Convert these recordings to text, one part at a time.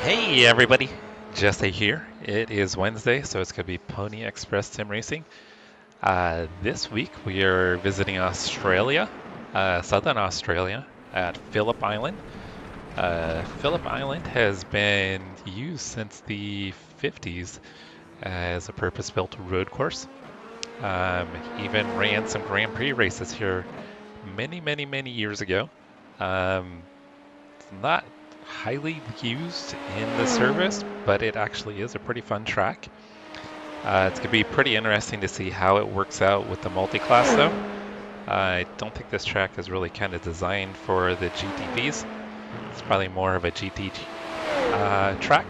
Hey everybody, Jesse here. It is Wednesday, so it's going to be Pony Express Sim Racing. This week we are visiting Australia, Southern Australia, at Phillip Island. Phillip Island has been used since the 50s as a purpose-built road course. Even ran some Grand Prix races here many years ago. It's not highly used in the service, but it actually is a pretty fun track. It's going to be pretty interesting to see how it works out with the multi-class though. I don't think this track is really kind of designed for the GT3s. It's probably more of a GT track.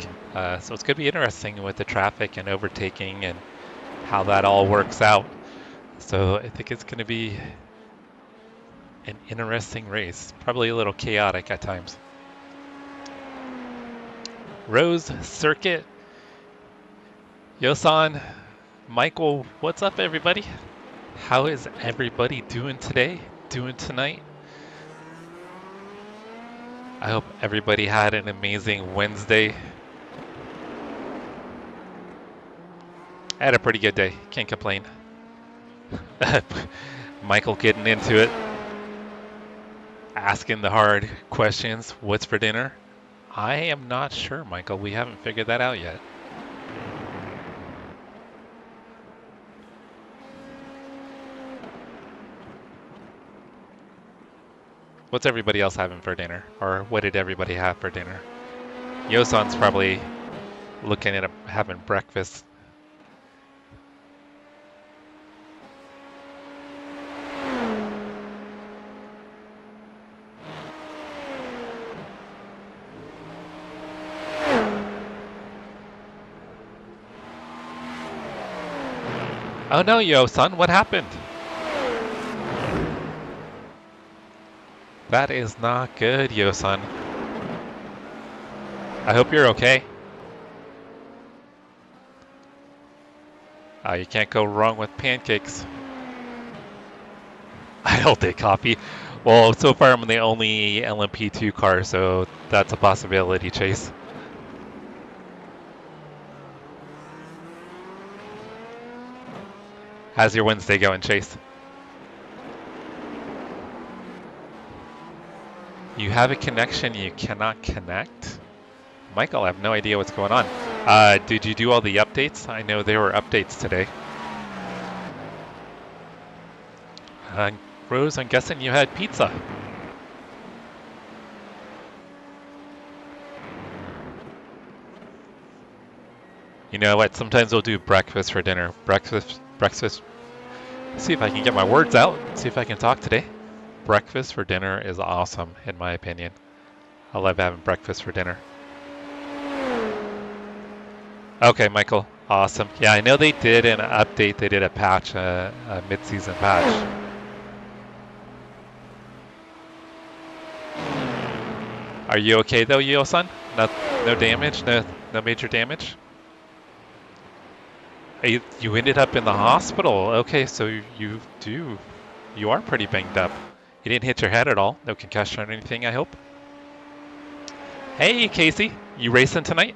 So it's going to be interesting with the traffic and overtaking and how that all works out. So I think it's going to be an interesting race, probably a little chaotic at times. Rose Circuit. Yosan, Michael, what's up everybody? How is everybody doing today? Doing tonight? I hope everybody had an amazing Wednesday. I had a pretty good day, can't complain. Michael getting into it, asking the hard questions. What's for dinner? I am not sure, Michael. We haven't figured that out yet. What's everybody else having for dinner? Or what did everybody have for dinner? Yosan's probably looking at having breakfast. Oh no, Yosan, what happened? That is not good, Yosan. I hope you're okay. You can't go wrong with pancakes. I'll take coffee. Well, so far I'm the only LMP2 car, so that's a possibility, Chase. How's your Wednesday going, Chase? You have a connection you cannot connect? Michael, I have no idea what's going on. Did you do all the updates? I know there were updates today. Rose, I'm guessing you had pizza. You know what? Sometimes we'll do breakfast for dinner. Breakfast. See if I can get my words out. See if I can talk today. Breakfast for dinner is awesome, in my opinion. I love having breakfast for dinner. Okay, Michael. Awesome. Yeah, I know they did an update. They did a patch, a mid-season patch. Are you okay though, Yo-san? No damage? No major damage? You ended up in the hospital. Okay, so you are pretty banged up. You didn't hit your head at all. No concussion or anything, I hope. Hey, Casey, you racing tonight?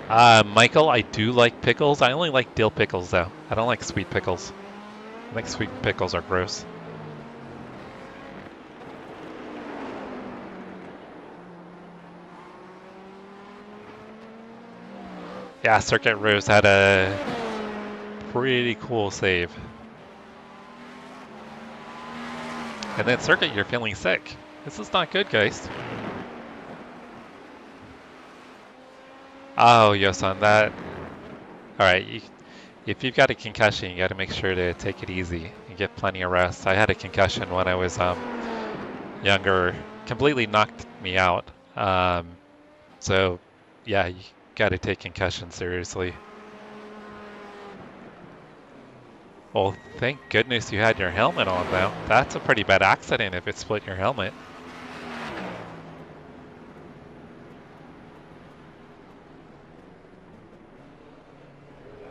Michael, I do like pickles. I only like dill pickles though. I don't like sweet pickles. I think sweet pickles are gross. Yeah, Circuit Rose had a pretty cool save. And then Circuit, you're feeling sick. This is not good, guys. Oh, Yosan, that... Alright, if you've got a concussion, you got to make sure to take it easy and get plenty of rest. I had a concussion when I was younger. Completely knocked me out. So, yeah, you got to take concussion seriously. Well, thank goodness you had your helmet on, though. That's a pretty bad accident if it split your helmet.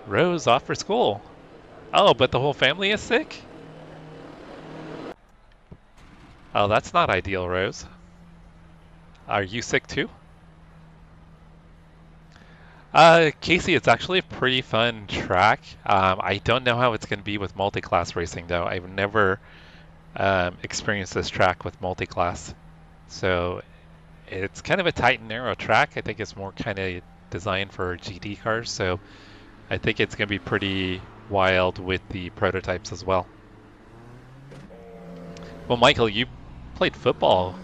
Rose off for school. Oh, but the whole family is sick? Oh, that's not ideal, Rose. Are you sick too? Casey, it's actually a pretty fun track. I don't know how it's going to be with multi-class racing, though. I've never experienced this track with multi-class. So it's kind of a tight and narrow track. I think it's more kind of designed for GT cars. So I think it's going to be pretty wild with the prototypes as well. Well, Michael, you played football.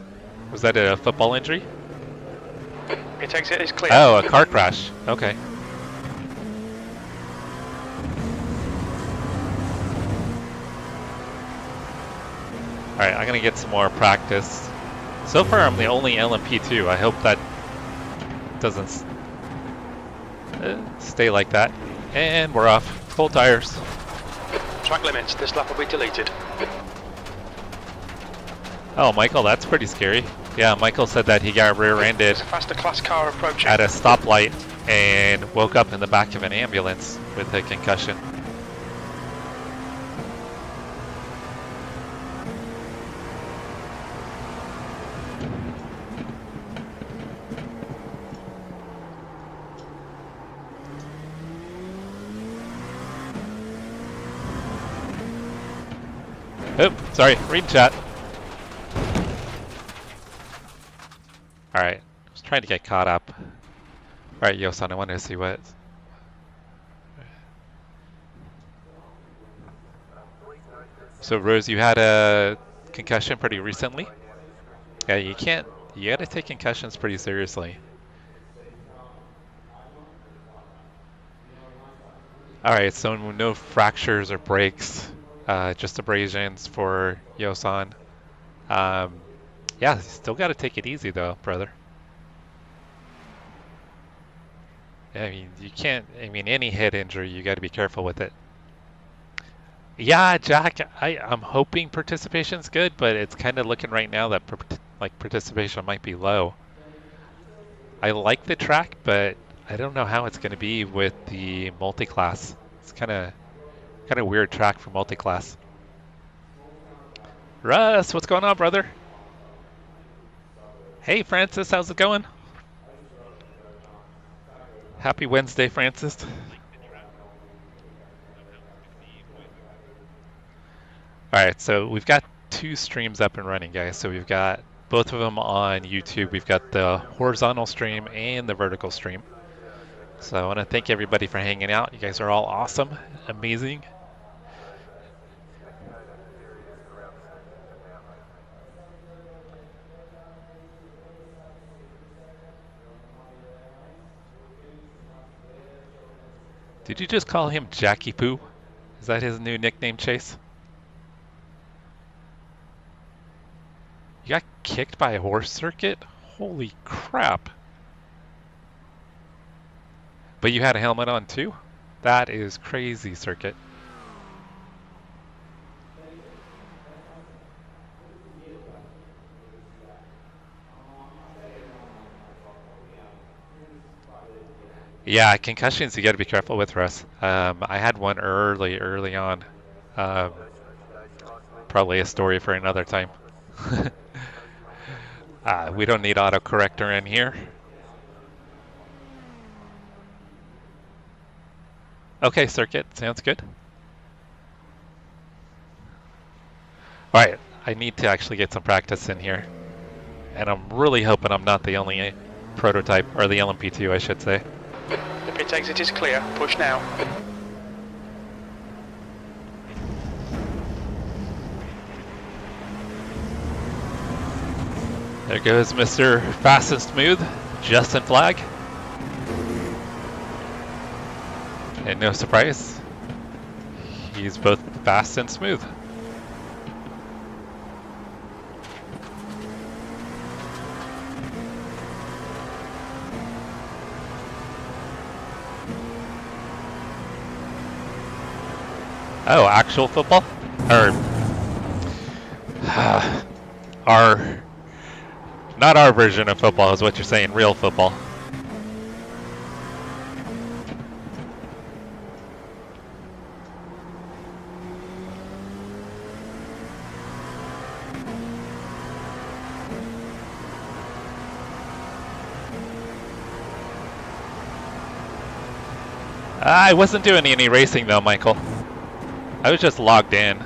Was that a football injury? It exit is clear. Oh, a car crash. Okay. Alright, I'm going to get some more practice. So far, I'm the only LMP2. I hope that doesn't stay like that. And we're off. Full tires. Track limits. This lap will be deleted. Oh, Michael, that's pretty scary. Yeah, Michael said that he got rear-ended Faster class car approaching. at a stoplight and woke up in the back of an ambulance with a concussion. Oh, sorry, read chat. Alright, I was trying to get caught up. Alright, Yosan, I wanted to see what... So, Rose, you had a concussion pretty recently? Yeah, you gotta take concussions pretty seriously. Alright, so no fractures or breaks, just abrasions for Yosan. Yeah, still gotta take it easy though, brother. I mean, you can't, any head injury, you gotta be careful with it. Yeah, Jack, I'm hoping participation's good, but it's kind of looking right now that participation might be low. I like the track, but I don't know how it's going to be with the multi-class. It's kind of weird track for multi-class. Russ, what's going on, brother? Hey, Francis, how's it going? Happy Wednesday, Francis. Alright, so we've got 2 streams up and running, guys. So we've got both of them on YouTube. We've got the horizontal stream and the vertical stream. So I want to thank everybody for hanging out. You guys are all awesome, amazing. Did you just call him Jackie Poo? Is that his new nickname, Chase? You got kicked by a horse circuit? Holy crap. But you had a helmet on too? That is crazy, Circuit. Yeah, concussions you gotta be careful with, Russ. I had one early on. Probably a story for another time. We don't need autocorrector in here. Okay, Circuit, sounds good. Alright, I need to actually get some practice in here. And I'm really hoping I'm not the only prototype, or the LMP2, I should say. The pit exit is clear. Push now. There goes Mr. Fast and Smooth, Justin Flagg. And no surprise, he's both fast and smooth. Oh, actual football? Or not our version of football is what you're saying, real football. I wasn't doing any racing though, Michael. I was just logged in,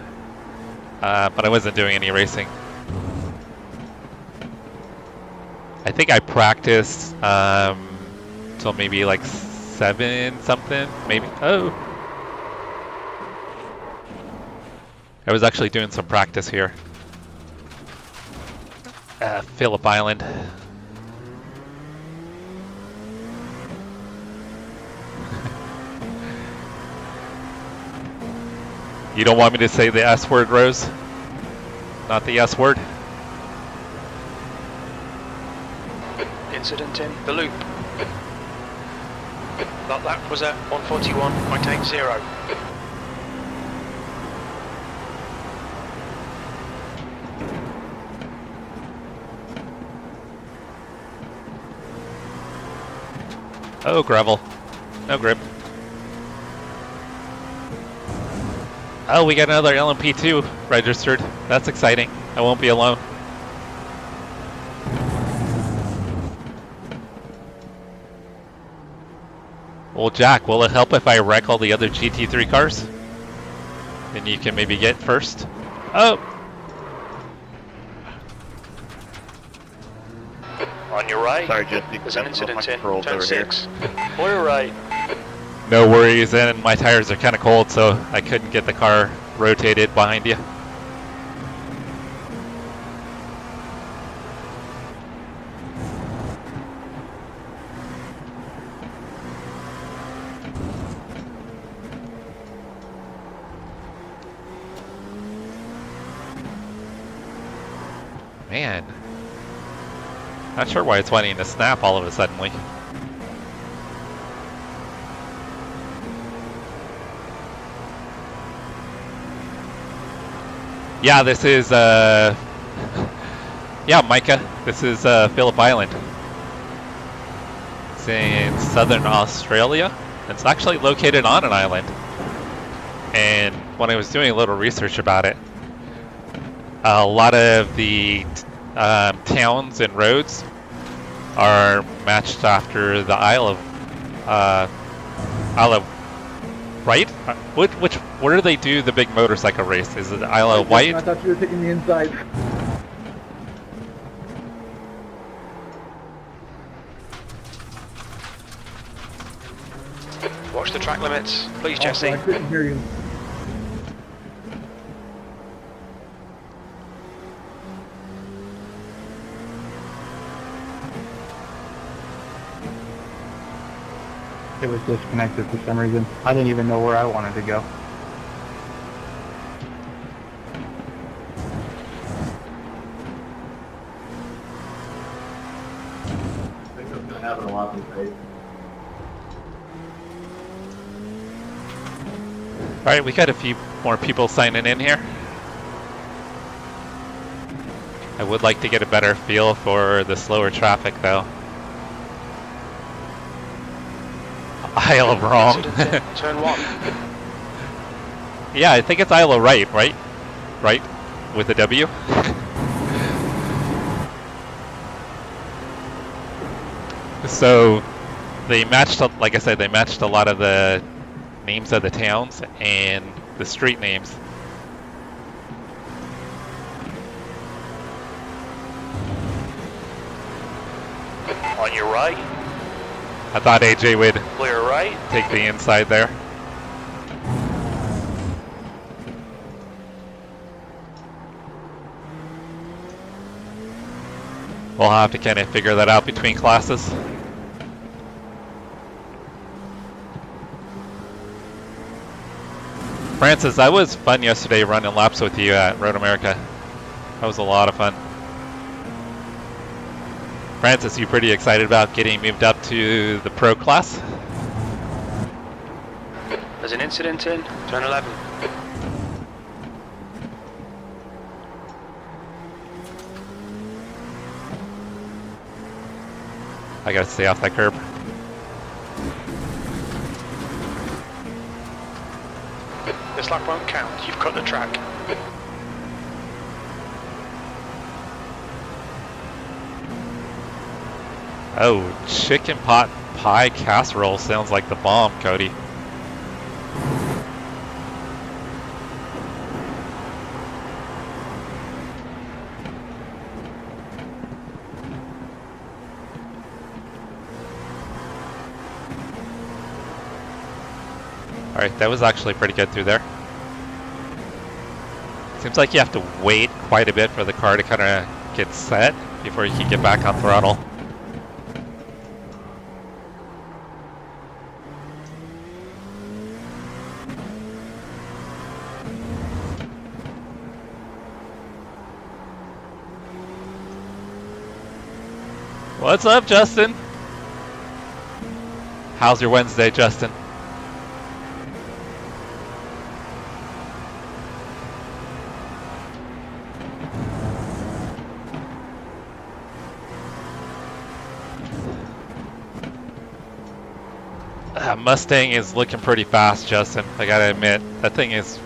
but I wasn't doing any racing. I think I practiced till maybe like 7 something, maybe. Oh, I was actually doing some practice here. Phillip Island. You don't want me to say the S word, Rose? Not the S word? Incident in the loop. That lap was at 141.80. Oh, gravel. No grip. Oh, we got another LMP2 registered. That's exciting. I won't be alone. Well, Jack, will it help if I wreck all the other GT3 cars? Then you can maybe get first. Oh! On your right. Sorry, Jesse. There's an incident in rolls turn over 6. Clear right. No worries, and my tires are kind of cold, so I couldn't get the car rotated behind you. Man, not sure why it's wanting to snap all of a sudden. Yeah, this is, yeah, Micah, this is Phillip Island. It's in southern Australia. It's actually located on an island. And when I was doing a little research about it, a lot of the towns and roads are matched after the Isle of Right? Where do they do the big motorcycle race? Is it Isle of Wight? I thought you were taking the inside. Watch the track limits, please, Jesse. I couldn't hear you. It was disconnected for some reason. I didn't even know where I wanted to go. I think that's gonna happen a lot these days. Alright, we got a few more people signing in here. I would like to get a better feel for the slower traffic though. Isle of Wrong. Turn 1. Yeah, I think it's Isle of Right, right? Right? With a W? So, they matched, like I said, they matched a lot of the names of the towns and the street names. On your right. I thought AJ would Clear right. take the inside there. We'll have to kind of figure that out between classes. Francis, that was fun yesterday running laps with you at Road America. That was a lot of fun. Francis, you pretty excited about getting moved up to the pro class? There's an incident in turn 11. I gotta stay off that curb. This lap won't count, you've cut the track. Oh, chicken pot pie casserole sounds like the bomb, Cody. Alright, that was actually pretty good through there. Seems like you have to wait quite a bit for the car to kind of get set before you can get back on throttle. What's up, Justin? How's your Wednesday, Justin? Mustang is looking pretty fast, Justin. I gotta admit, that thing is...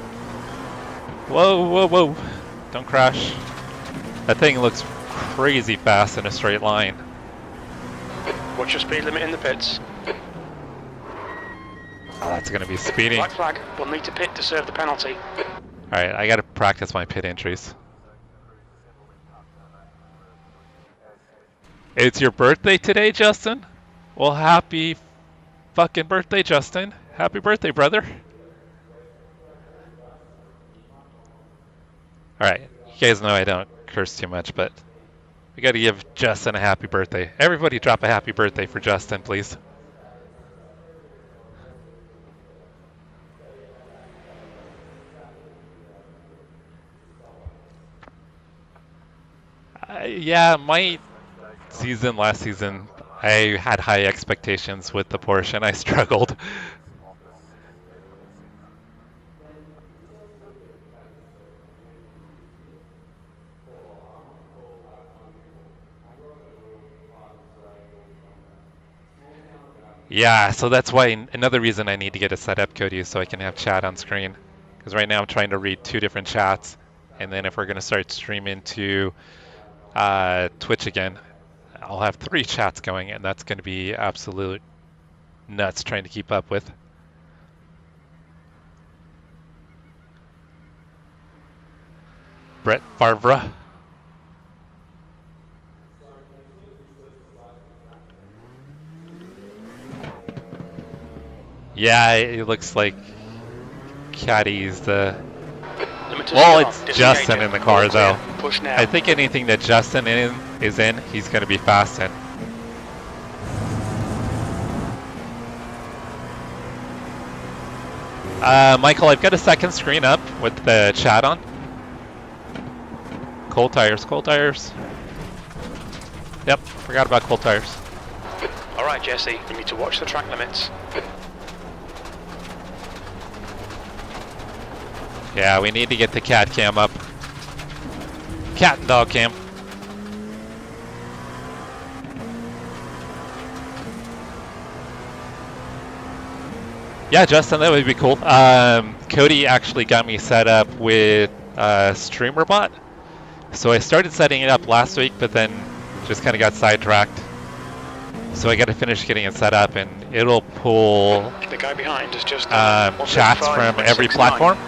Whoa, whoa, whoa. Don't crash. That thing looks crazy fast in a straight line. What's your speed limit in the pits? Oh, that's gonna be speeding. Black flag. We'll need to pit to serve the penalty. Alright, I gotta practice my pit entries. It's your birthday today, Justin? Well, happy fucking birthday, Justin. Happy birthday, brother. Alright, you guys know I don't curse too much, but we gotta give Justin a happy birthday. Everybody drop a happy birthday for Justin, please. Yeah, my season, last season, I had high expectations with the Porsche and I struggled. Yeah, so that's why another reason I need to get a setup, Cody, so I can have chat on screen. Because right now I'm trying to read 2 different chats, and then if we're going to start streaming to Twitch again, I'll have 3 chats going, and that's going to be absolute nuts trying to keep up with. Brett Favre. Yeah, it looks like Caddy's the... Well, it's Justin in the car, though. I think anything that Justin is in, he's going to be fast in. Michael, I've got a second screen up with the chat on. Cold tires, cold tires. Yep, forgot about cold tires. Alright, Jesse, you need to watch the track limits. Yeah, we need to get the cat cam up. Cat and dog cam. Yeah, Justin, that would be cool. Cody actually got me set up with StreamerBot. So I started setting it up last week, but then just kind of got sidetracked. So I got to finish getting it set up, and it'll pull the guy behind is just chats from every platform.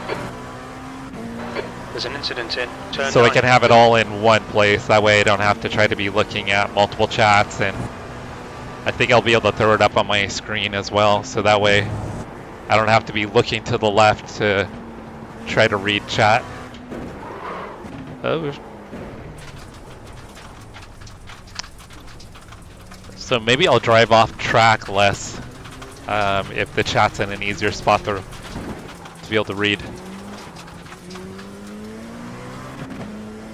There's an incident in turn so 9. I can have it all in one place. That way I don't have to try to be looking at multiple chats, and I think I'll be able to throw it up on my screen as well. So that way I don't have to be looking to the left to try to read chat. Oh. So maybe I'll drive off track less if the chat's in an easier spot to be able to read.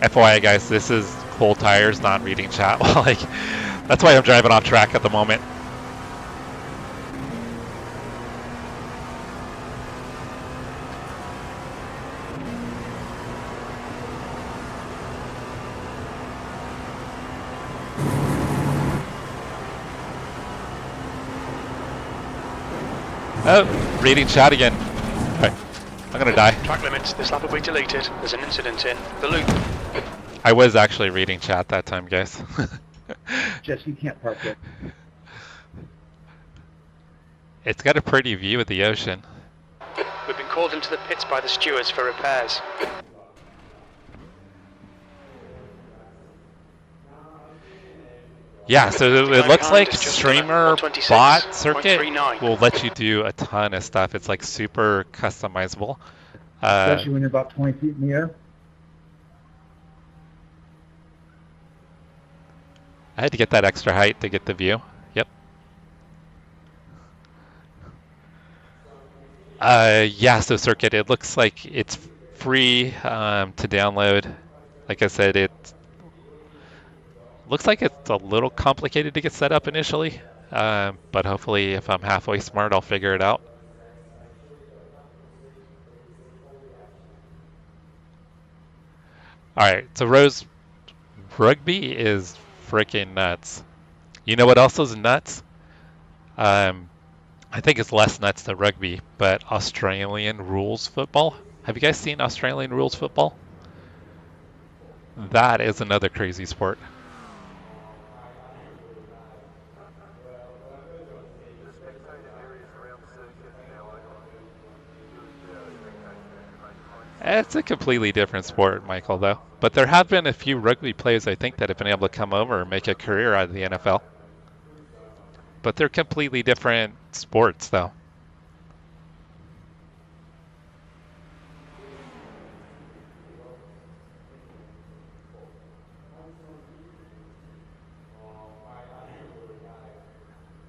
FYI guys, this is cold tires, not reading chat. Like, that's why I'm driving off track at the moment. Oh, reading chat again. Okay, I'm gonna die. Track limits, this lap will be deleted. There's an incident in the loop. I was actually reading chat that time, guys. Jess, you can't park it. It's got a pretty view of the ocean. We've been called into the pits by the stewards for repairs. Yeah, so it looks like Just streamer 126, bot circuit 0.39. will let you do a ton of stuff. It's like super customizable. Especially when you're about 20 feet in the air. I had to get that extra height to get the view. Yep. Yeah, so circuit, it looks like it's free to download. Like I said, it looks like it's a little complicated to get set up initially, but hopefully if I'm halfway smart, I'll figure it out. All right, so Rose, rugby is freaking nuts. You know what else is nuts? I think it's less nuts than rugby, but Australian rules football. Have you guys seen Australian rules football? That is another crazy sport. It's a completely different sport, Michael, though. But there have been a few rugby players, I think, that have been able to come over and make a career out of the NFL. But they're completely different sports, though.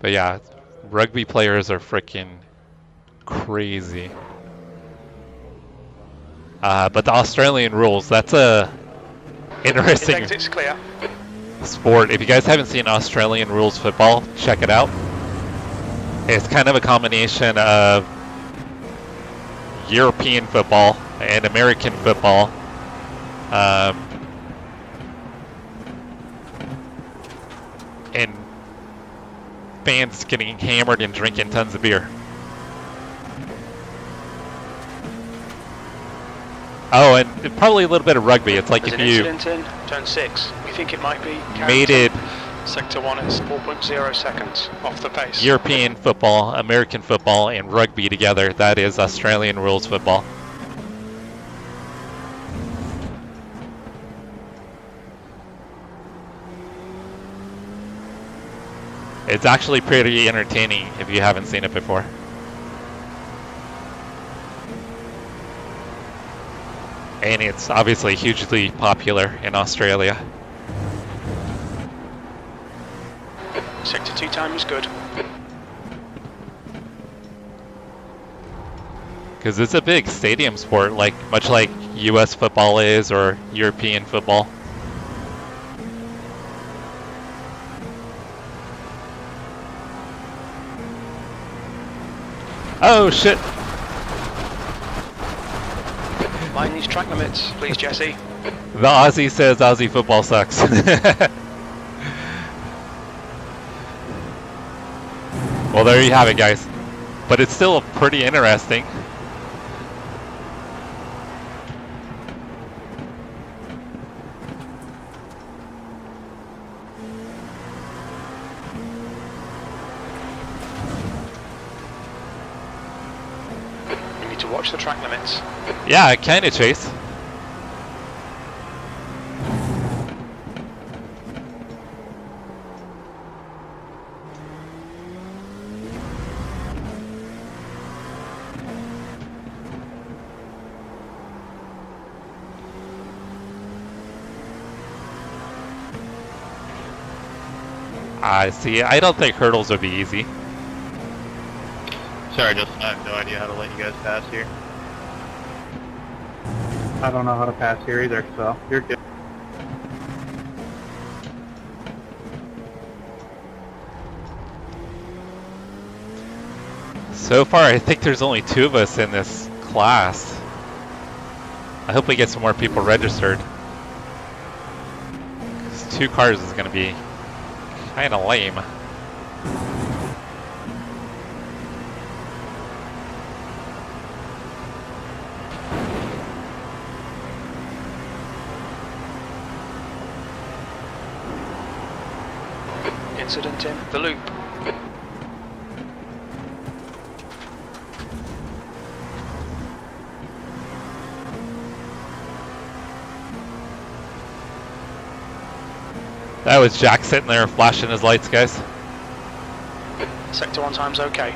But yeah, rugby players are freaking crazy. But the Australian rules, that's a interesting It's clear. sport. If you guys haven't seen Australian rules football, check it out. It's kind of a combination of European football and American football. And fans getting hammered and drinking tons of beer. Oh, and probably a little bit of rugby. It's like There's if an you incident in turn 6. We think it might be made it Sector 1, it's 4.0 seconds off the pace. European football, American football, and rugby together. That is Australian rules football. It's actually pretty entertaining if you haven't seen it before. And it's obviously hugely popular in Australia. Sector 2 time is good. Because it's a big stadium sport, like much like US football is or European football. Oh shit! Mind these track limits, please, Jesse. The Aussie says Aussie football sucks. Well, there you have it, guys. But it's still pretty interesting. We need to watch the track limits. Yeah, kind of, Chase. I see. I don't think hurdles would be easy. Sorry, Justin, I have no idea how to let you guys pass here. I don't know how to pass here either, so you're good. So far, I think there's only 2 of us in this class. I hope we get some more people registered. 'Cause 2 cars is going to be kind of lame. Incident in the loop. That was Jack sitting there flashing his lights, guys. Sector 1 time's okay.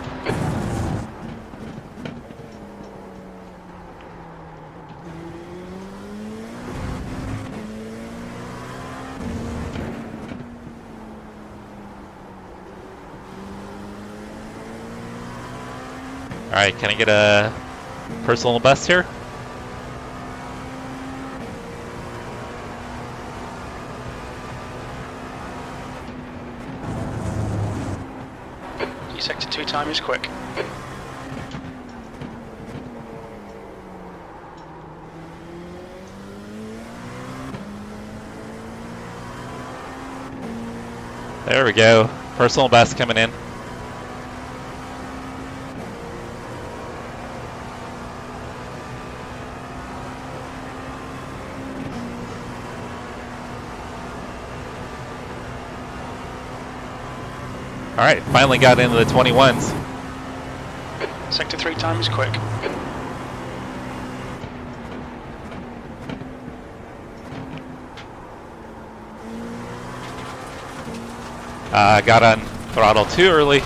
Alright, can I get a personal best here? Your sector 2 time is quick. There we go. Personal best coming in. Alright, finally got into the 21s. Sector 3 time is quick. Got on throttle too early.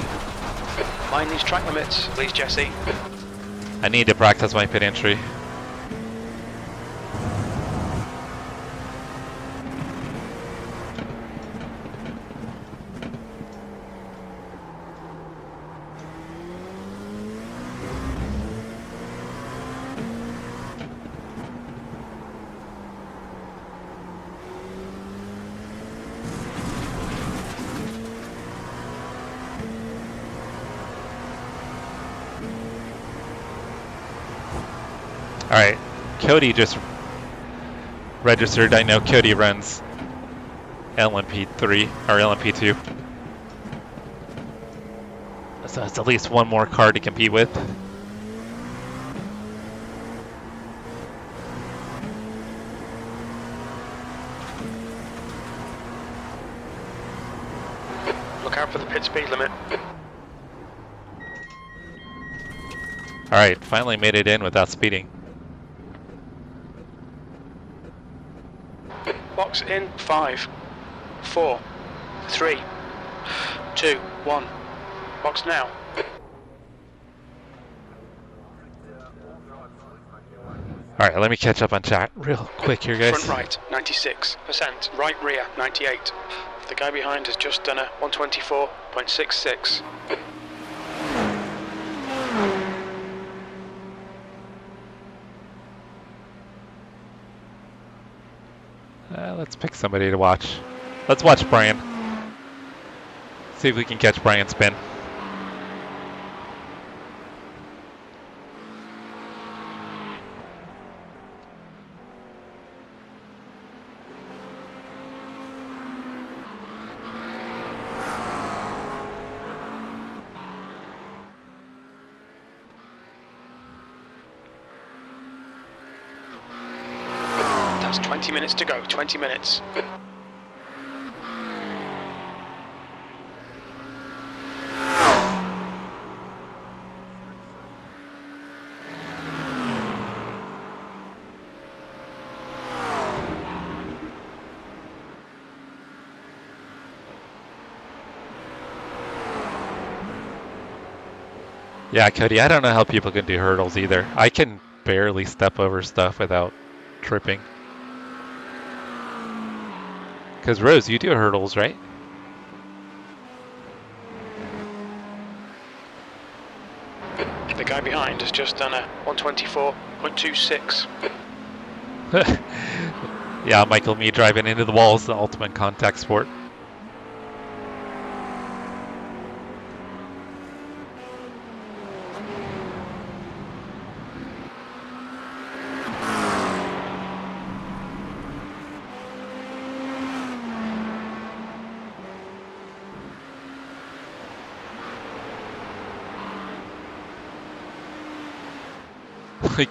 Mind these track limits, please, Jesse. I need to practice my pit entry. Alright, Cody just registered. I know Cody runs LMP3 or LMP2. So it's at least one more car to compete with. Look out for the pit speed limit. Alright, finally made it in without speeding. Box in 5, 4, 3, 2, 1. Box now. Alright, let me catch up on chat real quick here, guys. Front right, 96%. Right rear, 98. The guy behind has just done a 124.66. Let's pick somebody to watch. Let's watch Brian. See if we can catch Brian's spin. That's 20 minutes to go, 20 minutes. Yeah, Cody, I don't know how people can do hurdles either. I can barely step over stuff without tripping. Because Rose, you do hurdles, right? The guy behind has just done a 124.26. Yeah, Michael, me driving into the walls, the ultimate contact sport.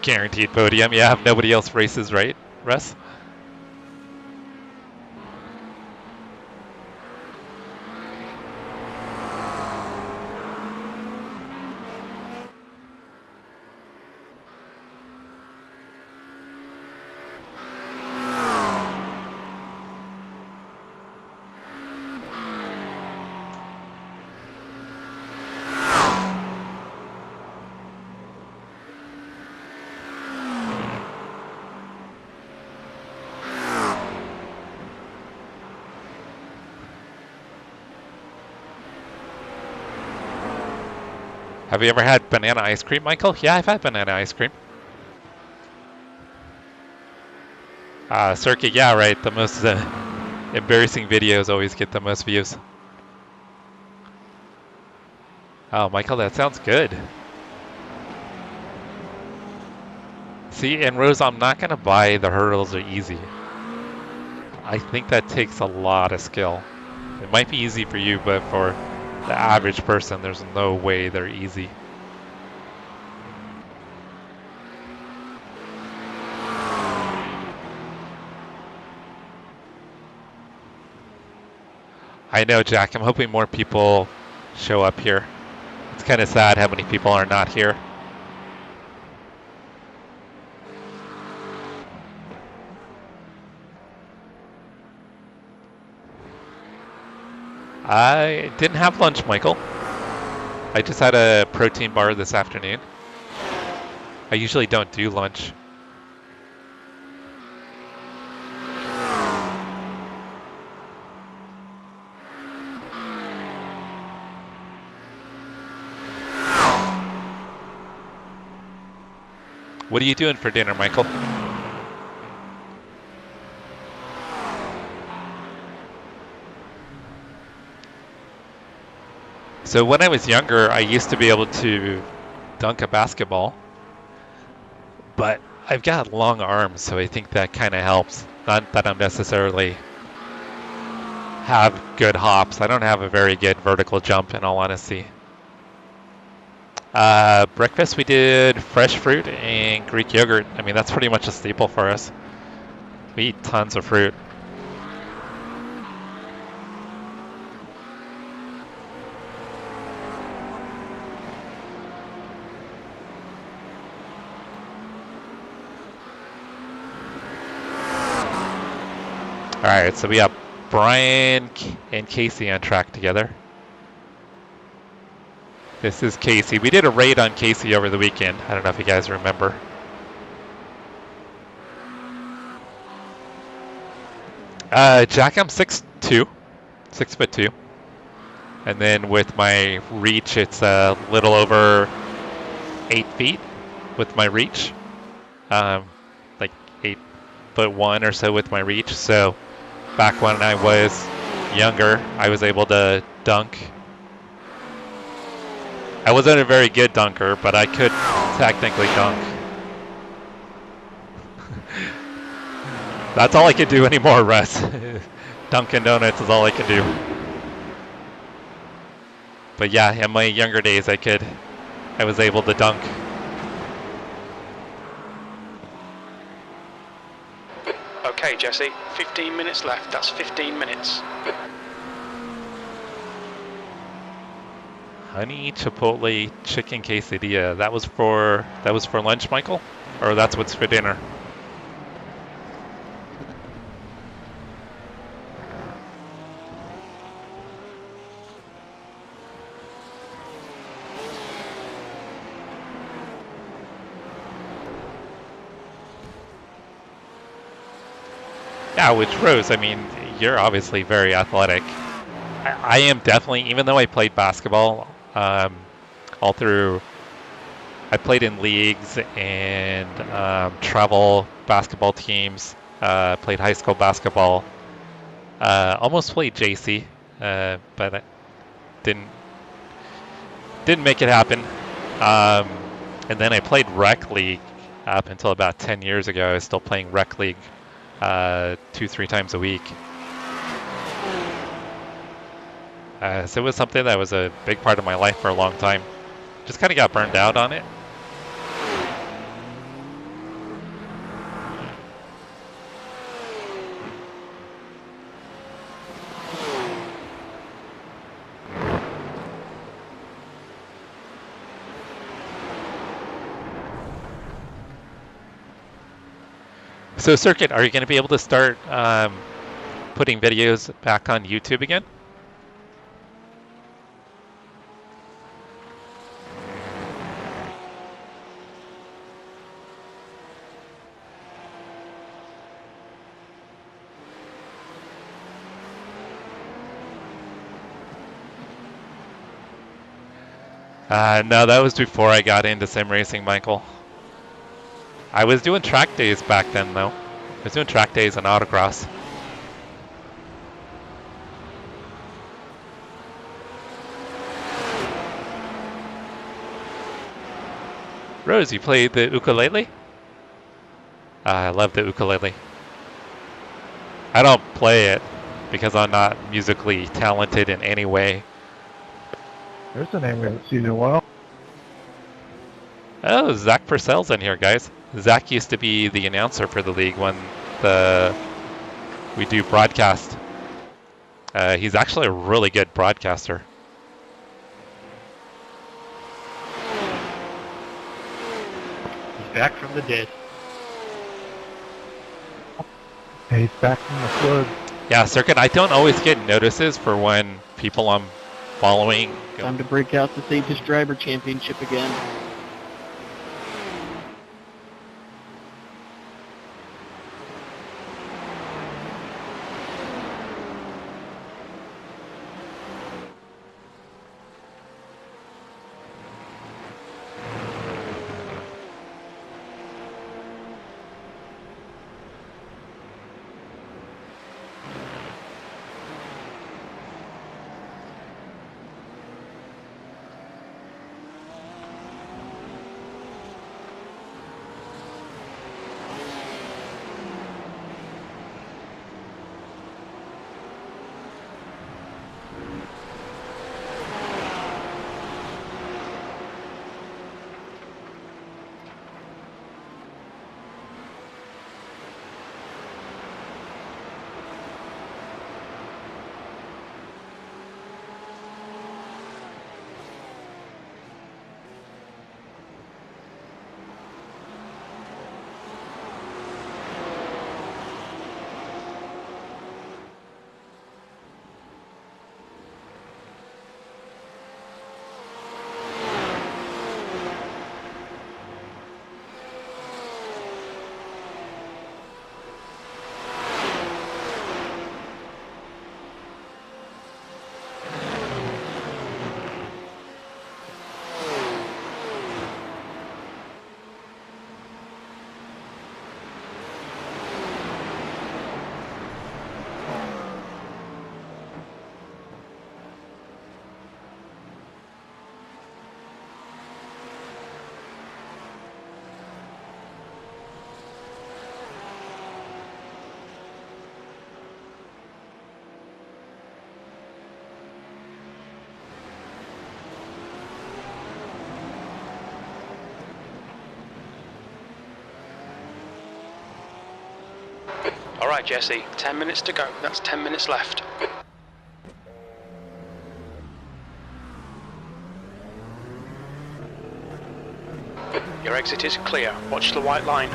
Guaranteed podium. Yeah, if nobody else races, right, Russ? Have you ever had banana ice cream, Michael? Yeah, I've had banana ice cream. Circuit, yeah, right. The most embarrassing videos always get the most views. Oh, Michael, that sounds good. See, and Rose, I'm not going to buy the hurdles are easy. I think that takes a lot of skill. It might be easy for you, but for the average person, there's no way they're easy. I know, Jack. I'm hoping more people show up here. It's kind of sad how many people are not here. I didn't have lunch, Michael. I just had a protein bar this afternoon. I usually don't do lunch. What are you doing for dinner, Michael? So when I was younger, I used to be able to dunk a basketball, but I've got long arms, so I think that kind of helps. Not that I'm necessarily have good hops. I don't have a very good vertical jump, in all honesty. Breakfast, we did fresh fruit and Greek yogurt. I mean, that's pretty much a staple for us. We eat tons of fruit. All right, so we have Brian and Casey on track together. This is Casey. We did a raid on Casey over the weekend. I don't know if you guys remember. Jack, I'm 6'2", 6'2", and then with my reach, it's a little over 8 feet with my reach, like 8'1" or so with my reach. So back when I was younger, I was able to dunk. I wasn't a very good dunker, but I could technically dunk. That's all I can do anymore, Russ. Dunkin' Donuts is all I can do. But yeah, in my younger days, I was able to dunk. Okay, Jesse, 15 minutes left. That's 15 minutes. Honey Chipotle chicken quesadilla. That was for lunch, Michael? Or that's what's for dinner? Yeah, which Rose, I mean, you're obviously very athletic. I am definitely, even though I played basketball all through, I played in leagues and travel basketball teams, played high school basketball, almost played JC, but I didn't make it happen. And then I played rec league up until about 10 years ago. I was still playing rec league 2-3 times a week. So it was something that was a big part of my life for a long time. Just kind of got burned out on it. So Circuit, are you going to be able to start putting videos back on YouTube again? No, that was before I got into sim racing, Michael. I was doing track days back then, though. I was doing track days and autocross. Rose, you played the ukulele? I love the ukulele. I don't play it because I'm not musically talented in any way. There's a name we haven't seen in a while. Oh, Zach Purcell's in here, guys. Zach used to be the announcer for the league when we do broadcast. He's actually a really good broadcaster. He's back from the dead. Hey, he's back from the flood. Yeah, Circuit, I don't always get notices for when people I'm following. Time to break out the safest driver championship again. Alright, Jesse, 10 minutes to go. That's 10 minutes left. Your exit is clear. Watch the white line.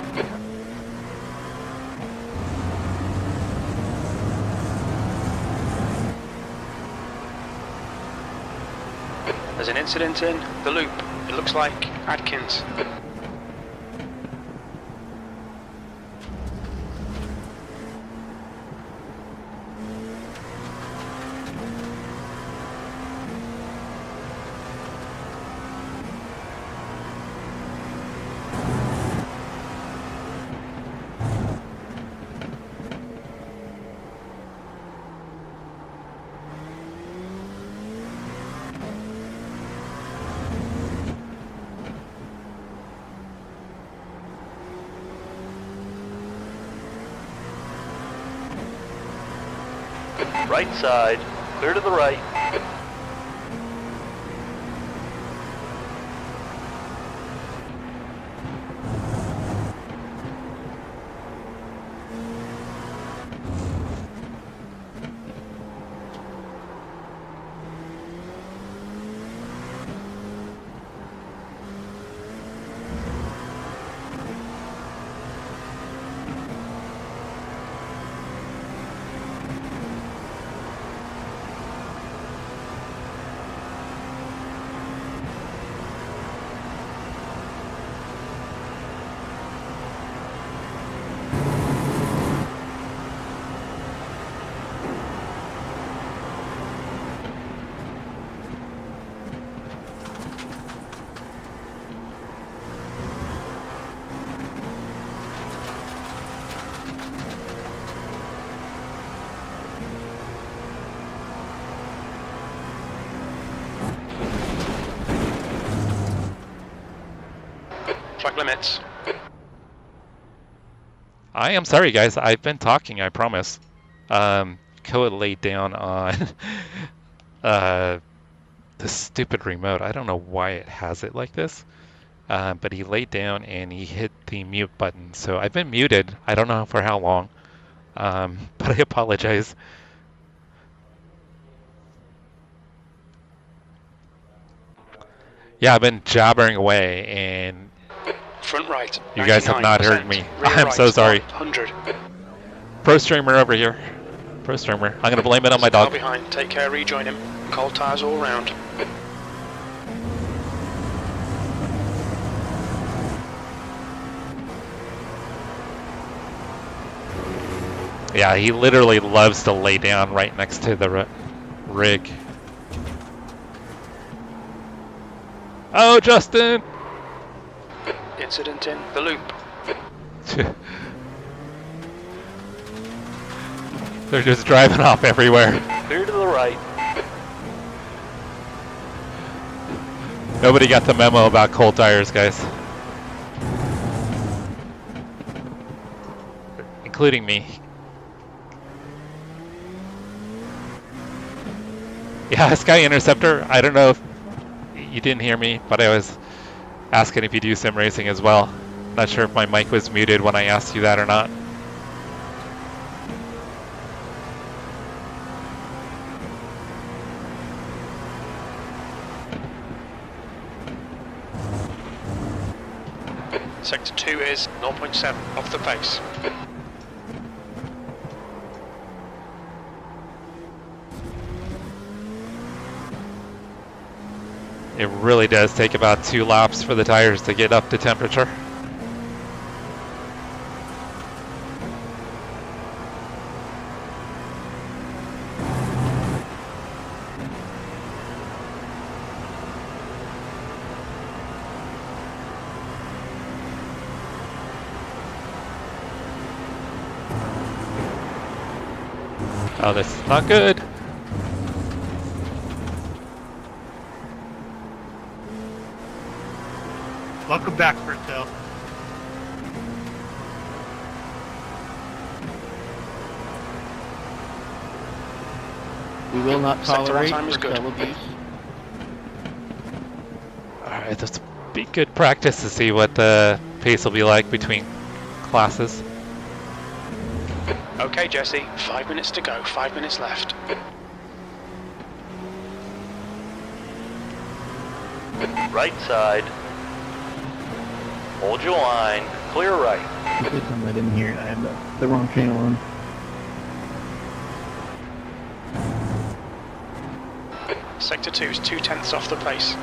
There's an incident in the loop. It looks like Adkins. Right side, clear to the right. Track limits. I am sorry, guys. I've been talking, I promise. Koa laid down on the stupid remote. I don't know why it has it like this. But he laid down and he hit the mute button. So I've been muted. I don't know for how long. But I apologize. Yeah, I've been jabbering away and Front right. you guys have not heard me. Rear I'm right, so sorry. 100. Pro streamer over here. Pro streamer. I'm going to blame it on my Car dog. behind. Take care, rejoin him. Cold tyres all round. Yeah, he literally loves to lay down right next to the rig. Oh, Justin! Incident in the loop. They're just driving off everywhere. Clear to the right. Nobody got the memo about cold tires, guys. Including me. Yeah, Sky Interceptor, I don't know if you didn't hear me, but I was asking if you do sim racing as well. Not sure if my mic was muted when I asked you that or not. Sector 2 is 0.7 off the pace. It really does take about 2 laps for the tires to get up to temperature. Oh, this is not good. Welcome back, Bertel. We will not Sector tolerate time is good. Bertel abuse. Alright, this will be good practice to see what the pace will be like between classes. Okay, Jesse, 5 minutes to go, 5 minutes left. Right side. Hold your line. Clear right. I didn't hear it. I had the wrong channel on. Sector 2 is 2/10 off the pace.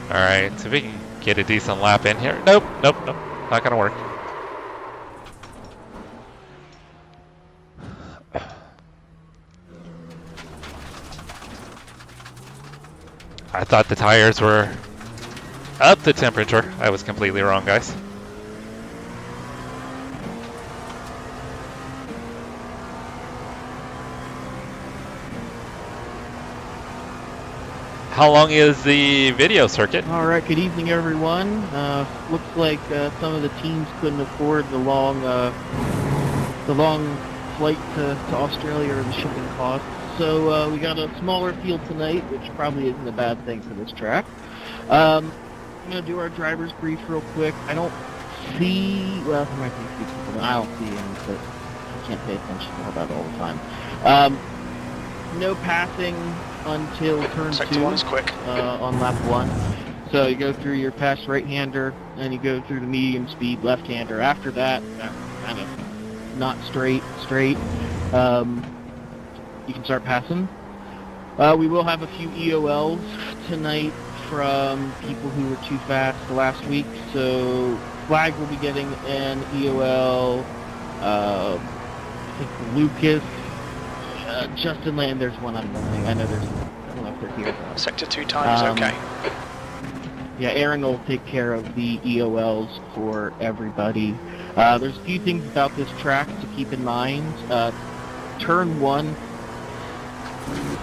Alright, so we can get a decent lap in here. Nope, nope, nope. Not gonna work. I thought the tires were up to temperature. I was completely wrong, guys. How long is the video circuit? All right, good evening, everyone. Looks like some of the teams couldn't afford the long flight to Australia or the shipping costs. So we got a smaller field tonight, which probably isn't a bad thing for this track. I'm going to do our driver's brief real quick. I don't see, well, there might be a few people, but I don't see any, but I can't pay attention to all that all the time. No passing until turn Sector 2 1 is quick. on lap 1. So you go through your pass right-hander, and you go through the medium speed left-hander. After that, kind of not straight. You can start passing. We will have a few EOLs tonight from people who were too fast last week. So Flag will be getting an EOL. I think Lucas, Justin Land. There's one I'm missing. I know there's. I don't know if they're here. Sector 2 time is okay. Yeah, Aaron will take care of the EOLs for everybody. There's a few things about this track to keep in mind. Turn 1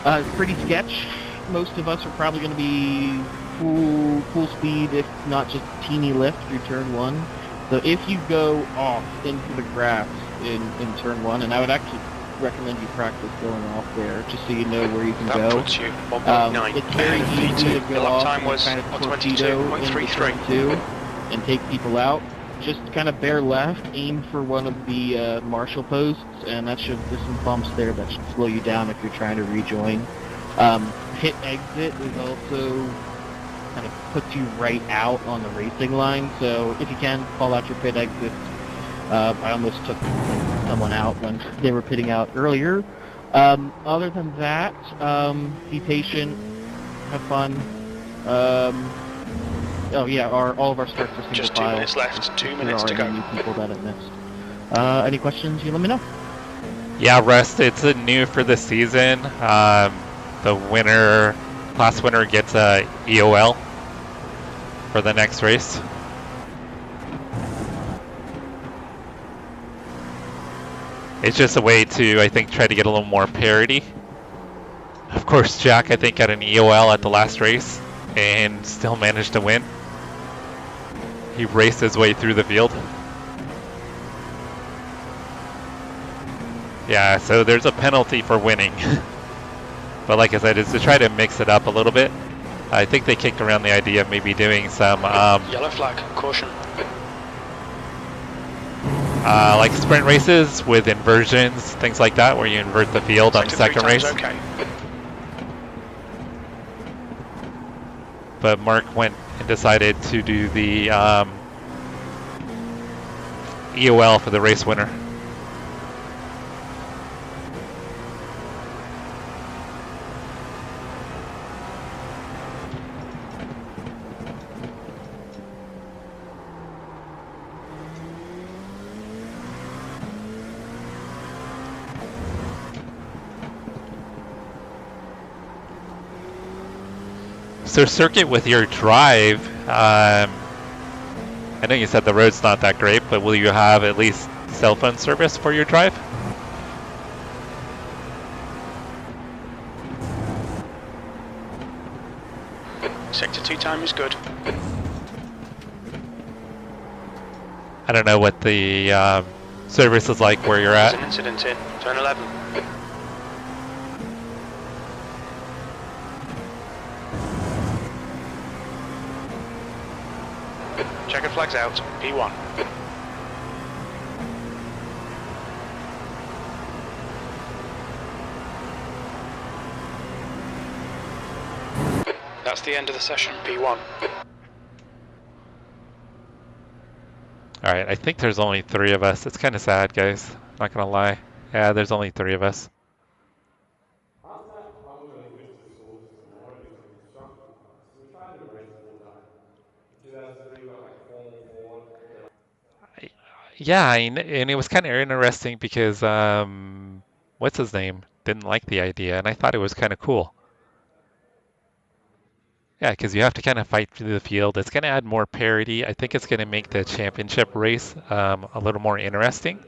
is pretty sketch. most of us are probably going to be full speed, if not just a teeny lift through turn 1. So if you go off into the grass in turn 1, and I would actually recommend you practice going off there, just so you know where you can That go. puts you 1.9 It's very ahead of easy to P2. go The lap off time and was kind of torpedo into 122.33. turn 2 and take people out. Just kind of bear left, aim for one of the marshal posts, and there's some bumps there that should slow you down if you're trying to rejoin. Pit exit is also kind of puts you right out on the racing line, so if you can, call out your pit exit. I almost took someone out when they were pitting out earlier. Other than that, be patient, have fun. Oh yeah, all of our starts are single Just 2 file. minutes left, 2 minutes to There are go. new people that have missed. Any questions, you let me know. Yeah, Rust, it's new for the season. The class winner gets a EOL for the next race. It's just a way to, I think, try to get a little more parity. Of course, Jack, I think, got an EOL at the last race and still managed to win. He raced his way through the field. Yeah, so there's a penalty for winning. But like I said, it's to try to mix it up a little bit. I think they kicked around the idea of maybe doing some Yellow flag, caution. like sprint races with inversions, things like that, where you invert the field on Second second race. okay. But Mark went and decided to do the EOL for the race winner. So circuit with your drive, I know you said the road's not that great, but will you have at least cell phone service for your drive? Sector 2 time is good. I don't know what the service is like where you're There's at. an incident in turn 11. Checker flags out, P1. That's the end of the session, P1. Alright, I think there's only 3 of us. It's kind of sad, guys. Not gonna lie. Yeah, there's only 3 of us. Yeah, and it was kind of interesting because, what's his name? Didn't like the idea, and I thought it was kind of cool. Yeah, because you have to kind of fight through the field. It's going to add more parity. I think it's going to make the championship race a little more interesting.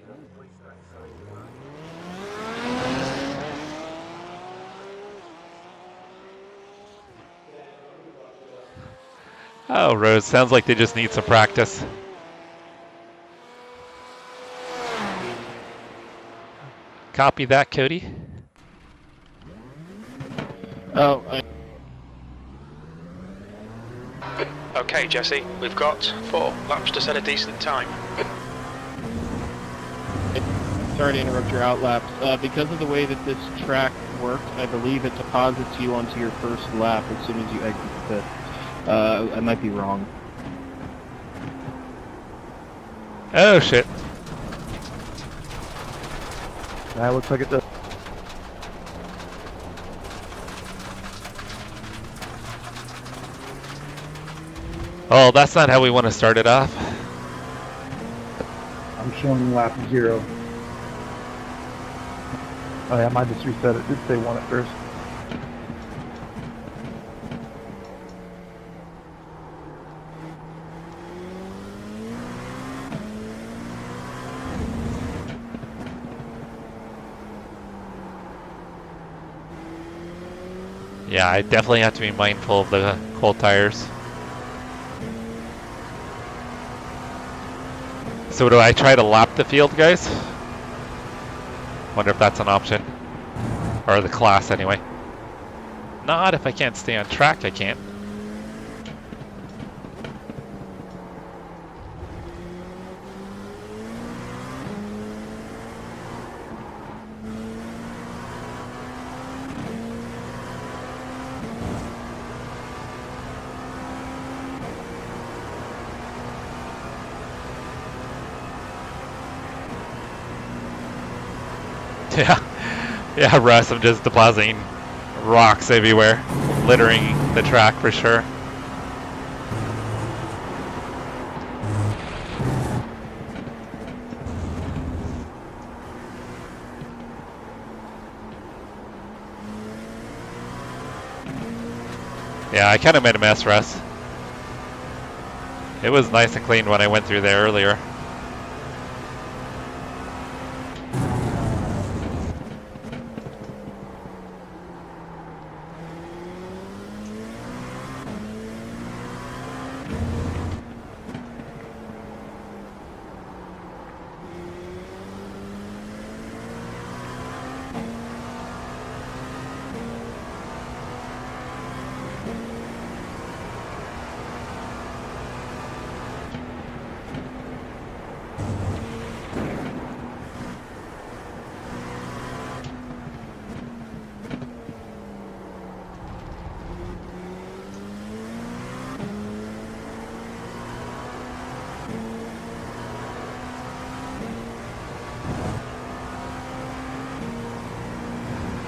Oh, Rose, sounds like they just need some practice. Copy that, Cody. Oh, Okay, Jesse, we've got 4 laps to set a decent time. sorry to interrupt your outlaps. Because of the way that this track works, I believe it deposits you onto your first lap as soon as you exit the pit. I might be wrong. Oh, shit. That looks like it does. Oh, that's not how we want to start it off. I'm showing lap 0. Oh yeah, mine just reset. It did say 1 at first. Yeah, I definitely have to be mindful of the cold tires. So do I try to lap the field, guys? Wonder if that's an option. Or the class, anyway. Not if I can't stay on track, I can't. Yeah, Russ, I'm just depositing rocks everywhere, littering the track for sure. Yeah, I kind of made a mess, Russ. It was nice and clean when I went through there earlier.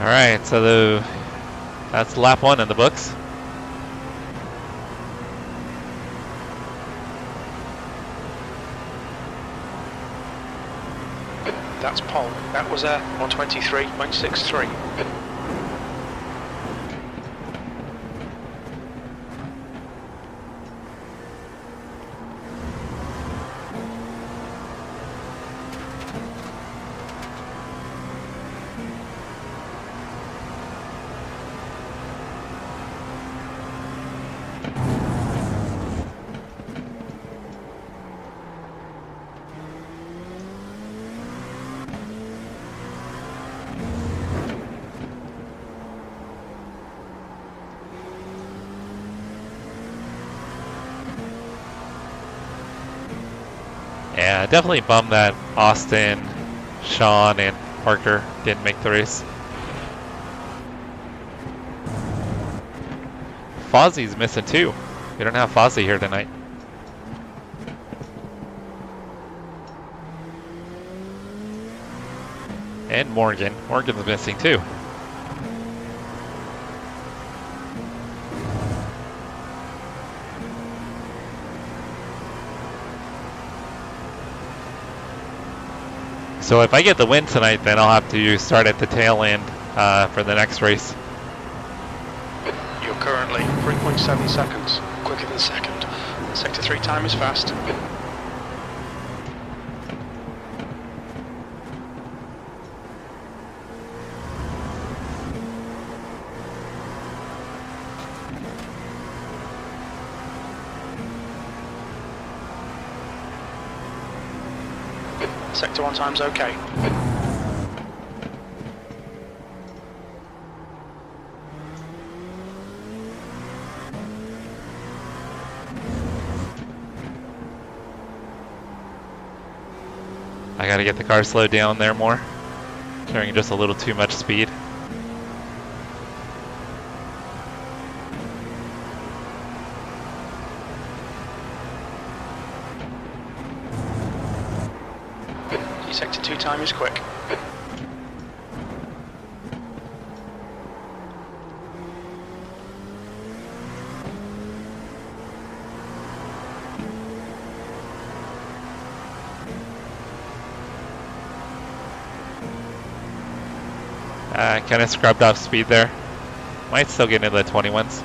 Alright, so that's lap 1 in the books. That's pole. That was a 123.63. Yeah, definitely bummed that Austin, Sean, and Parker didn't make the race. Fozzie's missing too. We don't have Fozzie here tonight. And Morgan. Morgan's missing too. So if I get the win tonight, then I'll have to start at the tail end for the next race. You're currently 3.7 seconds quicker than second. Sector 3 time is fast. Sector 1 time's okay. I gotta get the car slowed down there more. Carrying just a little too much speed. Sector 2 time is quick. Kind of scrubbed off speed there. Might still get into the 21s.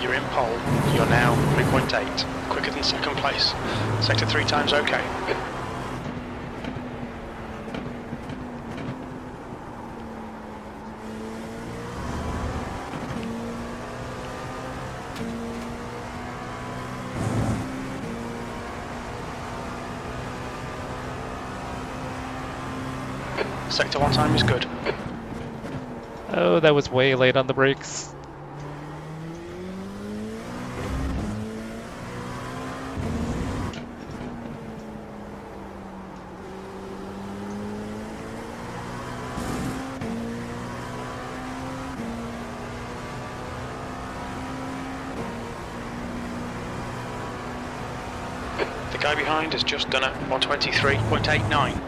You're in pole. You're now 3.8, quicker than second place. Sector 3 time's okay. Sector 1 time is good. Oh, that was way late on the brakes. The guy behind has just done a 123.89.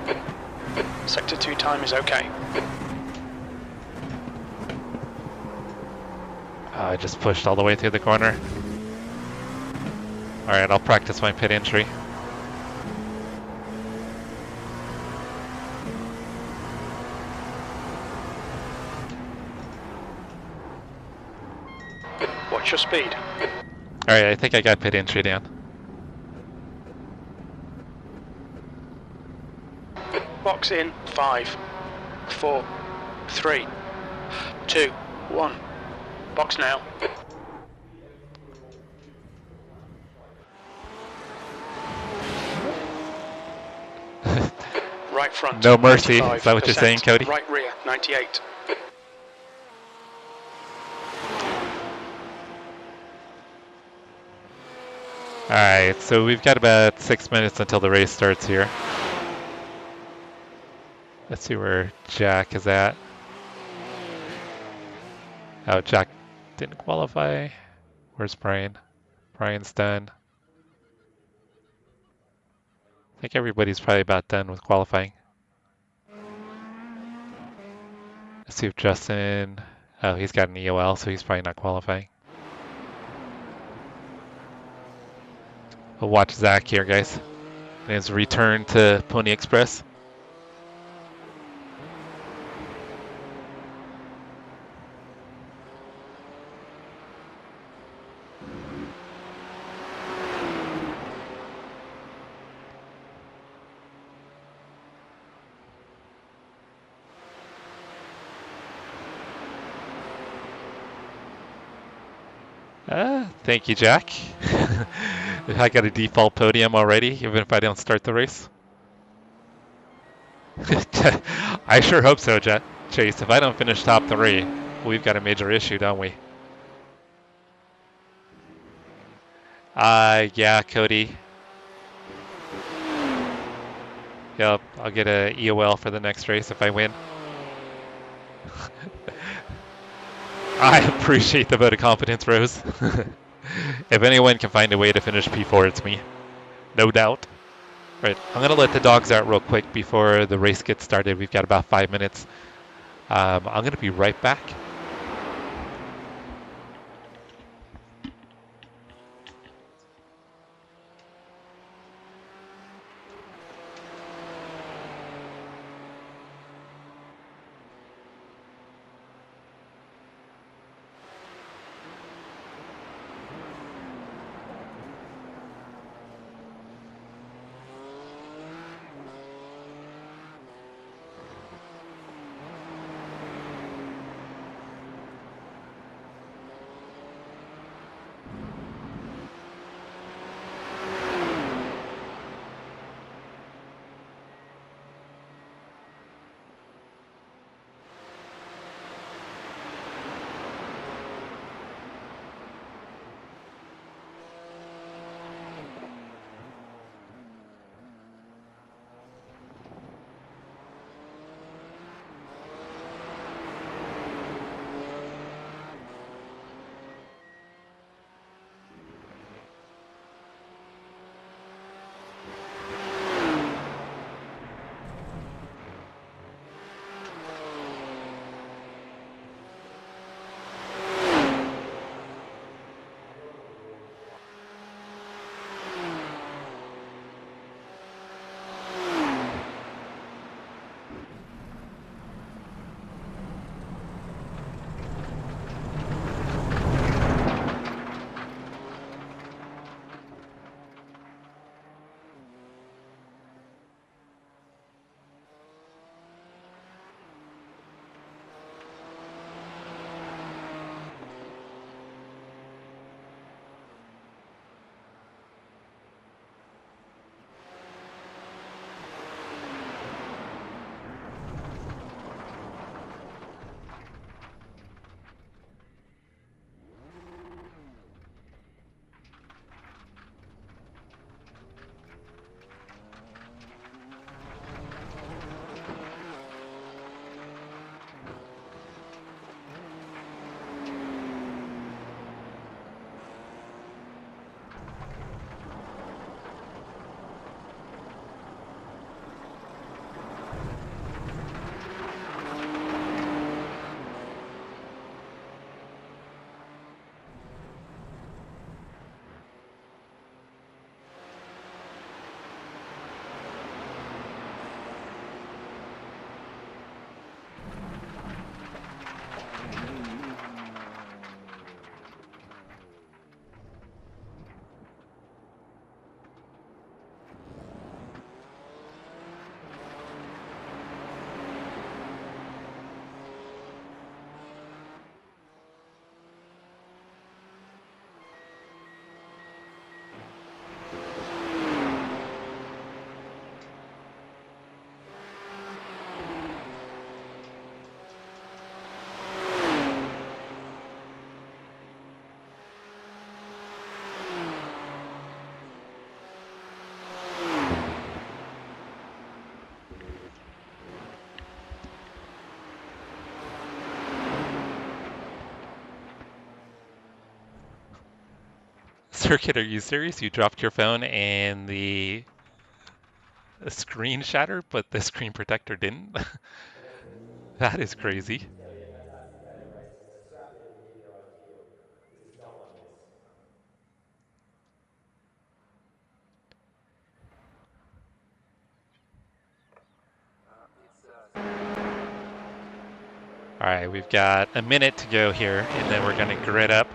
Sector 2 time is okay. Oh, I just pushed all the way through the corner. Alright, I'll practice my pit entry. Watch your speed. Alright, I think I got pit entry down. Box in 5, 4, 3, 2, 1. Box now. Right front. No mercy, is that what you're saying, 95%. Cody? Right rear 98. Alright, so we've got about 6 minutes until the race starts here. Let's see where Jack is at. Oh, Jack didn't qualify. Where's Brian? Brian's done. I think everybody's probably about done with qualifying. Let's see if Justin... Oh, he's got an EOL, so he's probably not qualifying. We'll watch Zach here, guys. And his return to Pony Express. Thank you, Jack. I got a default podium already, even if I don't start the race. I sure hope so, Chase. If I don't finish top 3, we've got a major issue, don't we? Yeah, Cody. Yep, I'll get a EOL for the next race if I win. I appreciate the vote of confidence, Rose. If anyone can find a way to finish P4, it's me. No doubt. Right, I'm going to let the dogs out real quick before the race gets started. We've got about 5 minutes. I'm going to be right back. Circuit, are you serious? You dropped your phone and the screen shattered, but the screen protector didn't? That is crazy. All right, we've got a minute to go here, and then we're going to grid up.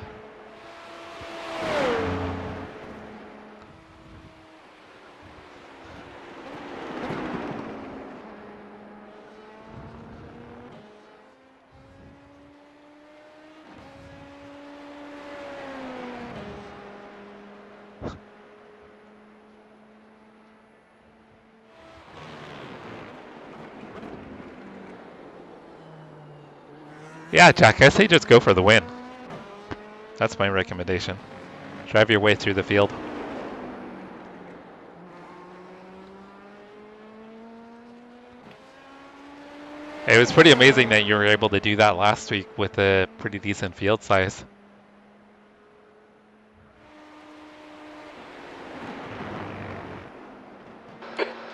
Yeah, Jack, I say just go for the win. That's my recommendation. Drive your way through the field. It was pretty amazing that you were able to do that last week with a pretty decent field size.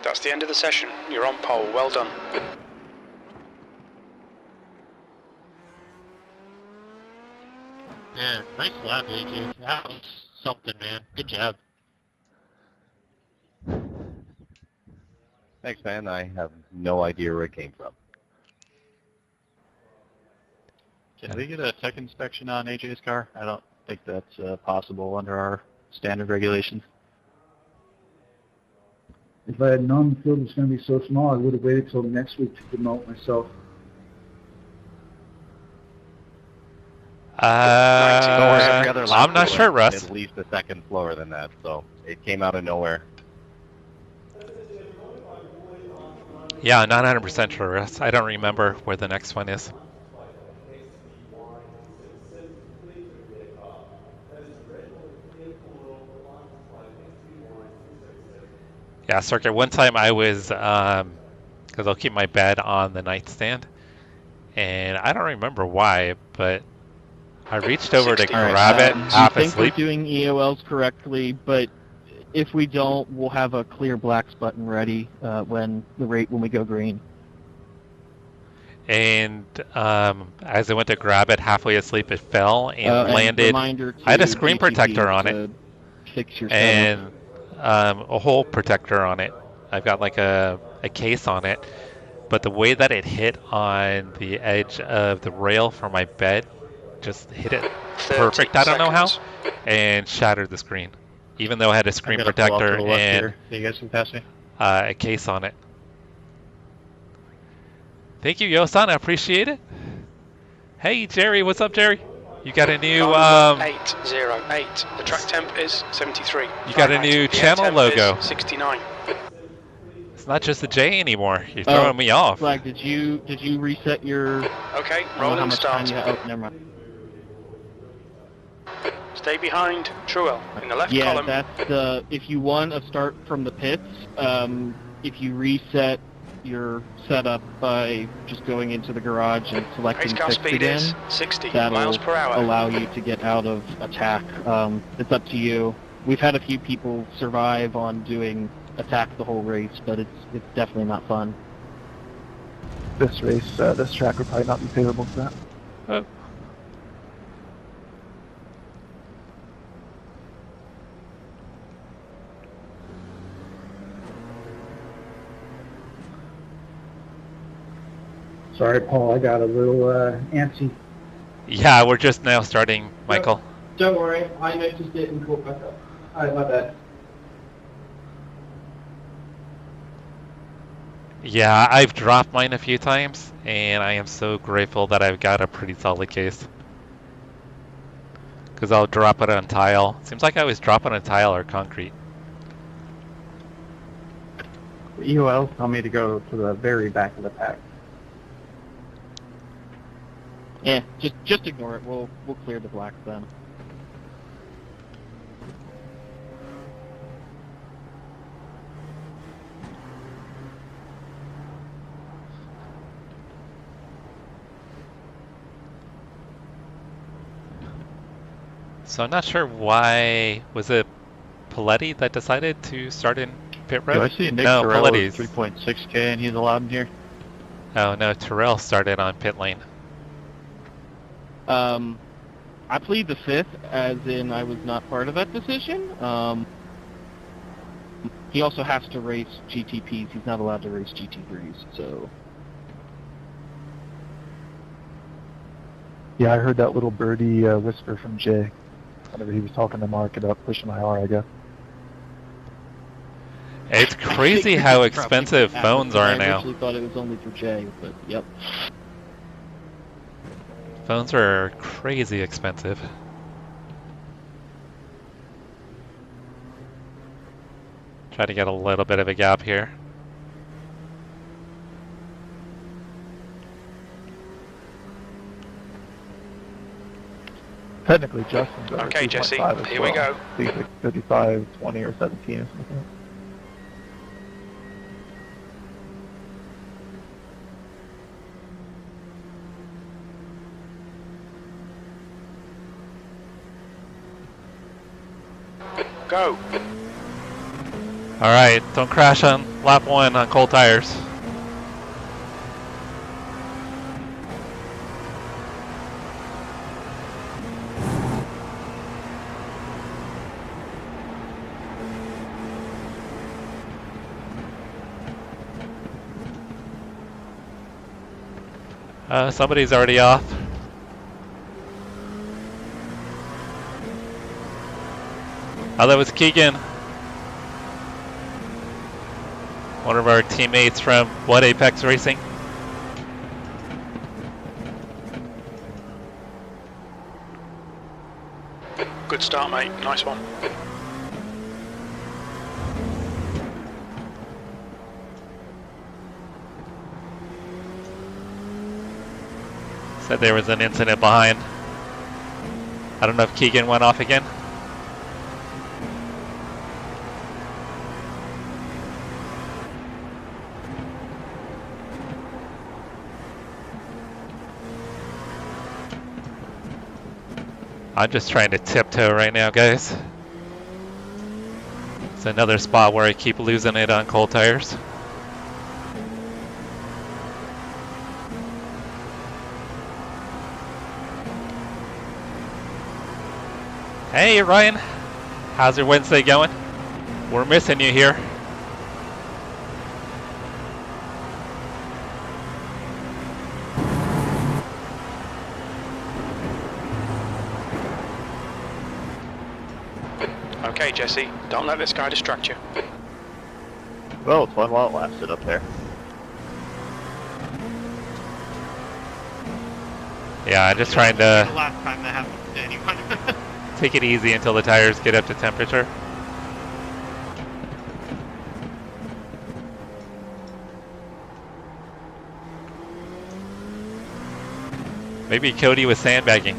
That's the end of the session. You're on pole. Well done. Yeah, nice lap, AJ. That was something, man. Good job. Thanks, man. I have no idea where it came from. Can we get a tech inspection on AJ's car? I don't think that's possible under our standard regulations. If I had known the field was going to be so small, I would have waited till next week to promote myself. I'm not sure, Russ. At least a second slower than that, so it came out of nowhere. Yeah, not 100% sure, Russ. I don't remember where the next one is. Yeah, Circuit, one time I was, because I'll keep my bed on the nightstand, and I don't remember why, but I reached over to grab it half I think asleep. we're doing EOLs correctly, but if we don't, we'll have a clear blacks button ready when we go green. And as I went to grab it halfway asleep, it fell and landed. I had a screen protector on it, fix your and a hole protector on it. I've got like a case on it, but the way that it hit on the edge of the rail for my bed just hit it perfect. I don't know how, and shattered the screen. Even though I had a screen protector and you guys can pass me. A case on it. Thank you, Yosan. I appreciate it. Hey, Jerry. What's up, Jerry? You got a new 808. The track temp is 73. You got a new channel logo. 69. It's not just a J anymore. You're throwing me off. Flag, did you reset your? Okay, rolling start. Oh, never mind. Stay behind Truel in the left column. Yeah, that's the. If you want to start from the pits, if you reset your setup by just going into the garage and selecting Race car fixed speed again, is 60 that'll miles per hour. allow you to get out of attack. It's up to you. We've had a few people survive on doing attack the whole race, but it's definitely not fun. This race, this track would probably not be favorable for that. Oh. Sorry, Paul, I got a little antsy. Yeah, we're just now starting, Michael. Don't worry, I noticed it and caught back up. Alright, my bad. Yeah, I've dropped mine a few times, and I am so grateful that I've got a pretty solid case. Because I'll drop it on tile. Seems like I always drop it on tile or concrete. EOL tell me to go to the very back of the pack. Yeah, just ignore it. We'll clear the blacks then. So I'm not sure why, was it Paletti that decided to start in pit Do I road? see Nick No, Terrell is Paletti's. 3.6K and he's allowed in here? Oh no, Terrell started on pit lane. I plead the fifth, as in I was not part of that decision. He also has to race GTPs. He's not allowed to race GT3s, so... Yeah, I heard that little birdie whisper from Jay whenever he was talking to Mark about pushing IR, I guess. It's crazy how expensive phones are I now. originally thought it was only for Jay, but yep. Phones are crazy expensive. Try to get a little bit of a gap here. Technically, Justin's over Okay, Jesse, 3.5 as here we well. go. He's like 55, 20, or 17 or something. Go. Alright, don't crash on lap 1 on cold tires. Somebody's already off. Oh, that was Keegan. One of our teammates from What Apex Racing. Good start, mate. Nice one. Said there was an incident behind. I don't know if Keegan went off again. I'm just trying to tiptoe right now, guys. It's another spot where I keep losing it on cold tires. Hey Ryan, how's your Wednesday going? We're missing you here. Okay, Jesse, don't let this guy distract you. Well, it's fun while it lasted up there. Yeah, I'm just trying The to last time that happened to anyone. take it easy until the tires get up to temperature. Maybe Cody was sandbagging.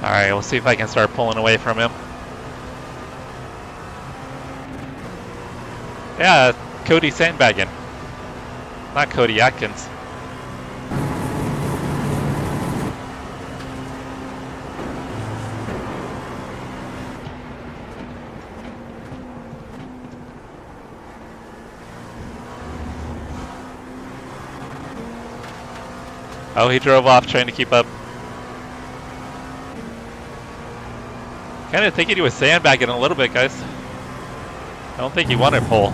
Alright, we'll see if I can start pulling away from him. Yeah, Cody sandbagging. Not Cody Atkins. Oh, he drove off trying to keep up. Kind of thinking he was sandbagging a little bit, guys. I don't think he wanted pole.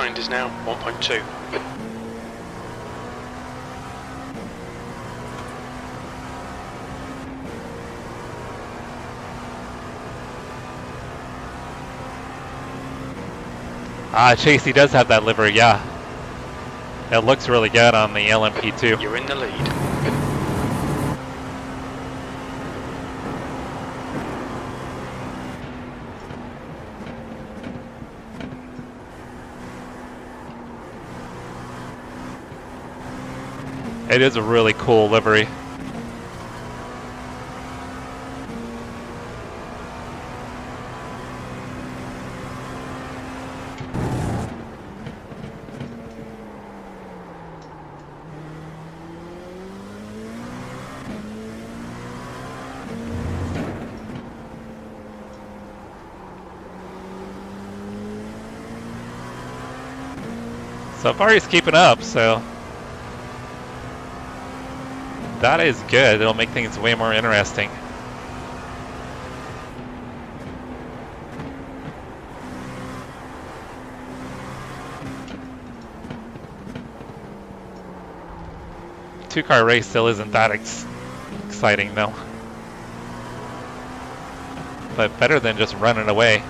behind is now 1.2. Chase, he does have that livery, yeah. It looks really good on the LMP2. You're in the lead. It is a really cool livery. So far he's keeping up, so that is good. It'll make things way more interesting. Two-car race still isn't that exciting though. But better than just running away.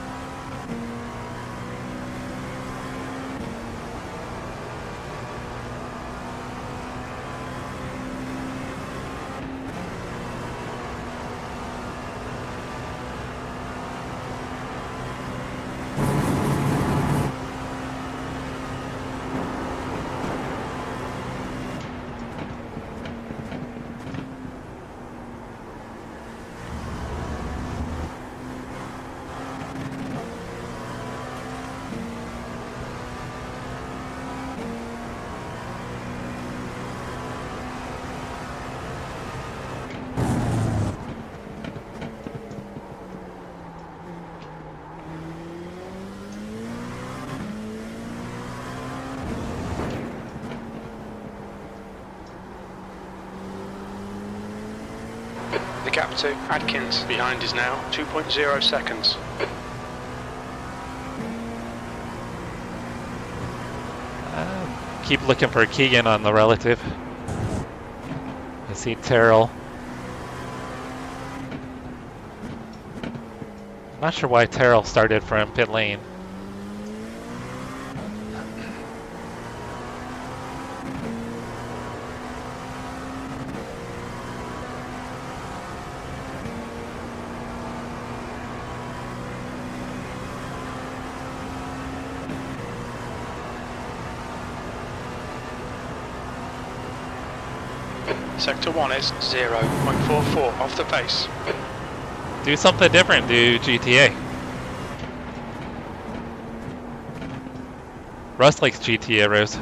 The gap to Adkins behind is now 2.0 seconds. Keep looking for Keegan on the relative. I see Terrell. Not sure why Terrell started from pit lane. Sector 1 is 0.44 off the pace. Do something different, do GTA. Russ likes GTA, Rose.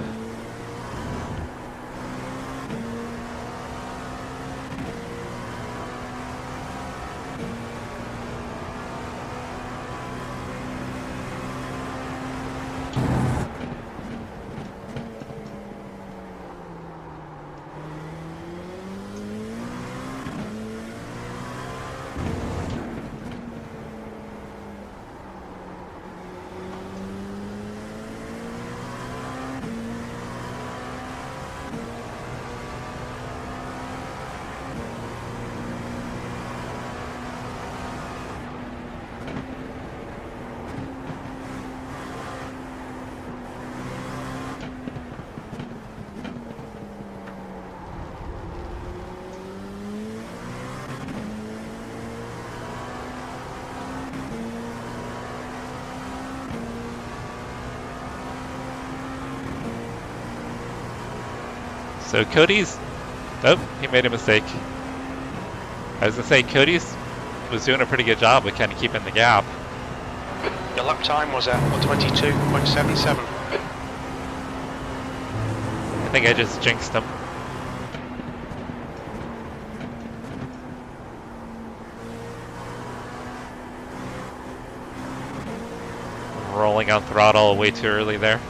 So Cody's, oh, he made a mistake. I was gonna say Cody's was doing a pretty good job of kind of keeping the gap. Your lap time was at 122.77. I think I just jinxed him. Rolling on throttle way too early there.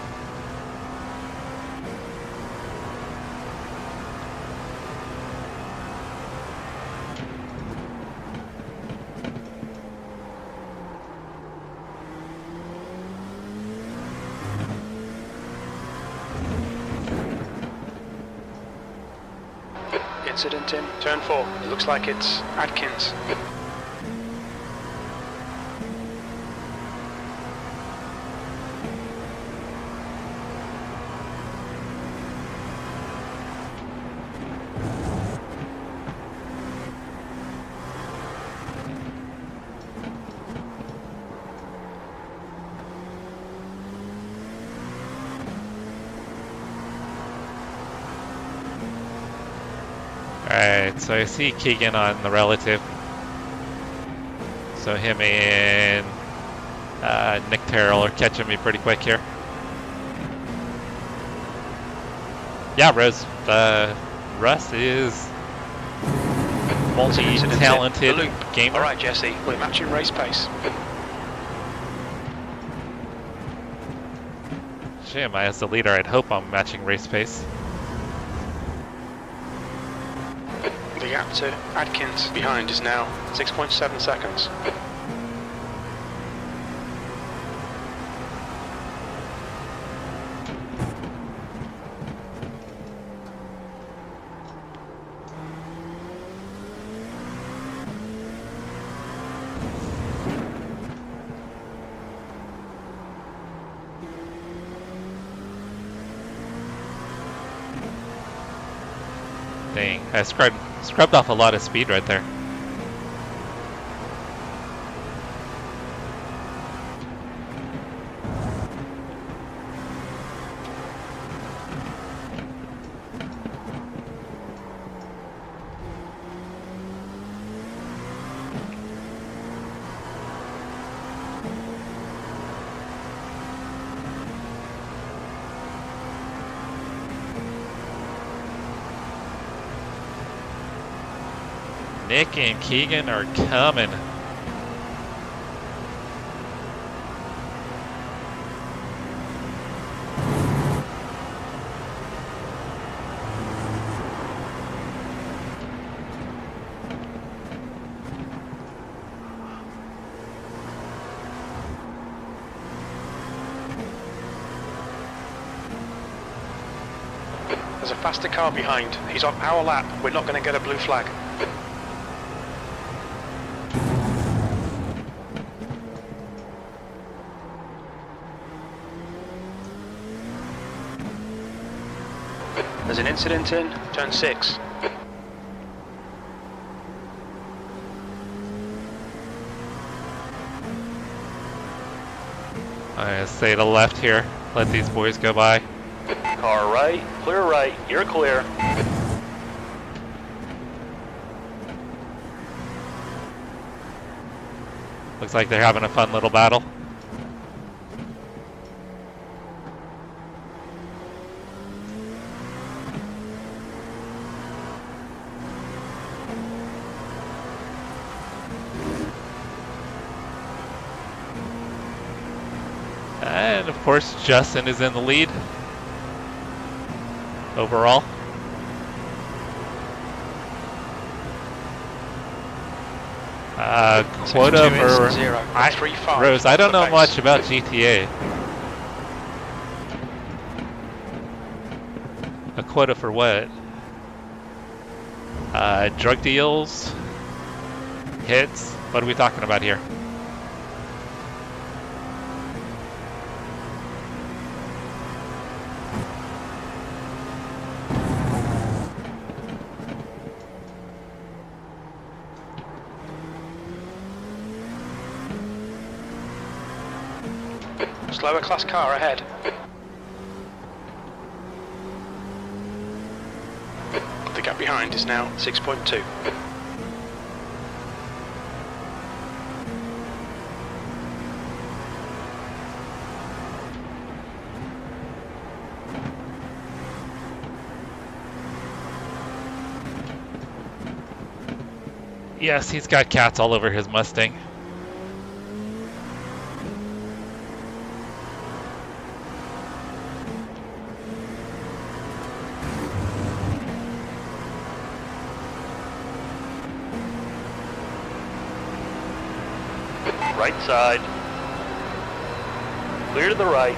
incident in turn 4. It looks like it's Adkins. Alright, so I see Keegan on the relative. So him and Nick Terrell are catching me pretty quick here. Yeah, Russ is multi-talented gamer. Alright, Jesse, we're matching race pace. Jim, as the leader, I'd hope I'm matching race pace. The gap to Adkins behind is now 6.7 seconds. Dang, I scrubbed off a lot of speed right there. Nick and Keegan are coming. There's a faster car behind. He's on our lap. We're not going to get a blue flag. There's an incident in turn 6. I stay to the left here. Let these boys go by. Car right, clear right, you're clear. Looks like they're having a fun little battle. And of course, Justin is in the lead overall. Quota for Rose. I don't know much about GTA. A quota for what? Drug deals, hits. What are we talking about here? Slower class car ahead. The gap behind is now 6.2. Yes, he's got cats all over his Mustang. Right side. Clear to the right.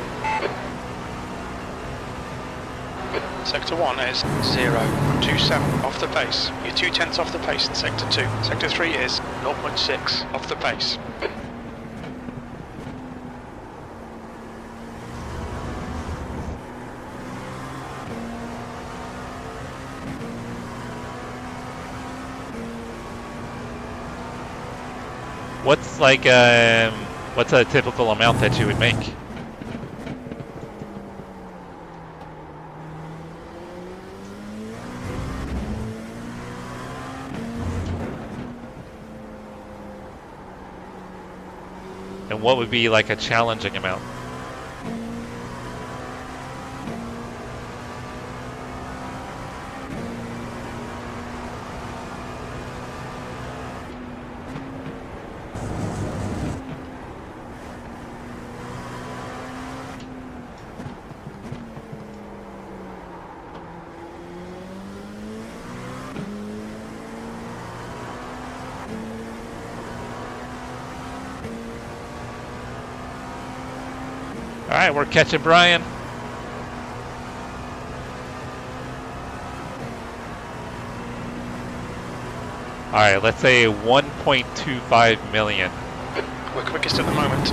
Sector 1 is 0.27 off the pace. You're 0.2 off the pace in Sector 2. Sector 3 is 0.6 off the pace. What's like what's a typical amount that you would make? And what would be like a challenging amount? All right, we're catching Brian. All right, let's say 1.25 million. We're quickest at the moment.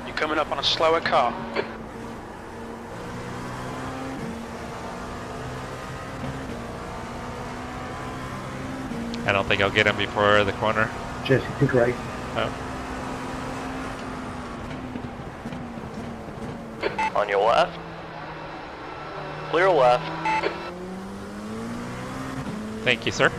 You're coming up on a slower car. I don't think I'll get him before the corner. Jesse, take right. Oh. On your left. Clear left. Thank you, sir.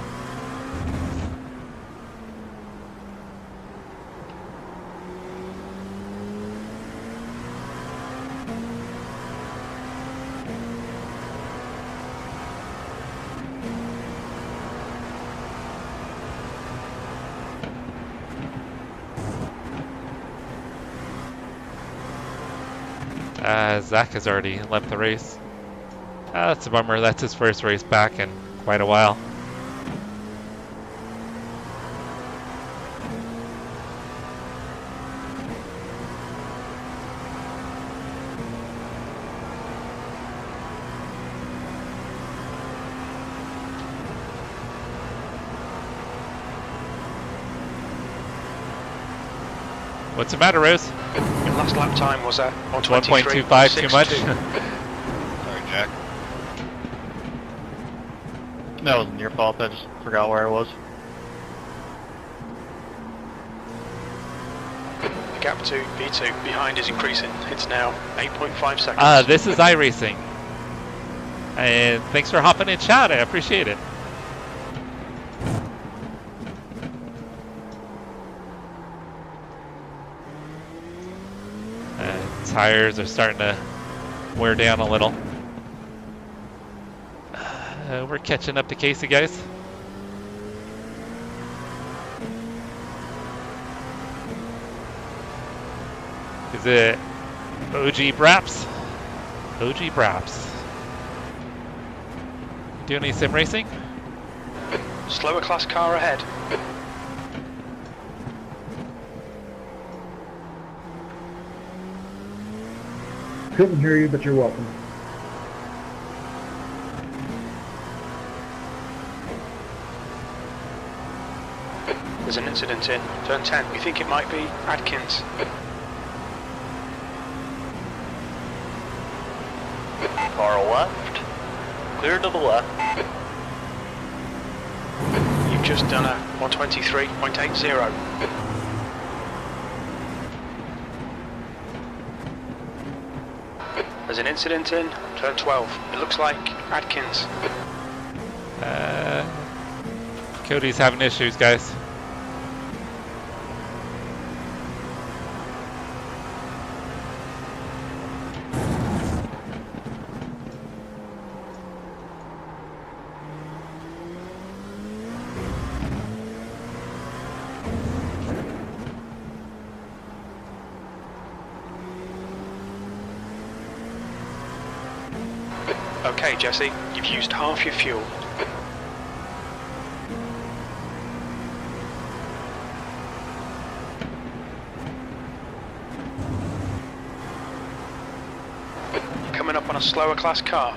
Zach has already left the race. That's a bummer. That's his first race back in quite a while. What's the matter, Rose? Your last lap time was 1.25 too much? Sorry, Jack. That wasn't your fault. I just forgot where I was. The gap to V2 behind is increasing. It's now 8.5 seconds. This is iRacing. And thanks for hopping in chat. I appreciate it. Tires are starting to wear down a little. We're catching up to Casey, guys. Is it OG Braps? OG Braps. Do any sim racing? Slower class car ahead. Couldn't hear you, but you're welcome. There's an incident in turn 10. We think it might be Adkins. Car left. Clear to the left. You've just done a 123.80. There's an incident in turn 12. It looks like Adkins. Cody's having issues, guys. Okay, Jesse, you've used half your fuel. a slower class car.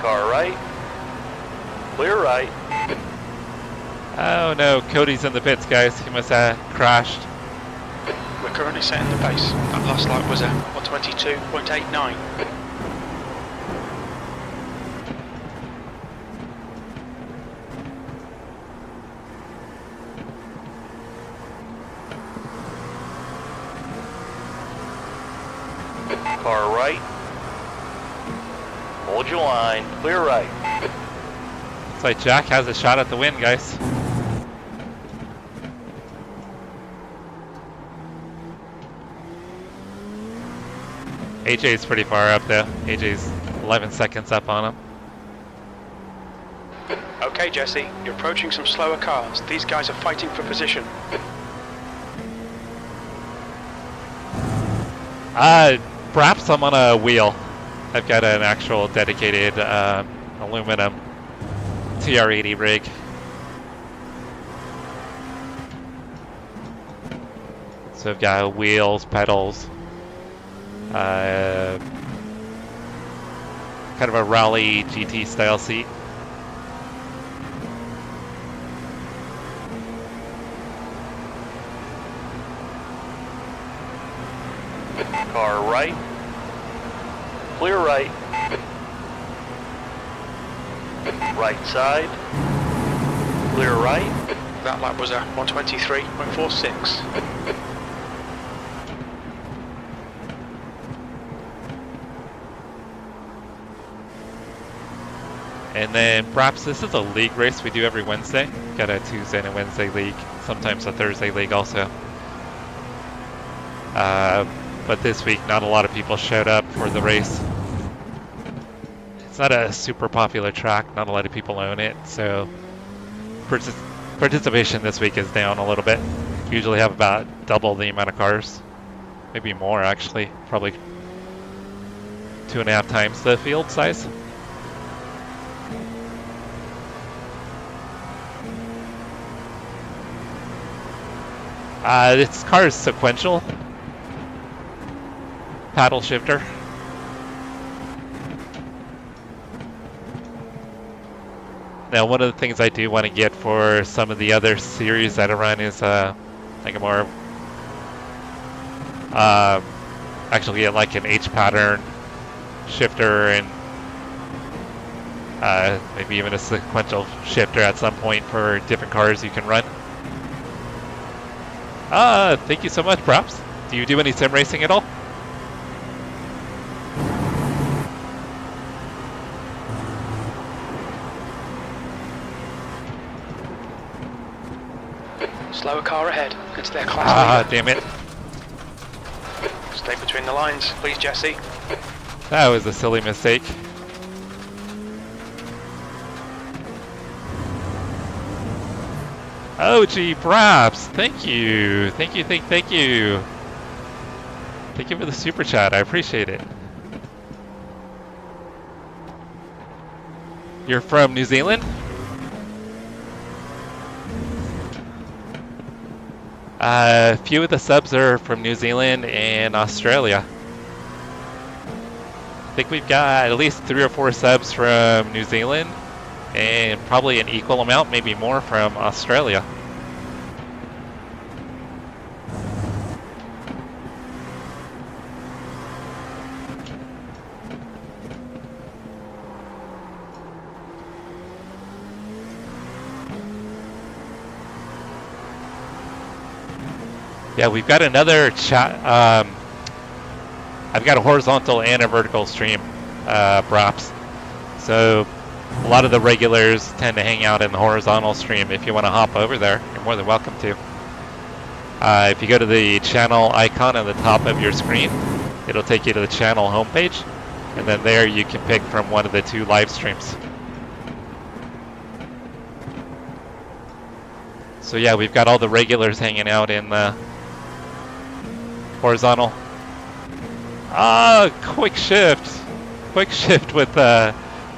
Car right. Clear right. Oh no, Cody's in the pits, guys. He must have crashed. We're currently setting the pace. That last lap was a 122.89. Car right. Hold your line. Clear right. Looks like Jack has a shot at the win, guys. AJ's pretty far up though. AJ's 11 seconds up on him. Okay, Jesse, you're approaching some slower cars. These guys are fighting for position. Perhaps I'm on a wheel. I've got an actual dedicated aluminum TR80 rig. So I've got wheels, pedals, kind of a rally GT style seat. Car right. Clear right. Right side. Clear right. That lap was a 123.46. And then perhaps this is a league race we do every Wednesday. Got a Tuesday and a Wednesday league, sometimes a Thursday league also. But this week, not a lot of people showed up for the race. It's not a super popular track, not a lot of people own it, so participation this week is down a little bit. Usually have about double the amount of cars, maybe more actually, probably 2.5 times the field size. This car is sequential. Paddle shifter. Now, one of the things I do want to get for some of the other series that I run is like a more actually get like an H pattern shifter and maybe even a sequential shifter at some point for different cars you can run. Thank you so much, Props. Do you do any sim racing at all? Slower car ahead. It's their class leader. Damn it. Stay between the lines, please, Jesse. That was a silly mistake. Oh, gee, Props. Thank you. Thank you. Thank you. Thank you for the super chat. I appreciate it. You're from New Zealand? A few of the subs are from New Zealand and Australia. I think we've got at least 3 or 4 subs from New Zealand and probably an equal amount, maybe more, from Australia. Yeah, we've got another chat. I've got a horizontal and a vertical stream, props. So a lot of the regulars tend to hang out in the horizontal stream. If you want to hop over there, you're more than welcome to. If you go to the channel icon at the top of your screen, it'll take you to the channel homepage, and then there you can pick from one of the 2 live streams. So yeah, we've got all the regulars hanging out in the horizontal. Ah, quick shift. Quick shift with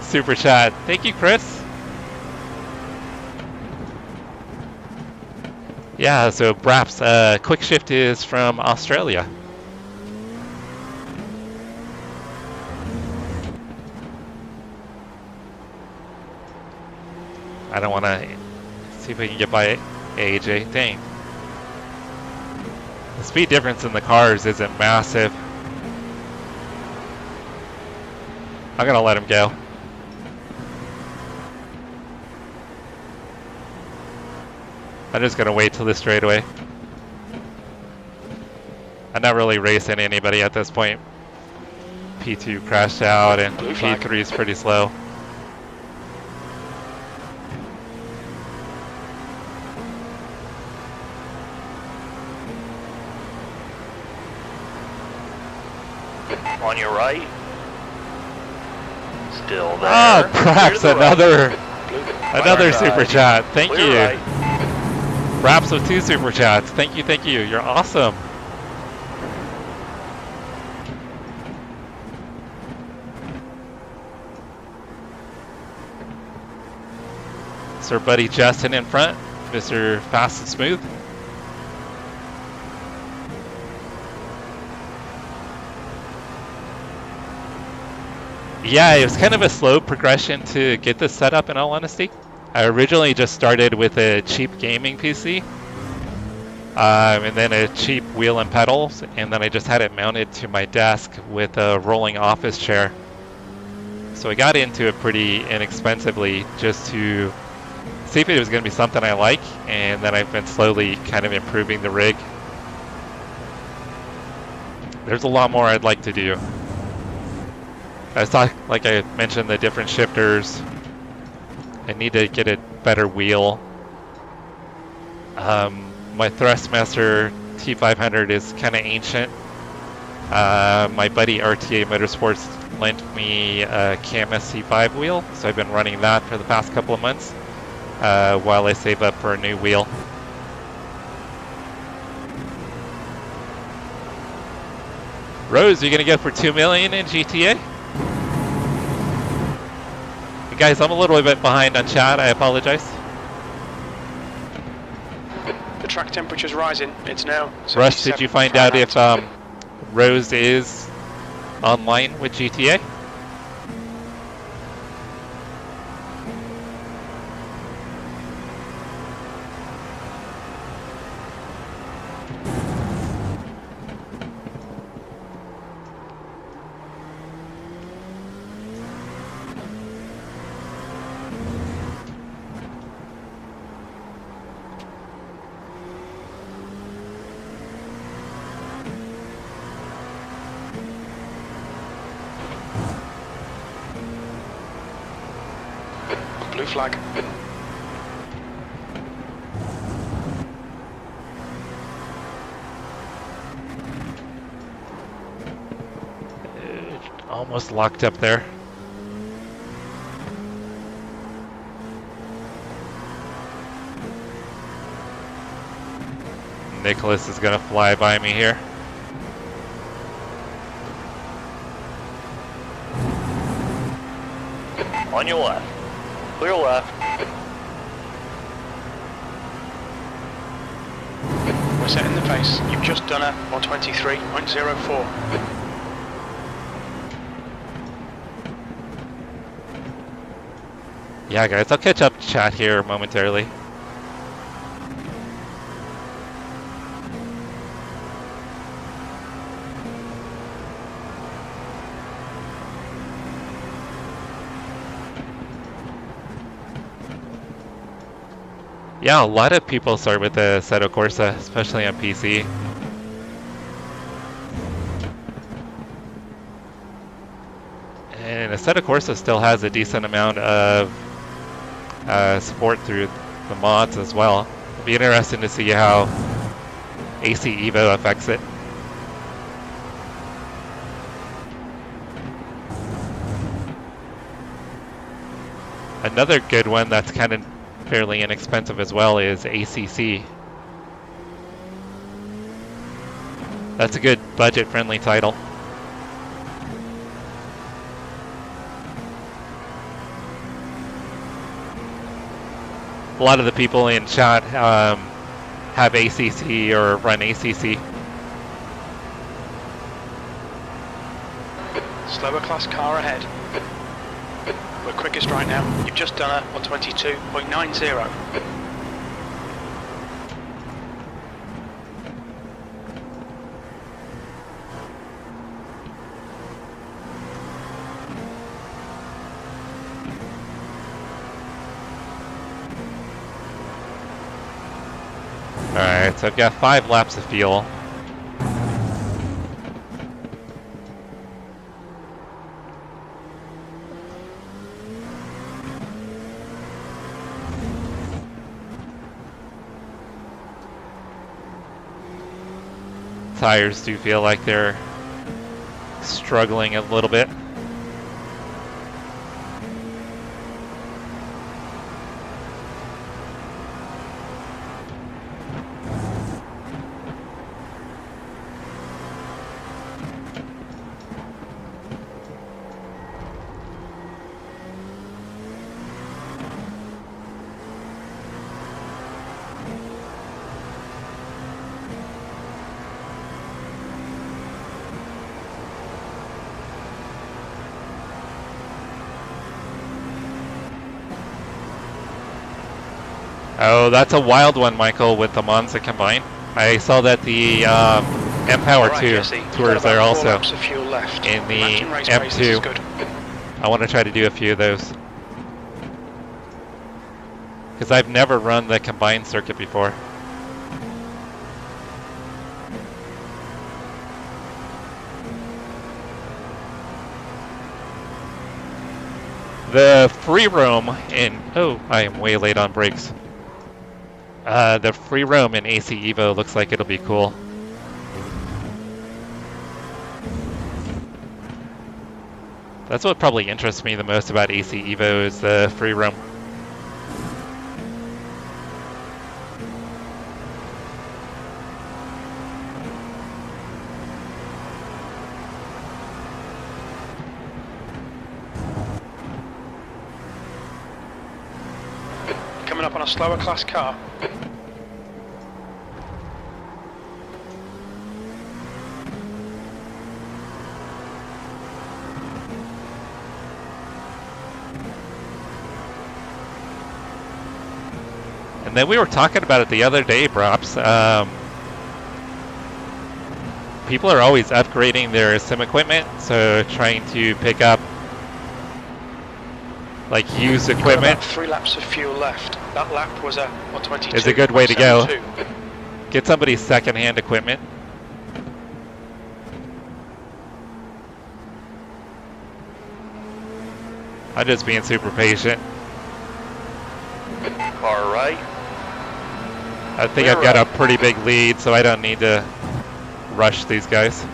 Super Chat. Thank you, Chris. Yeah, so Braps, quick shift is from Australia. I don't want to see if we can get by AJ. Dang. The speed difference in the cars isn't massive. I'm gonna let him go. I'm just gonna wait till the straightaway. I'm not really racing anybody at this point. P2 crashed out and P3 is pretty slow. On your right. Still there. Oh, perhaps another super chat. Thank you. Right. Perhaps with 2 super chats. Thank you. You're awesome. Sir Buddy Justin in front, Mr. Fast and Smooth. Yeah, it was kind of a slow progression to get this set up, in all honesty. I originally just started with a cheap gaming PC, and then a cheap wheel and pedals, and then I just had it mounted to my desk with a rolling office chair. So I got into it pretty inexpensively just to see if it was going to be something I like, and then I've been slowly kind of improving the rig. There's a lot more I'd like to do. Like I mentioned, the different shifters. I need to get a better wheel. My Thrustmaster T500 is kind of ancient. My buddy RTA Motorsports lent me a Camus C5 wheel, so I've been running that for the past couple of months while I save up for a new wheel. Rose, you gonna go for 2 million in GTA? Guys, I'm a little bit behind on chat. I apologize. The track temperature's rising. It's now. Rush, did you find out if Rose is online with GTA? Blue flag. Almost locked up there. Nicholas is gonna fly by me here. On your left. Clear left. We're setting the pace. You've just done a 123.04. Yeah, guys, I'll catch up chat here momentarily. Yeah, a lot of people start with the Assetto Corsa, especially on PC. And Assetto Corsa still has a decent amount of support through the mods as well. It'll be interesting to see how AC EVO affects it. Another good one that's kind of fairly inexpensive as well is ACC. That's a good budget-friendly title. a lot of the people in chat have ACC or run ACC. Slower class car ahead. We're quickest right now. You've just done a 122.90. Alright, so I've got 5 laps of fuel. Tires do feel like they're struggling a little bit. Oh, that's a wild one, Michael, with the Monza combine. I saw that the M-Power 2 tours there also in the M2. I want to try to do a few of those. Because I've never run the combined circuit before. The free roam in... Oh, I am way late on brakes. The free roam in AC Evo looks like it'll be cool. That's what probably interests me the most about AC Evo is the free roam. Coming up on a slower class car. And then we were talking about it the other day, Brops. People are always upgrading their sim equipment, so trying to pick up like used equipment. 3 laps of fuel left. That lap was a 122. Is a good way to go. Get somebody's second-hand equipment. I'm just being super patient. Car right. I think I've got a pretty big lead, so I don't need to rush these guys.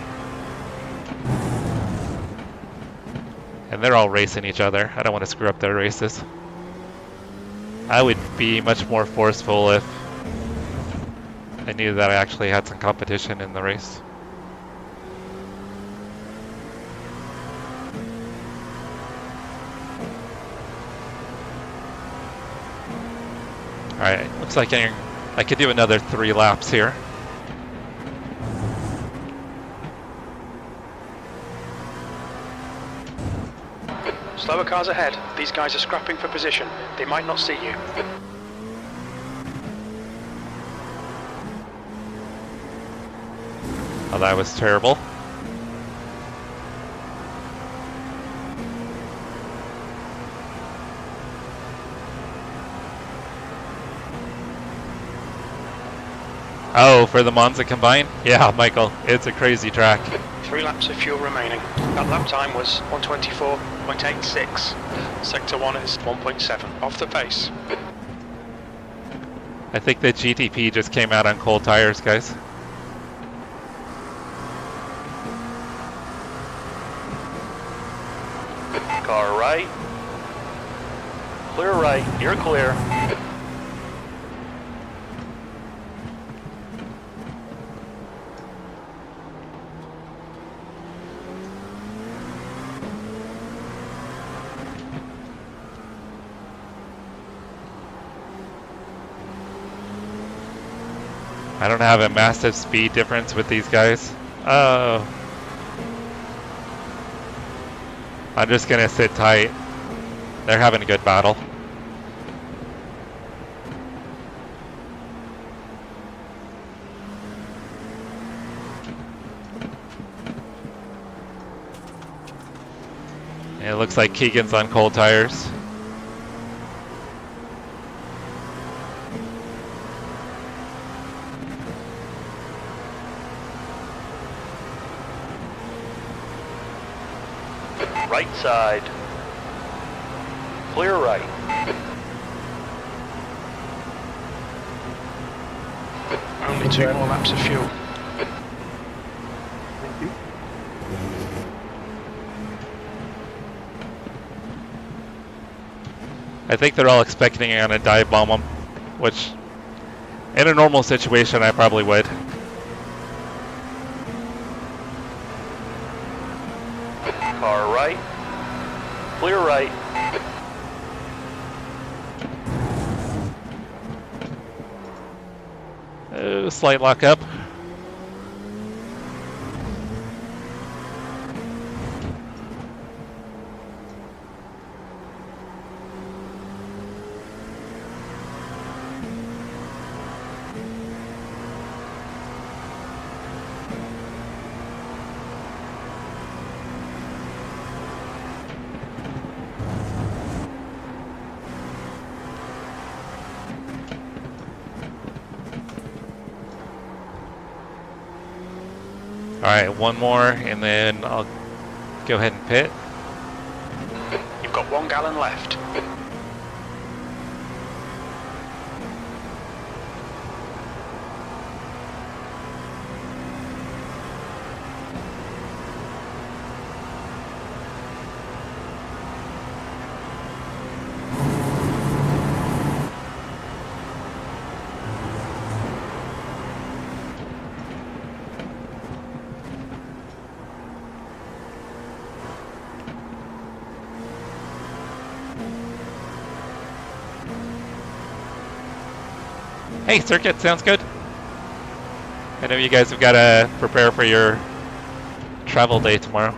And they're all racing each other. I don't want to screw up their races. I would be much more forceful if I knew that I actually had some competition in the race. Alright, looks like I could do another 3 laps here. Slower cars ahead. These guys are scrapping for position. They might not see you. Oh, that was terrible. Oh, for the Monza combine? Yeah, Michael, it's a crazy track. 3 laps of fuel remaining. That lap time was 124.86. Sector 1 is 1.7. Off the pace. I think the GTP just came out on cold tires, guys. Car right. Clear right. You're clear. I don't have a massive speed difference with these guys. Oh. I'm just gonna sit tight. They're having a good battle. It looks like Keegan's on cold tires. Right side. Clear right. Only 2 more laps of fuel. I think they're all expecting I'm gonna dive bomb them, which in a normal situation I probably would. Car right. Clear right. Slight lockup. Alright, one more and then I'll go ahead and pit. You've got 1 gallon left. Hey, circuit, sounds good. I know you guys have got to prepare for your travel day tomorrow.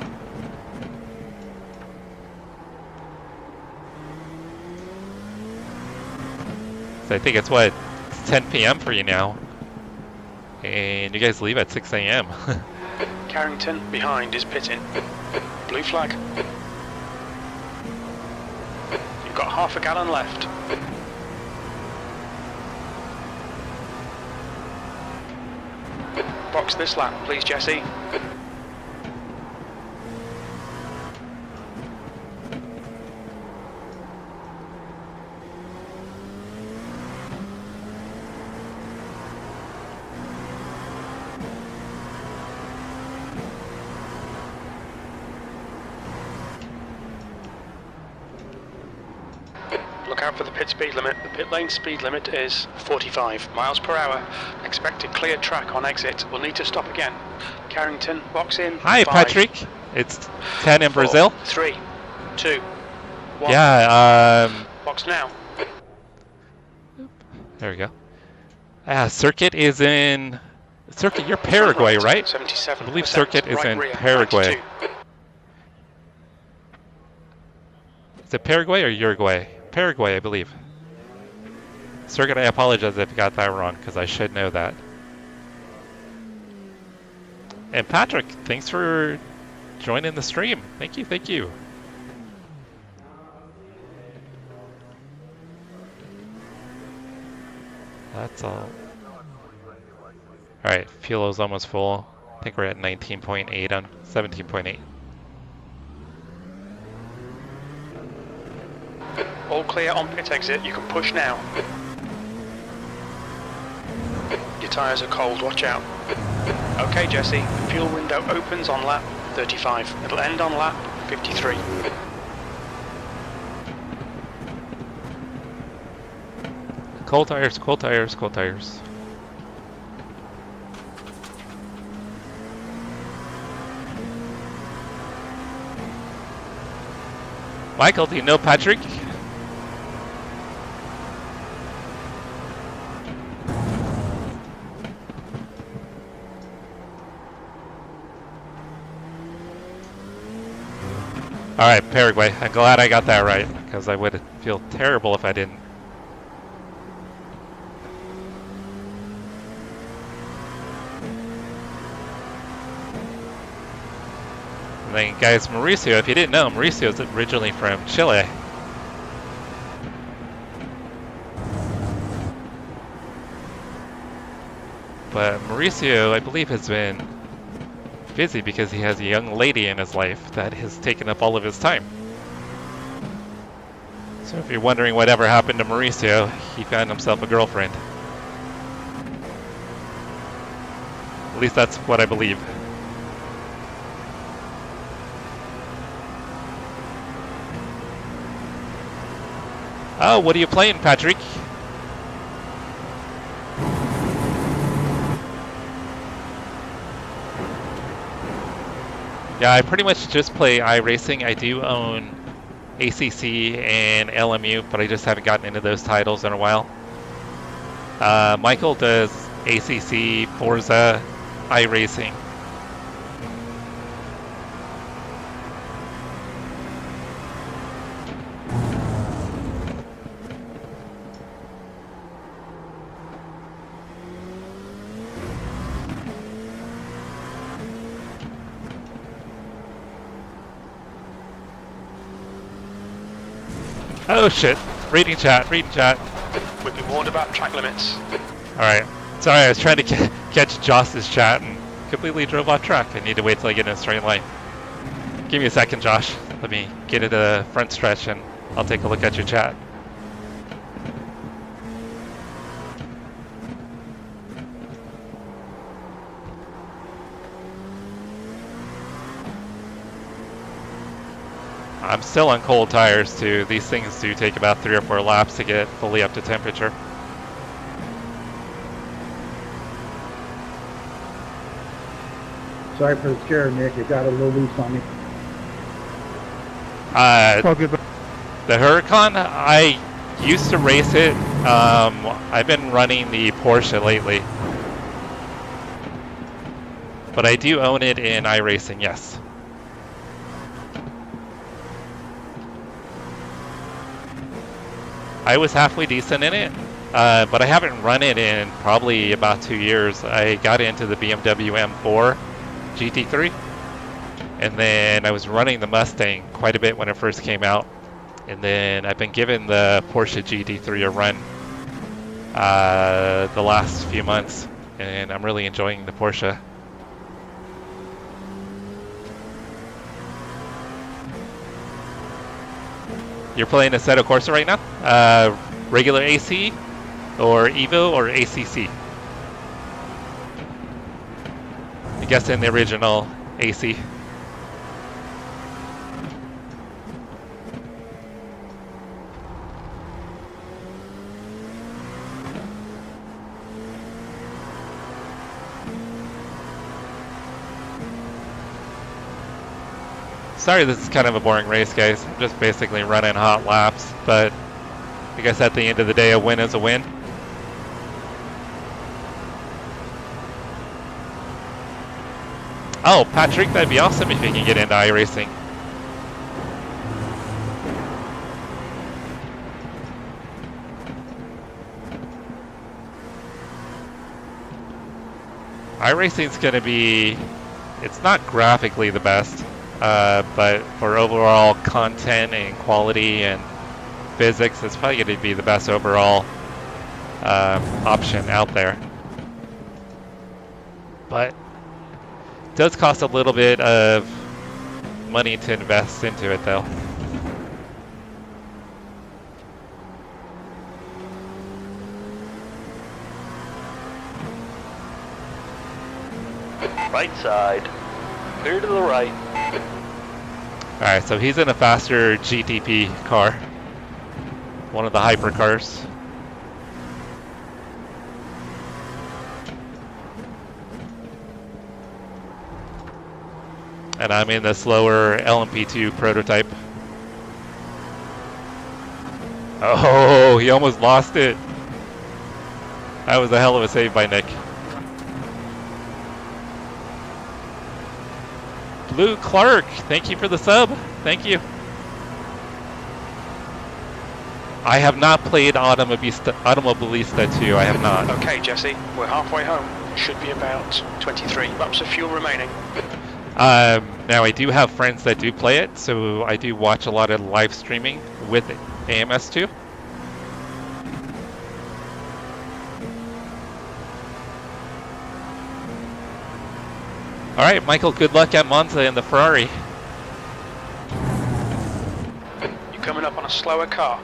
So I think it's what, it's 10 p.m. for you now. And you guys leave at 6 a.m. Carrington behind is pitting. Blue flag. You've got half a gallon left. Box this lap, please, Jesse. Look out for the pit speed limit. The pit lane speed limit is 45 miles per hour. Expected clear track on exit. We'll need to stop again. Carrington, box in. Hi, 5, Patrick. It's 10 in 4, Brazil. 3, 2, 1. Yeah, Box now. there we go. Circuit is in... Circuit, you're Paraguay, right? 77%. I believe Circuit is right in rear, Paraguay. 92. Is it Paraguay or Uruguay? Paraguay, I believe. Circuit, I apologize if I got that wrong, because I should know that. And Patrick, thanks for joining the stream. Thank you, thank you. That's all. Alright, fuel is almost full. I think we're at 19.8 on 17.8. All clear on pit exit. You can push now. Your tyres are cold. Watch out. Okay, Jesse. The fuel window opens on lap 35. It'll end on lap 53. Cold tires, cold tires, cold tires. Michael, do you know Patrick? All right, Paraguay. I'm glad I got that right, because I would feel terrible if I didn't. And then, guys, Mauricio, if you didn't know, Mauricio is originally from Chile. But Mauricio, I believe, has been busy because he has a young lady in his life that has taken up all of his time. So if you're wondering whatever happened to Mauricio, he found himself a girlfriend. At least that's what I believe. Oh, what are you playing, Patrick? Yeah, I pretty much just play iRacing. I do own ACC and LMU, but I just haven't gotten into those titles in a while. Michael does ACC, Forza, iRacing. Oh shit, reading chat. We've been warned about track limits. Alright, sorry, I was trying to catch Josh's chat and completely drove off track. I need to wait till I get in a straight line. Give me a second, Josh. Let me get into the front stretch and I'll take a look at your chat. I'm still on cold tires too. These things do take about 3 or 4 laps to get fully up to temperature. Sorry for the scare, Nick. It got a little loose on me. The Huracan, I used to race it. I've been running the Porsche lately. But I do own it in iRacing, yes. I was halfway decent in it, but I haven't run it in probably about 2 years. I got into the BMW M4 GT3, and then I was running the Mustang quite a bit when it first came out, and then I've been given the Porsche GT3 a run the last few months, and I'm really enjoying the Porsche. You're playing Assetto Corsa right now? Regular AC or EVO or ACC? I guess in the original AC. Sorry, this is kind of a boring race, guys. I'm just basically running hot laps, but I guess at the end of the day, a win is a win. Oh, Patrick, that'd be awesome if you can get into iRacing. iRacing's going to be, it's not graphically the best. But for overall content and quality and physics, it's probably going to be the best overall option out there. But it does cost a little bit of money to invest into it, though. Right side. Clear to the right. Alright, so he's in a faster GTP car. One of the hypercars. And I'm in the slower LMP2 prototype. Oh, he almost lost it. That was a hell of a save by Nick. Blue Clark, thank you for the sub. Thank you. I have not played Automobilista 2. I have not. Okay, Jesse, we're halfway home. Should be about 23 laps of fuel remaining. Now I do have friends that do play it, so I do watch a lot of live streaming with AMS2. All right, Michael, good luck at Monza in the Ferrari. You're coming up on a slower car.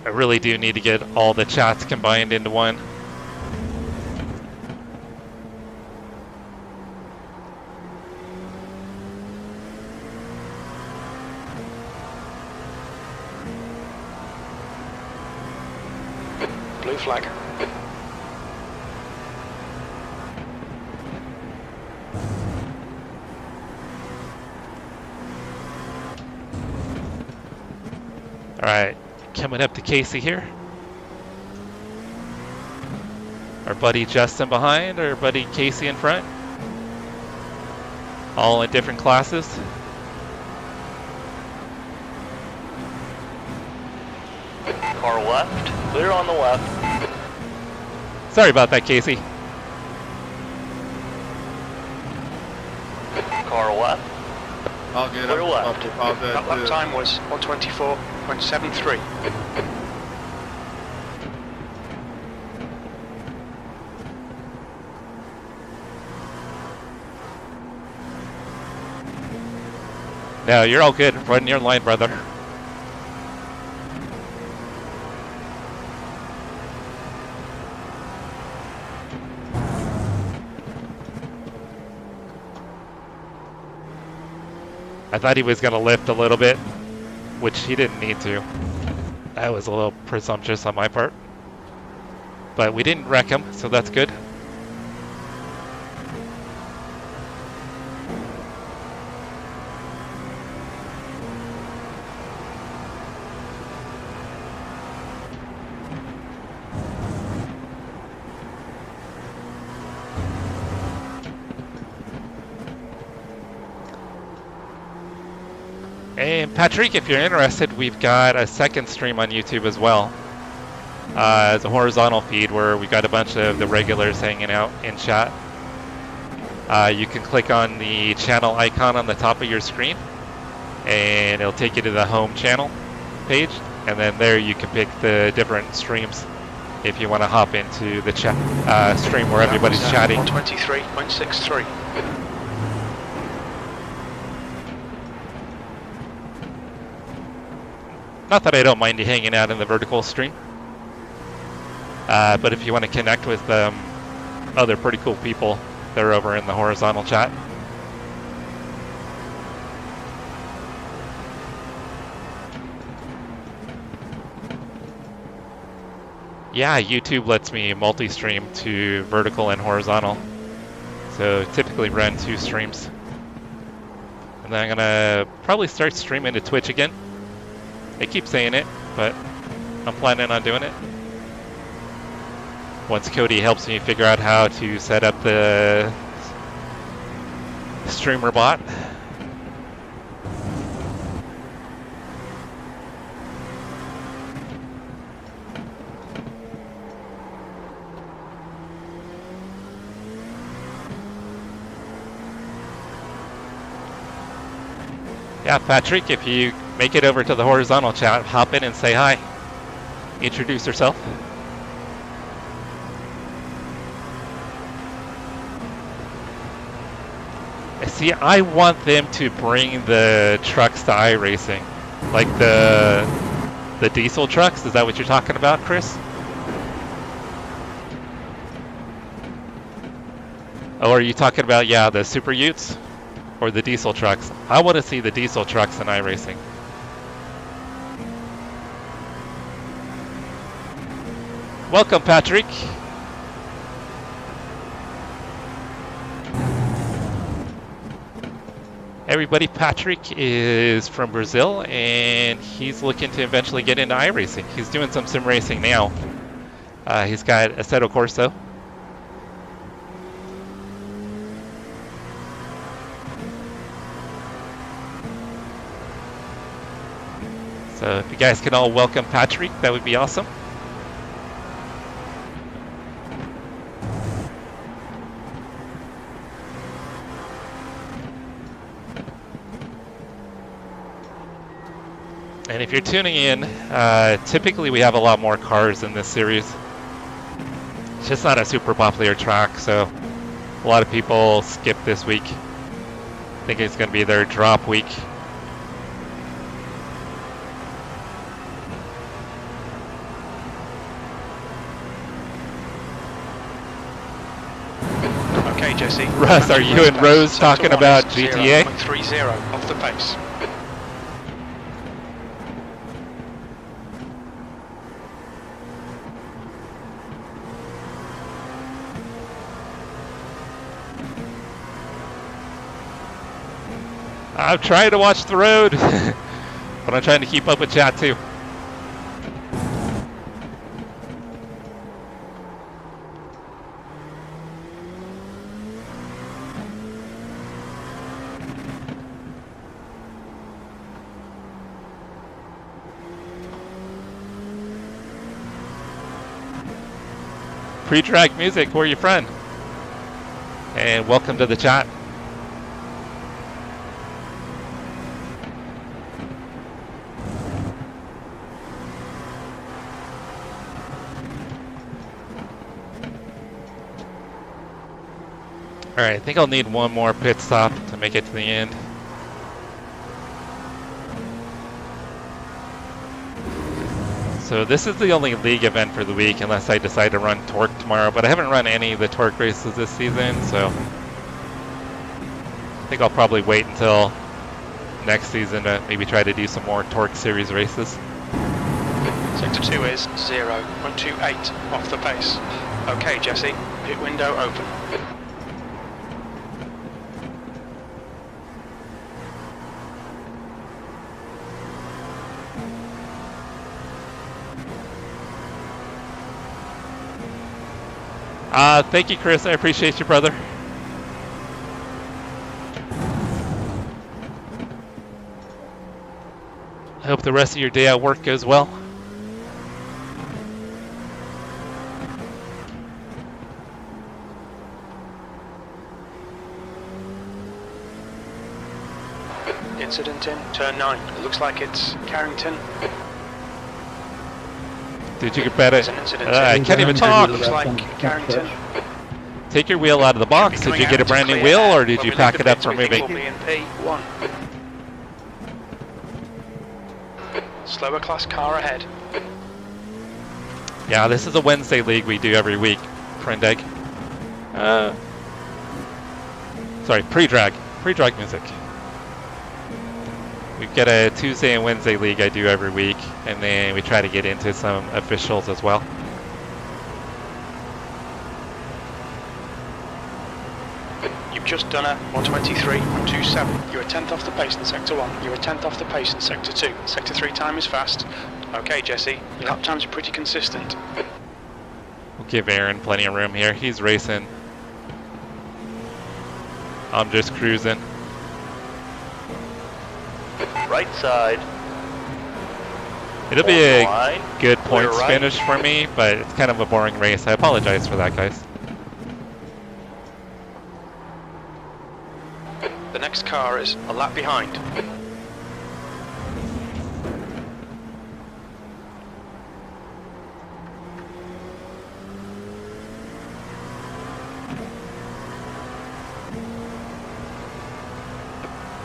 I really do need to get all the chats combined into one. Blue flag. All right, coming up to Casey here. Our buddy Justin behind, our buddy Casey in front. All in different classes. Car left. Clear on the left. Sorry about that, Casey. Car left. I'll get Clear him. left. That lap time was 1:24.73. No, you're all good. Run your line, brother. I thought he was going to lift a little bit, which he didn't need to. That was a little presumptuous on my part. But we didn't wreck him, so that's good. And Patrick, if you're interested, we've got a second stream on YouTube as well. It's a horizontal feed where we've got a bunch of the regulars hanging out in chat. You can click on the channel icon on the top of your screen, and it'll take you to the home channel page. And then there you can pick the different streams if you want to hop into the chat stream where everybody's chatting. 123.63. Not that I don't mind you hanging out in the vertical stream, but if you want to connect with other pretty cool people, they're over in the horizontal chat. Yeah, YouTube lets me multi-stream to vertical and horizontal, so typically run 2 streams. And then I'm gonna probably start streaming to Twitch again. They keep saying it, but I'm planning on doing it. Once Cody helps me figure out how to set up the streamer bot. Yeah, Patrick, if you make it over to the horizontal chat, hop in and say hi. Introduce yourself. See, I want them to bring the trucks to iRacing. Like the diesel trucks. Is that what you're talking about, Chris? Oh, are you talking about, yeah, the Super Utes? Or the diesel trucks? I want to see the diesel trucks in iRacing. Welcome, Patrick. Everybody, Patrick is from Brazil, and he's looking to eventually get into iRacing. He's doing some sim racing now. He's got Assetto Corsa. So if you guys can all welcome Patrick, that would be awesome. And if you're tuning in, typically we have a lot more cars in this series. It's just not a super popular track, so a lot of people skip this week. I think it's going to be their drop week. Okay, Jesse. Russ, are you and Rose talking about GTA? 0.30 off the pace. I'm trying to watch the road, but I'm trying to keep up with chat too. Pre-track music, where are you from? And welcome to the chat. Alright, I think I'll need one more pit stop to make it to the end. So this is the only league event for the week unless I decide to run Torque tomorrow, but I haven't run any of the Torque races this season, so I think I'll probably wait until next season to maybe try to do some more Torque Series races. Sector 2 is 0.28 off the pace. Okay, Jesse, pit window open. Thank you, Chris. I appreciate you, brother. I hope the rest of your day at work goes well. Incident in turn 9. It looks like it's Carrington. Did you get better? I can't even talk. Looks like Carrington. Take your wheel out of the box. Did you get a brand new wheel, or did you pack it up for moving? P1. Slower class car ahead. Yeah, this is a Wednesday league we do every week, friend egg. Sorry, pre-drag music. We get a Tuesday and Wednesday league I do every week, and then we try to get into some officials as well. You've just done a 123.27. You're a 10th off the pace in sector 1. You're a 10th off the pace in sector 2. Sector 3 time is fast. Okay, Jesse, your lap times are pretty consistent. We'll give Aaron plenty of room here. He's racing. I'm just cruising. Right side. It'll be a good points finish for me, but it's kind of a boring race. I apologize for that, guys. The next car is a lap behind.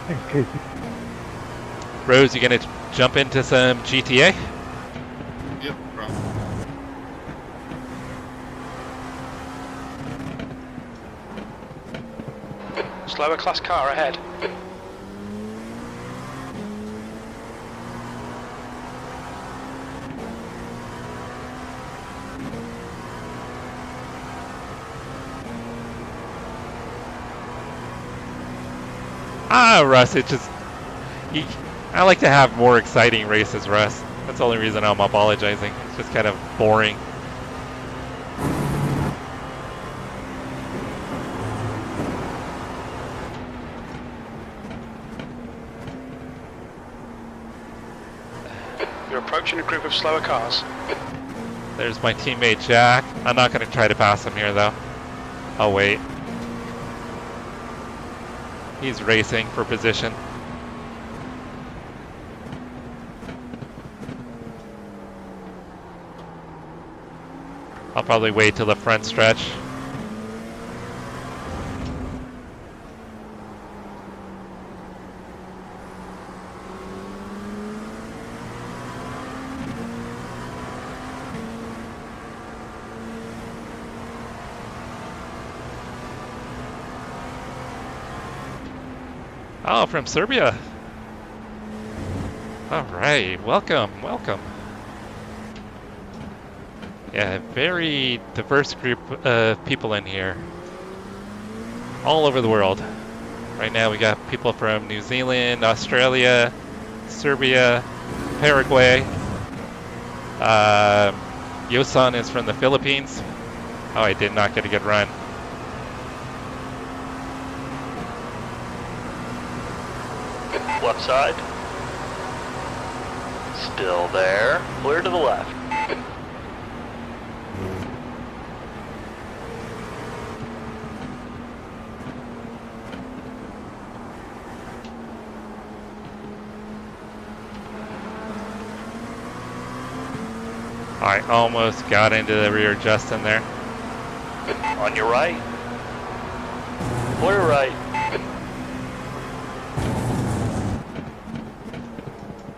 Thanks, Casey. Rose, you gonna jump into some GTA? Yep, problem. Slower class car ahead. Russ, it just... I like to have more exciting races, Russ. That's the only reason I'm apologizing. It's just kind of boring. You're approaching a group of slower cars. There's my teammate Jack. I'm not going to try to pass him here though. I'll wait. He's racing for position. I'll probably wait till the front stretch. Oh, from Serbia. All right, welcome, welcome. Yeah, very diverse group of people in here. All over the world. Right now we got people from New Zealand, Australia, Serbia, Paraguay. Yosan is from the Philippines. Oh, I did not get a good run. Left side. Still there. Clear to the left. I almost got into the rear Justin there. On your right. Clear right.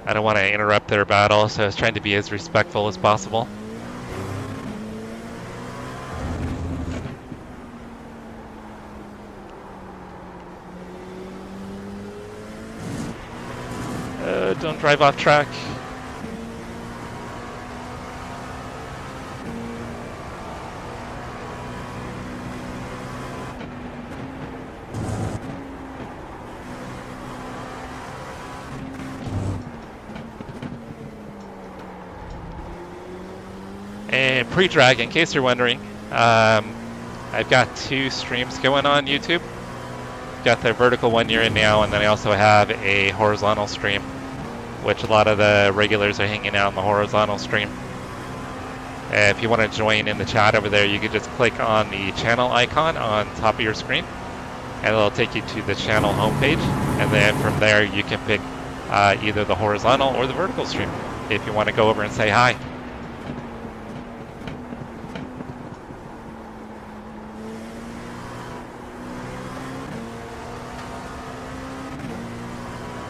I don't want to interrupt their battle, so I was trying to be as respectful as possible. Don't drive off track. And pre-drag, in case you're wondering, I've got 2 streams going on YouTube. Got the vertical one you're in now, and then I also have a horizontal stream, which a lot of the regulars are hanging out in the horizontal stream. If you want to join in the chat over there, you can just click on the channel icon on top of your screen, and it'll take you to the channel homepage, and then from there you can pick either the horizontal or the vertical stream if you want to go over and say hi.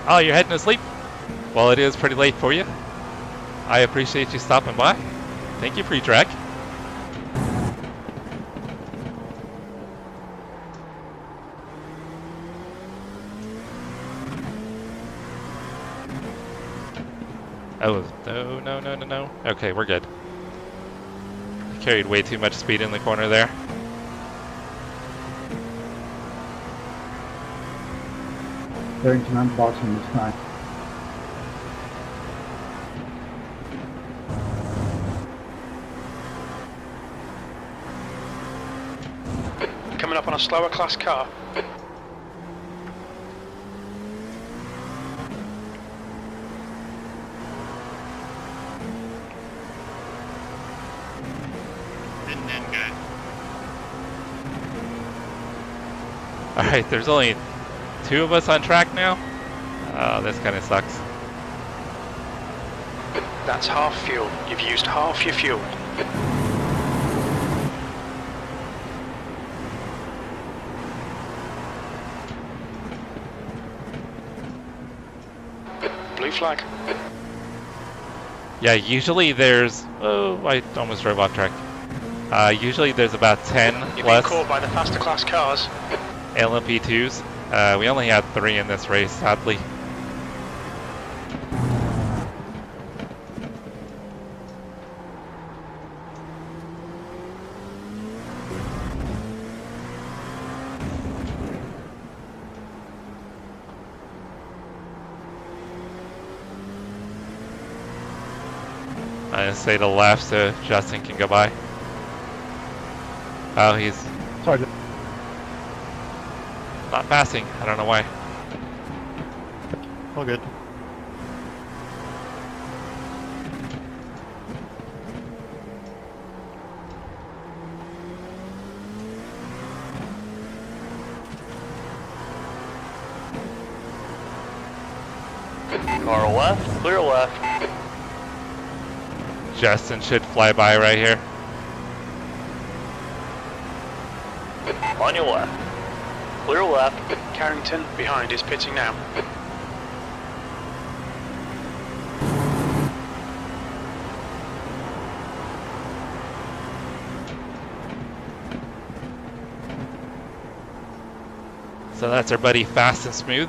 Oh, you're heading to sleep? Well, it is pretty late for you. I appreciate you stopping by. Thank you, pre-drag. Oh, no. Okay, we're good. I carried way too much speed in the corner there. Barrington, I'm boxing this time. Coming up on a slower class car. Didn't end good. Alright, there's only 2 of us on track now? Oh, this kind of sucks. That's half fuel. You've used half your fuel. Blue flag. Yeah, usually there's... Oh, I almost drove off track. Usually there's about 10 You've been plus caught by the faster class cars. LMP2s. We only had 3 in this race, sadly. I'm gonna stay to the left so Justin can go by. Oh, he's Sorry. not passing. I don't know why. All good. Car left, clear left. Justin should fly by right here. On your left. Clear left. Carrington behind is pitting now. So that's our buddy Fast and Smooth.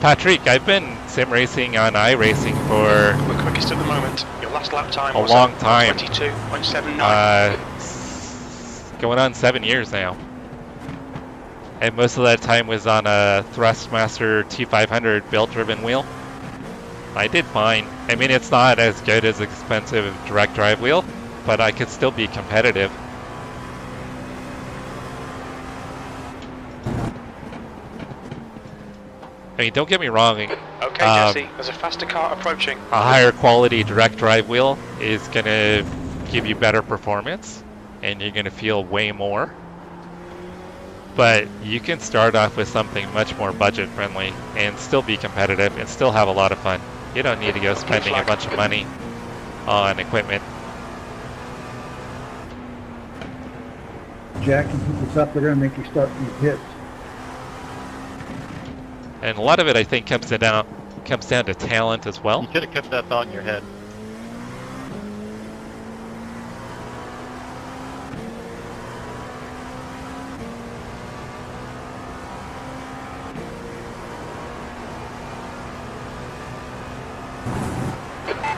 Patrick, I've been sim racing on iRacing for We're quickest at the moment. Your last lap time a was long time. 22.79. Going on 7 years now. And most of that time was on a Thrustmaster T500 belt-driven wheel. I did fine. I mean, it's not as good as expensive direct drive wheel, but I could still be competitive. I mean, don't get me wrong. Okay, Jesse, there's a faster car approaching. A higher quality direct drive wheel is going to give you better performance, and you're going to feel way more. But you can start off with something much more budget friendly and still be competitive and still have a lot of fun. You don't need to go spending a bunch of money on equipment. Jack, you keep this up, they're going to make you start from the pits. And a lot of it, I think, comes down to talent as well. You could have kept that thought in your head.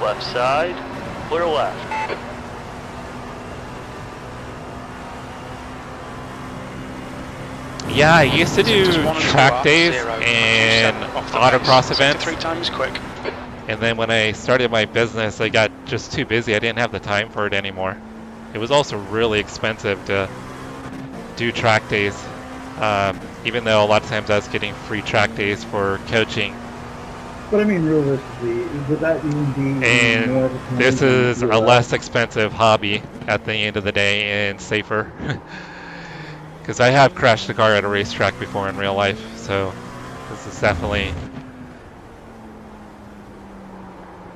Left side, clear left. Yeah, I used to do track days and autocross events. 3 times quick. And then when I started my business, I got just too busy. I didn't have the time for it anymore. It was also really expensive to do track days, even though a lot of times I was getting free track days for coaching. But I mean, realistically, would that even be more of a And this is a less expensive hobby at the end of the day and safer. Because I have crashed a car at a racetrack before in real life, so this is definitely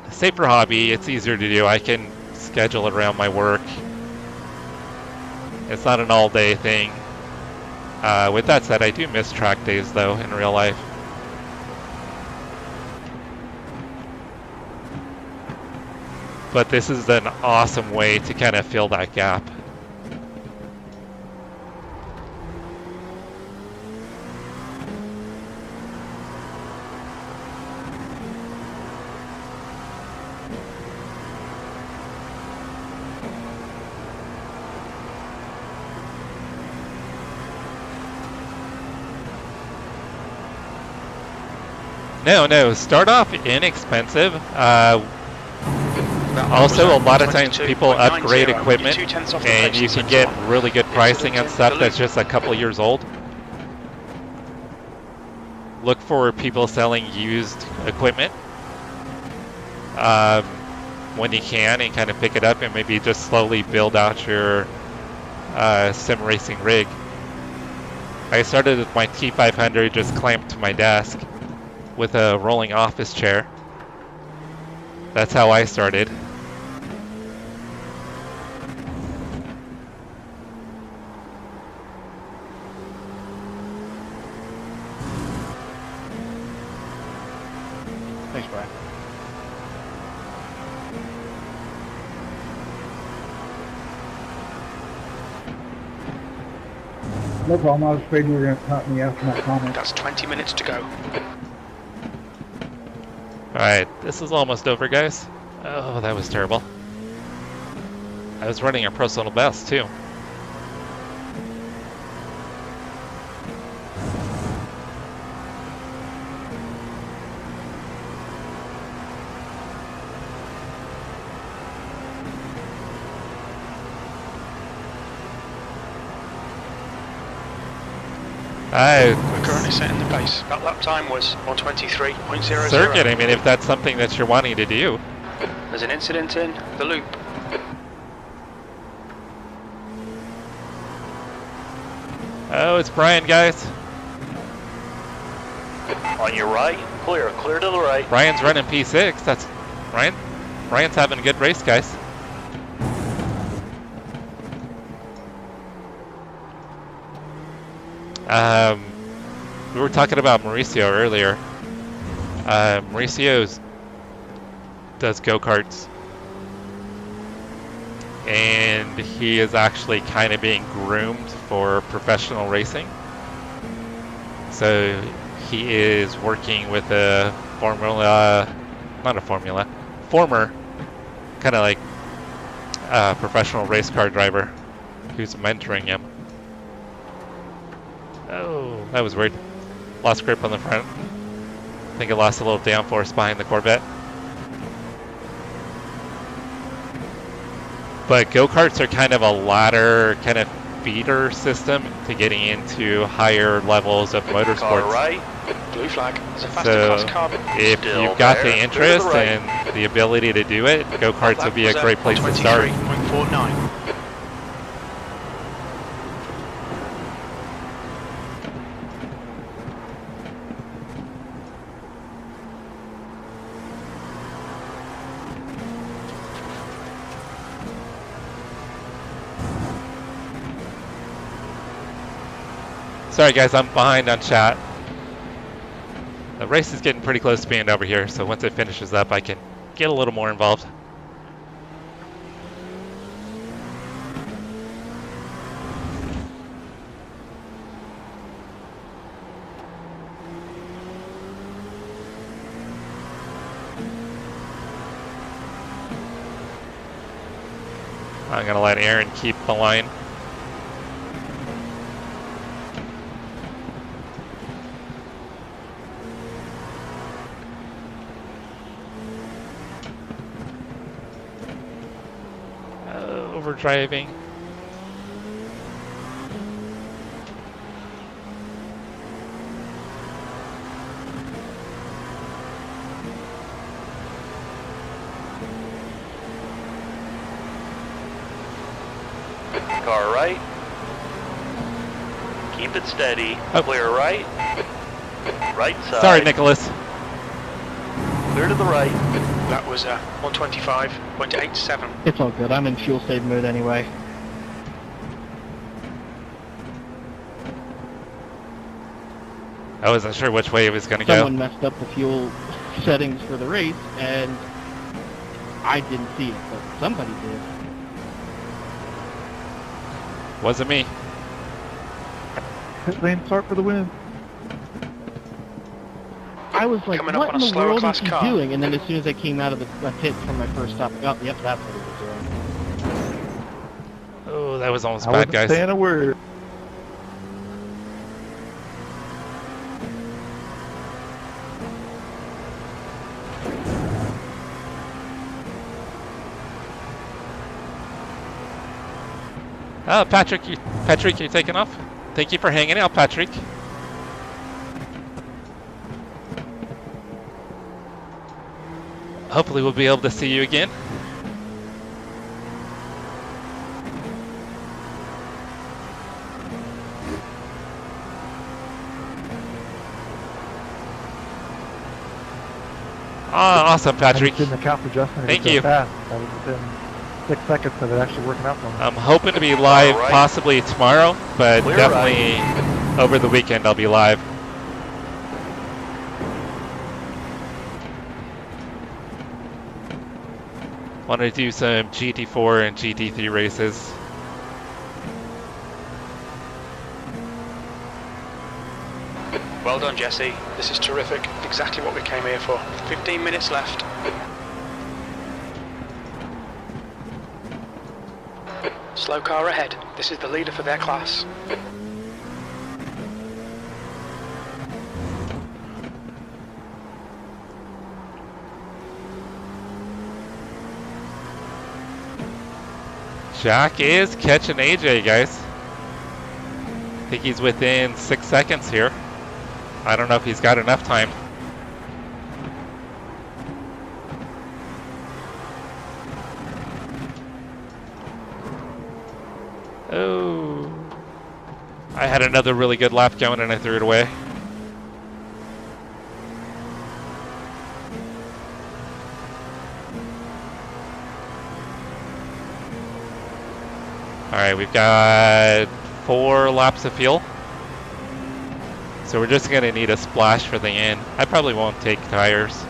a safer hobby. It's easier to do. I can schedule it around my work. It's not an all-day thing. With that said, I do miss track days, though, in real life. But this is an awesome way to kind of fill that gap. No, start off inexpensive. Also, a lot of times people upgrade equipment and you can get really good pricing on stuff that's just a couple years old. Look for people selling used equipment when you can, and kind of pick it up and maybe just slowly build out your sim racing rig. I started with my T500 just clamped to my desk with a rolling office chair. That's how I started. No problem, I was afraid you were going to cut me after my comment. That's 20 minutes to go. Alright, this is almost over, guys. Oh, that was terrible. I was running a personal best, too. We're currently setting the pace. That lap time was 1:23.00. Circuit, I mean, if that's something that you're wanting to do. There's an incident in the loop. Oh, it's Brian, guys. On your right, clear to the right. Brian's running P6. That's Brian. Brian's having a good race, guys. We were talking about Mauricio earlier. Mauricio does go-karts. And he is actually kind of being groomed for professional racing. So he is working with a former kind of like professional race car driver who's mentoring him. Oh, that was weird. Lost grip on the front. I think it lost a little downforce behind the Corvette. But go-karts are kind of a ladder, kind of feeder system to getting into higher levels of motorsports. Car right. Blue flag. It's a faster So class car. if Still you've got there, the clear to the interest right. and the ability to do it, go-karts would be a great place to start. 23.49. Sorry guys, I'm behind on chat. The race is getting pretty close to being over here, so once it finishes up, I can get a little more involved. I'm gonna let Aaron keep the line. Overdriving. Car right. Keep it steady. Oh. Clear right. Right side. Sorry, Nicholas. Clear to the right. That was 125.87. It's all good. I'm in fuel save mode anyway. I wasn't sure which way it was going to go. Someone messed up the fuel settings for the race, and I didn't see it, but somebody did. Wasn't me. Pit lane start for the win. I was like, Coming up what on in a the slower world class is he car. doing? And then as soon as I came out of the pit from my first stop, oh, yep, that's what he was doing. Oh, that was almost I bad, wasn't guys. saying a word. Oh, Patrick, you're taking off. Thank you for hanging out, Patrick. Hopefully we'll be able to see you again. Ah, awesome, I Patrick. just didn't account for Justin. Thank so you. Fast. I was within 6 seconds of it actually working out for me. I'm hoping to be live All right. possibly tomorrow, but Clear definitely over the weekend I'll be live. Want to do some GT4 and GT3 races. Well done, Jesse. This is terrific. Exactly what we came here for. 15 minutes left. Slow car ahead. This is the leader for their class. Jack is catching AJ, guys. I think he's within 6 seconds here. I don't know if he's got enough time. Oh. I had another really good lap going and I threw it away. Alright, we've got 4 laps of fuel. So we're just going to need a splash for the end. I probably won't take tires.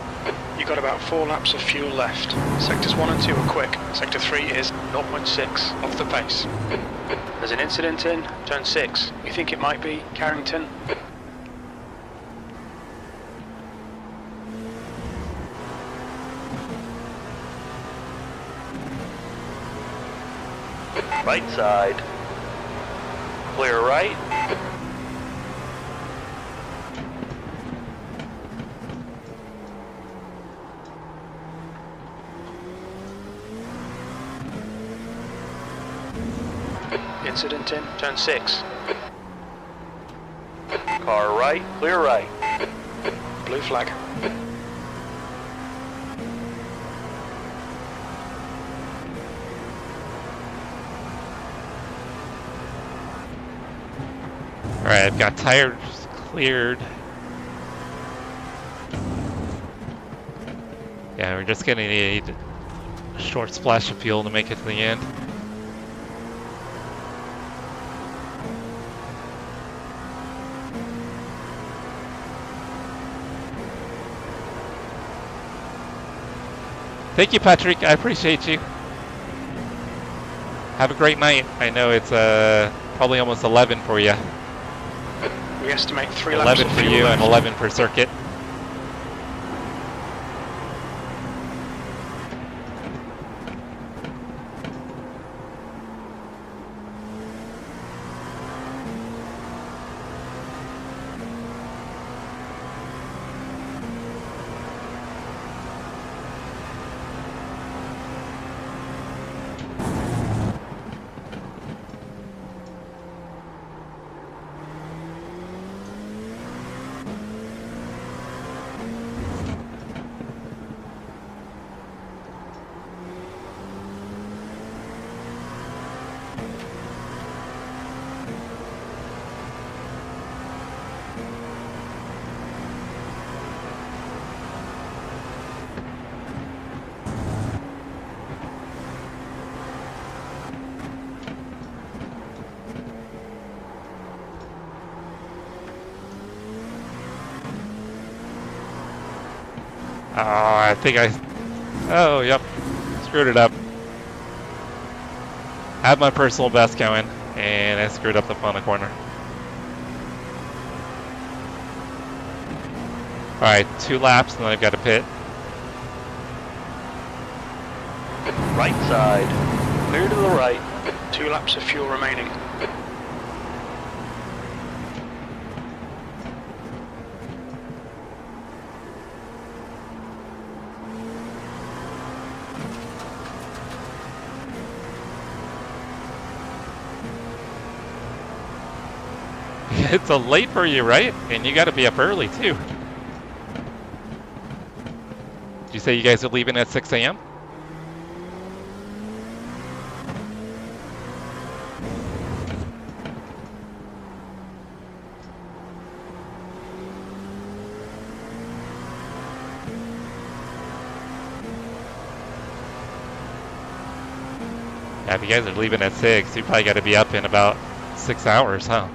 You've got about 4 laps of fuel left. Sectors 1 and 2 are quick. Sector 3 is 0.6 off the pace. There's an incident in turn 6. You think it might be Carrington? Right side. Clear right. Incident in turn 6. Car right, clear right. Blue flag. Alright, I've got tires cleared. Yeah, we're just gonna need a short splash of fuel to make it to the end. Thank you, Patrick. I appreciate you. Have a great night. I know it's probably almost 11 for you. We estimate 3 laps 11 of for fuel you left. and 11 per circuit. I think oh, yep, screwed it up. Had my personal best going, and I screwed up the final corner. Alright, 2 laps, and then I've got to pit. Right side. Clear to the right. 2 laps of fuel remaining. It's a late for you, right? And you got to be up early, too. Did you say you guys are leaving at 6 a.m.? Yeah, if you guys are leaving at 6, you probably got to be up in about 6 hours, huh?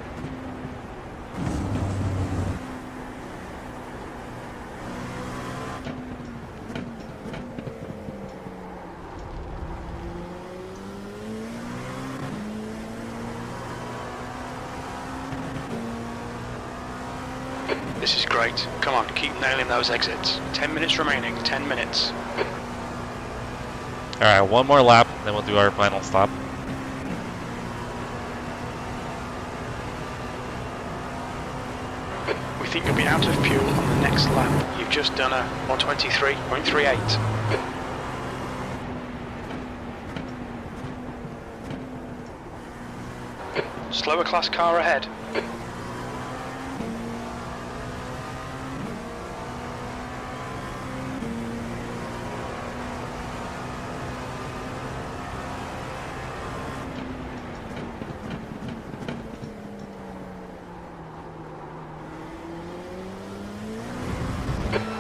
This is great. Come on, keep nailing those exits. 10 minutes remaining, 10 minutes. Alright, one more lap, then we'll do our final stop. We think you'll be out of fuel on the next lap. You've just done a 123.38. Slower class car ahead.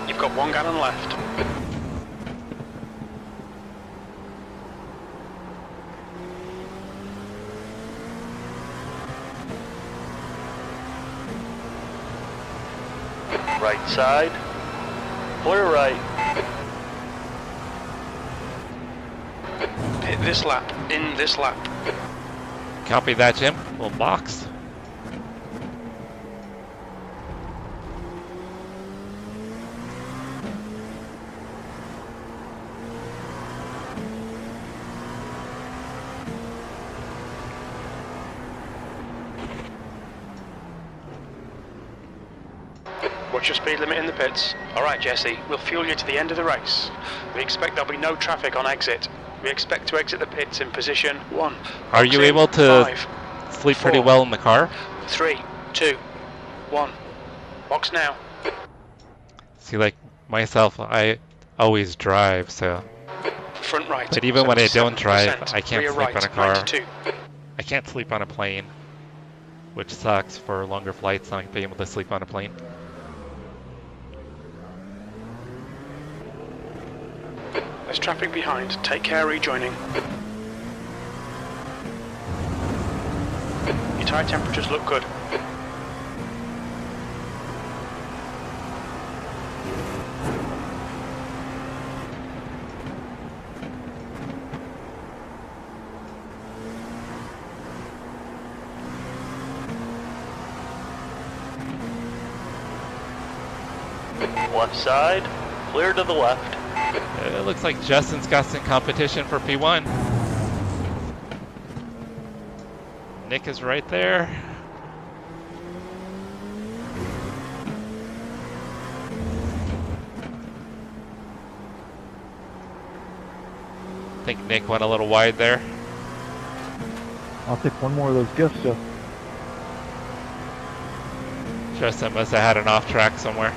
You've got 1 gallon left. Right side. Clear right. Hit this lap, in this lap. Copy that, Jim. We'll box. Watch your speed limit in the pits. Alright Jesse, we'll fuel you to the end of the race. We expect there'll be no traffic on exit. We expect to exit the pits in position 1. Are you able to sleep pretty well in the car? 3, 2, 1. Box now. See, like myself, I always drive, so... Front right. But even when I don't drive, 77%. I can't Rear sleep right, on a car. 92. I can't sleep on a plane, which sucks for longer flights, not being able to sleep on a plane. There's traffic behind. Take care rejoining. Your tyre temperatures look good. Left side. Clear to the left. It looks like Justin's got some competition for P1. Nick is right there. I think Nick went a little wide there. I'll take one more of those gifts, Jeff. Justin must have had an off track somewhere.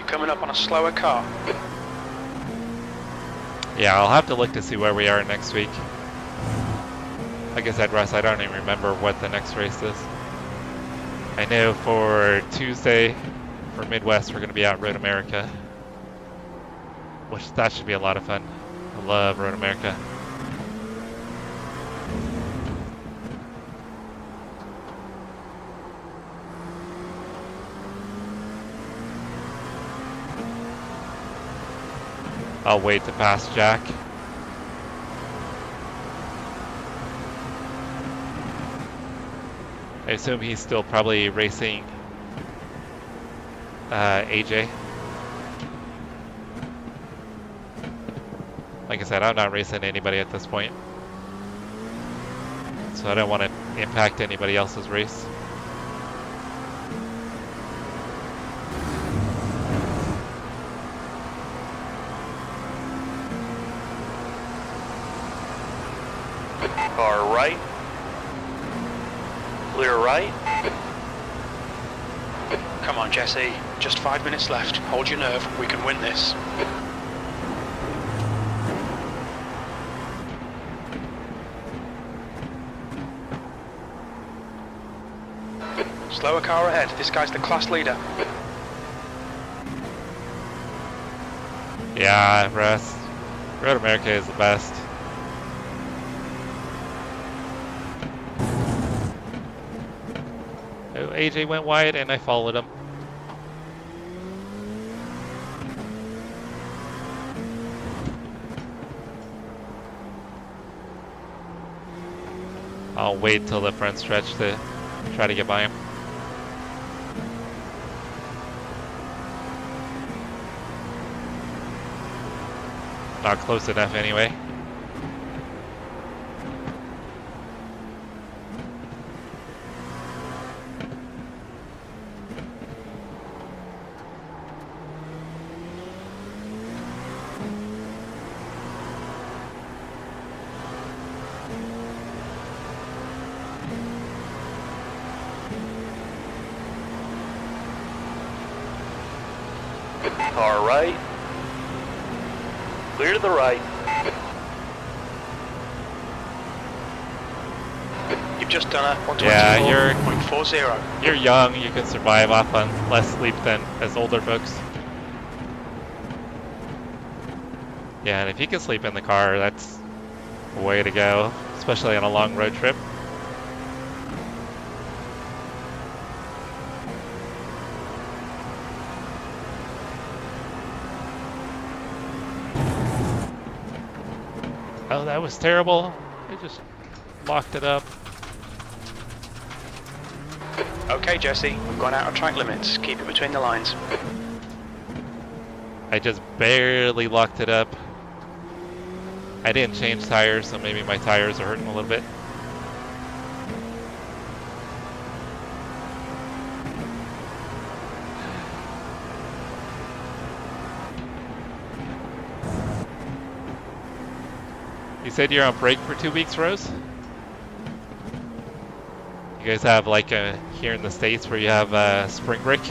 Coming up on a slower car. Yeah, I'll have to look to see where we are next week. Like I said, Russ, I don't even remember what the next race is. I know for Tuesday, for Midwest, we're going to be out Road America. Which, that should be a lot of fun. I love Road America. I'll wait to pass Jack. I assume he's still probably racing AJ. Like I said, I'm not racing anybody at this point, so I don't want to impact anybody else's race. Car right. Clear right. Come on, Jesse. Just 5 minutes left. Hold your nerve. We can win this. Slower car ahead. This guy's the class leader. Yeah, Russ. Road America is the best. Oh, AJ went wide and I followed him. I'll wait till the front stretch to try to get by him. Not close enough anyway. Car right. Clear to the right. You've just done a 124.40. Yeah, you're young. You can survive off on less sleep than as older folks. Yeah, and if you can sleep in the car, that's the way to go, especially on a long road trip. Oh, that was terrible. I just locked it up. Okay, Jesse, we've gone out of track limits. Keep it between the lines. I just barely locked it up. I didn't change tires, so maybe my tires are hurting a little bit. You said you're on break for 2 weeks, Rose? You guys have like here in the States where you have spring break?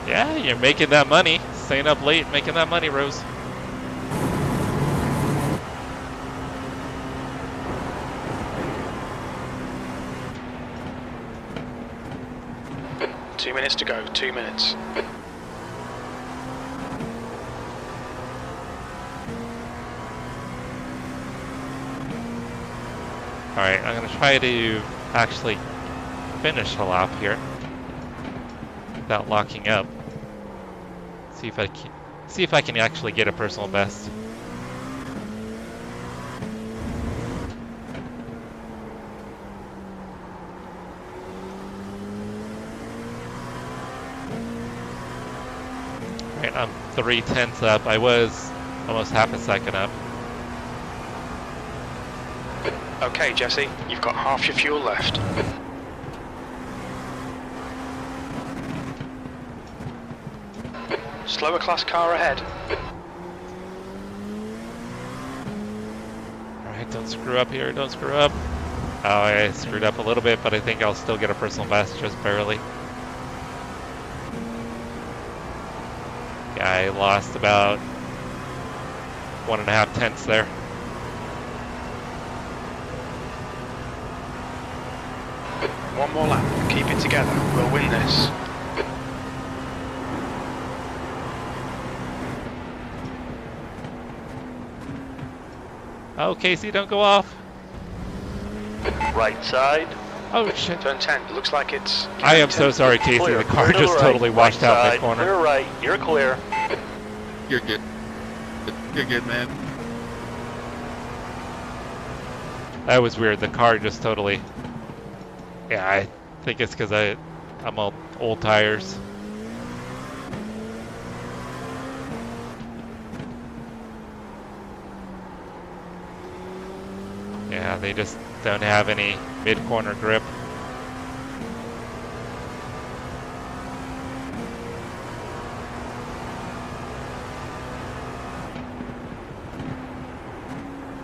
Yeah, you're making that money. Staying up late, making that money, Rose. Two minutes to go, 2 minutes. Alright, I'm going to try to actually finish a lap here without locking up. See if I can actually get a personal best. Alright, I'm 3/10 up. I was almost half a second up. Okay, Jesse, you've got half your fuel left. Slower class car ahead. Alright, don't screw up here, don't screw up. Oh, I screwed up a little bit, but I think I'll still get a personal best, just barely. Yeah, I lost about 1.5 tenths there. One more lap, keep it together, we'll win this. Oh, Casey, don't go off. Right side. Oh, shit. Turn 10, looks like it's... I am so sorry, Casey. Clear. The car Clear to just the right. totally washed Right out side. mid corner. Clear right, you're clear. You're good. You're good, man. That was weird. The car just totally... Yeah, I think it's because I'm on old tires. Yeah, they just don't have any mid-corner grip.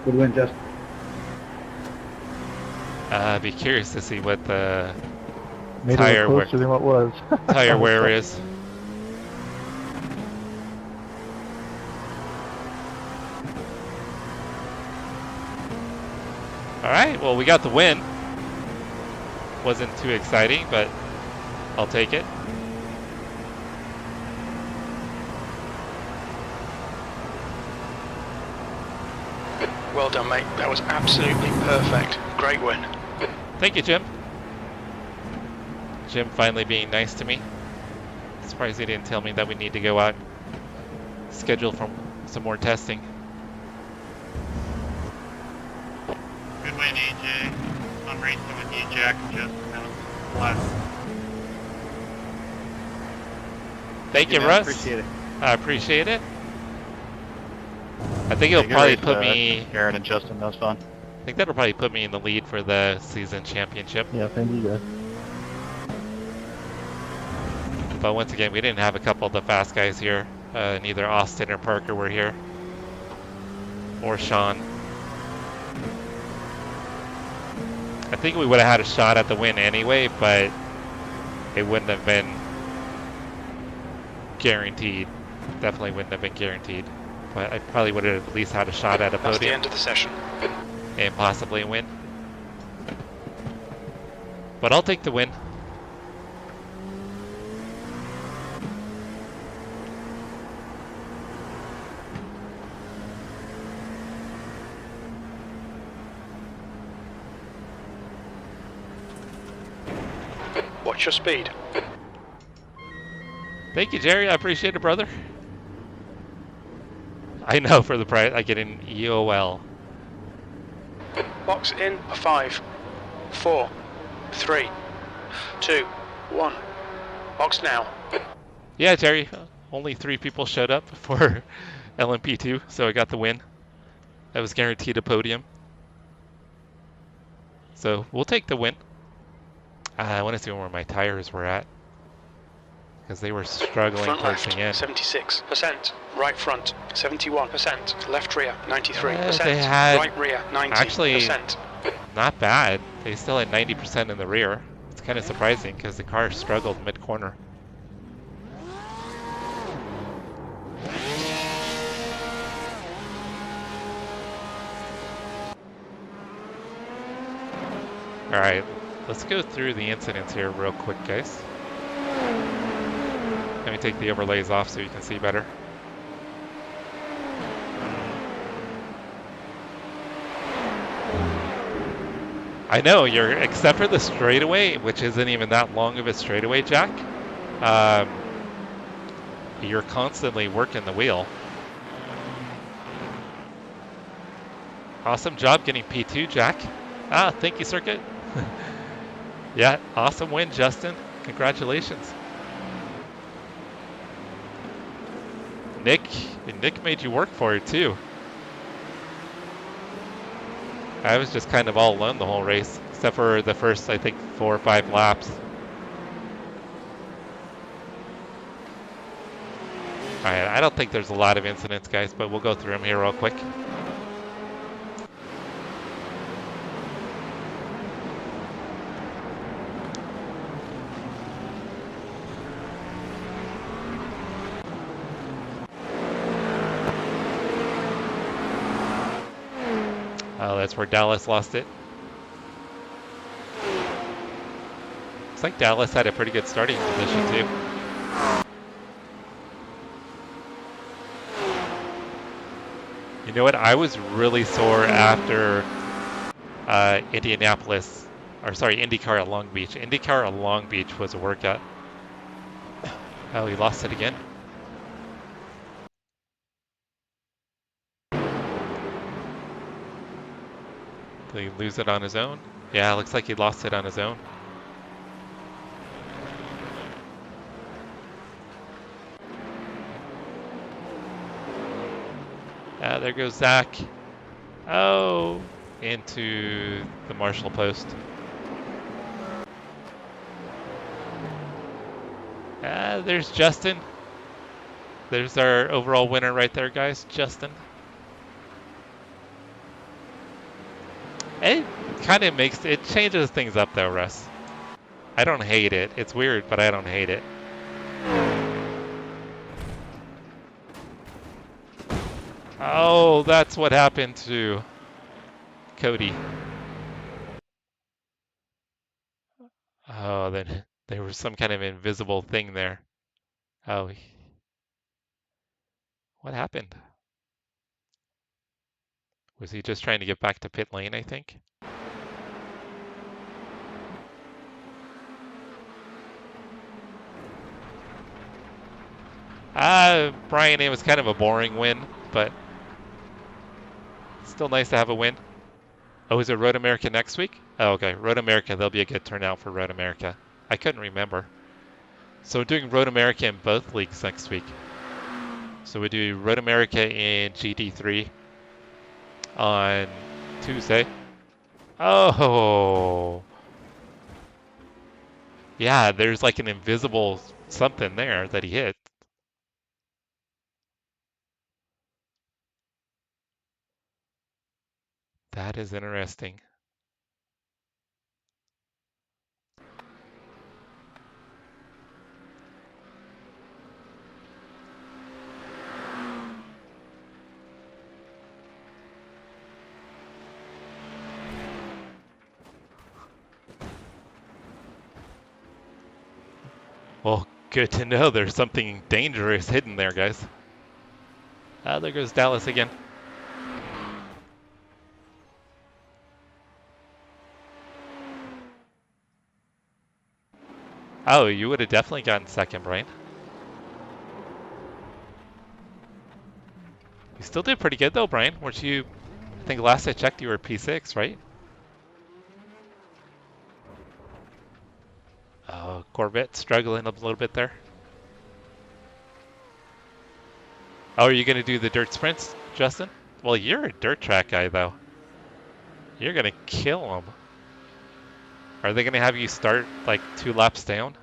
Good win, Justin. I'd be curious to see what the Made it tire look closer than what was. tire wear is. All right, well, we got the win. Wasn't too exciting, but I'll take it. Well done, mate. That was absolutely perfect. Great win. Thank you, Jim. Jim finally being nice to me. Surprised he didn't tell me that we need to go out and schedule for some more testing. Good win, AJ. I'm racing with you, Jack, and Justin. That was last. Thank you, man. Russ. Appreciate it. I appreciate it. I think it'll Good probably race, put me. Aaron and Justin, that was fun. I think that'll probably put me in the lead for the season championship. Yeah, thank you guys. But once again, we didn't have a couple of the fast guys here. Neither Austin or Parker were here, or Sean. I think we would have had a shot at the win anyway, but it wouldn't have been guaranteed. Definitely wouldn't have been guaranteed. But I probably would have at least had a shot at a That's the podium end of the session. and possibly a win. But I'll take the win. Watch your speed. Thank you, Jerry. I appreciate it, brother. I know for the price I get an EOL. Box in 5, 4, 3, 2, 1. Box now. Yeah, Jerry. Only 3 people showed up for LMP2, so I got the win. I was guaranteed a podium. So we'll take the win. I want to see where my tires were at, because they were struggling Front towards left, the end. 76%. Right front, 71%. Left rear, 93%. They had Right rear, 90%. actually not bad. They still had 90% in the rear. It's kind of surprising because the car struggled mid-corner. All right, let's go through the incidents here real quick, guys. Let me take the overlays off so you can see better. I know, except for the straightaway, which isn't even that long of a straightaway, Jack, you're constantly working the wheel. Awesome job getting P2, Jack. Thank you, Circuit. Yeah, awesome win, Justin. Congratulations. Nick made you work for it too. I was just kind of all alone the whole race, except for the first, I think, 4 or 5 laps. Alright, I don't think there's a lot of incidents, guys, but we'll go through them here real quick. Oh, that's where Dallas lost it. Looks like Dallas had a pretty good starting position too. You know what? I was really sore after IndyCar at Long Beach. IndyCar at Long Beach was a workout. Oh, he lost it again. Did he lose it on his own? Yeah, looks like he lost it on his own. There goes Zach. Oh, into the Marshall post. There's Justin. There's our overall winner right there, guys, Justin. kind of makes it changes things up though, Russ. I don't hate it. It's weird, but I don't hate it. Oh, that's what happened to Cody. Oh, then there was some kind of invisible thing there. Oh, what happened? Was he just trying to get back to pit lane, I think? Brian, it was kind of a boring win, but still nice to have a win. Oh, is it Road America next week? Oh, okay. Road America, there'll be a good turnout for Road America. I couldn't remember. So we're doing Road America in both leagues next week. So we do Road America in GT3 on Tuesday. Oh! Yeah, there's like an invisible something there that he hit. That is interesting. Well, good to know there's something dangerous hidden there, guys. There goes Dallas again. Oh, you would have definitely gotten second, Brian. You still did pretty good though, Brian. Weren't you, I think last I checked you were P6, right? Oh, Corvette struggling a little bit there. Oh, are you going to do the dirt sprints, Justin? Well, you're a dirt track guy though. You're going to kill them. Are they going to have you start like 2 laps down?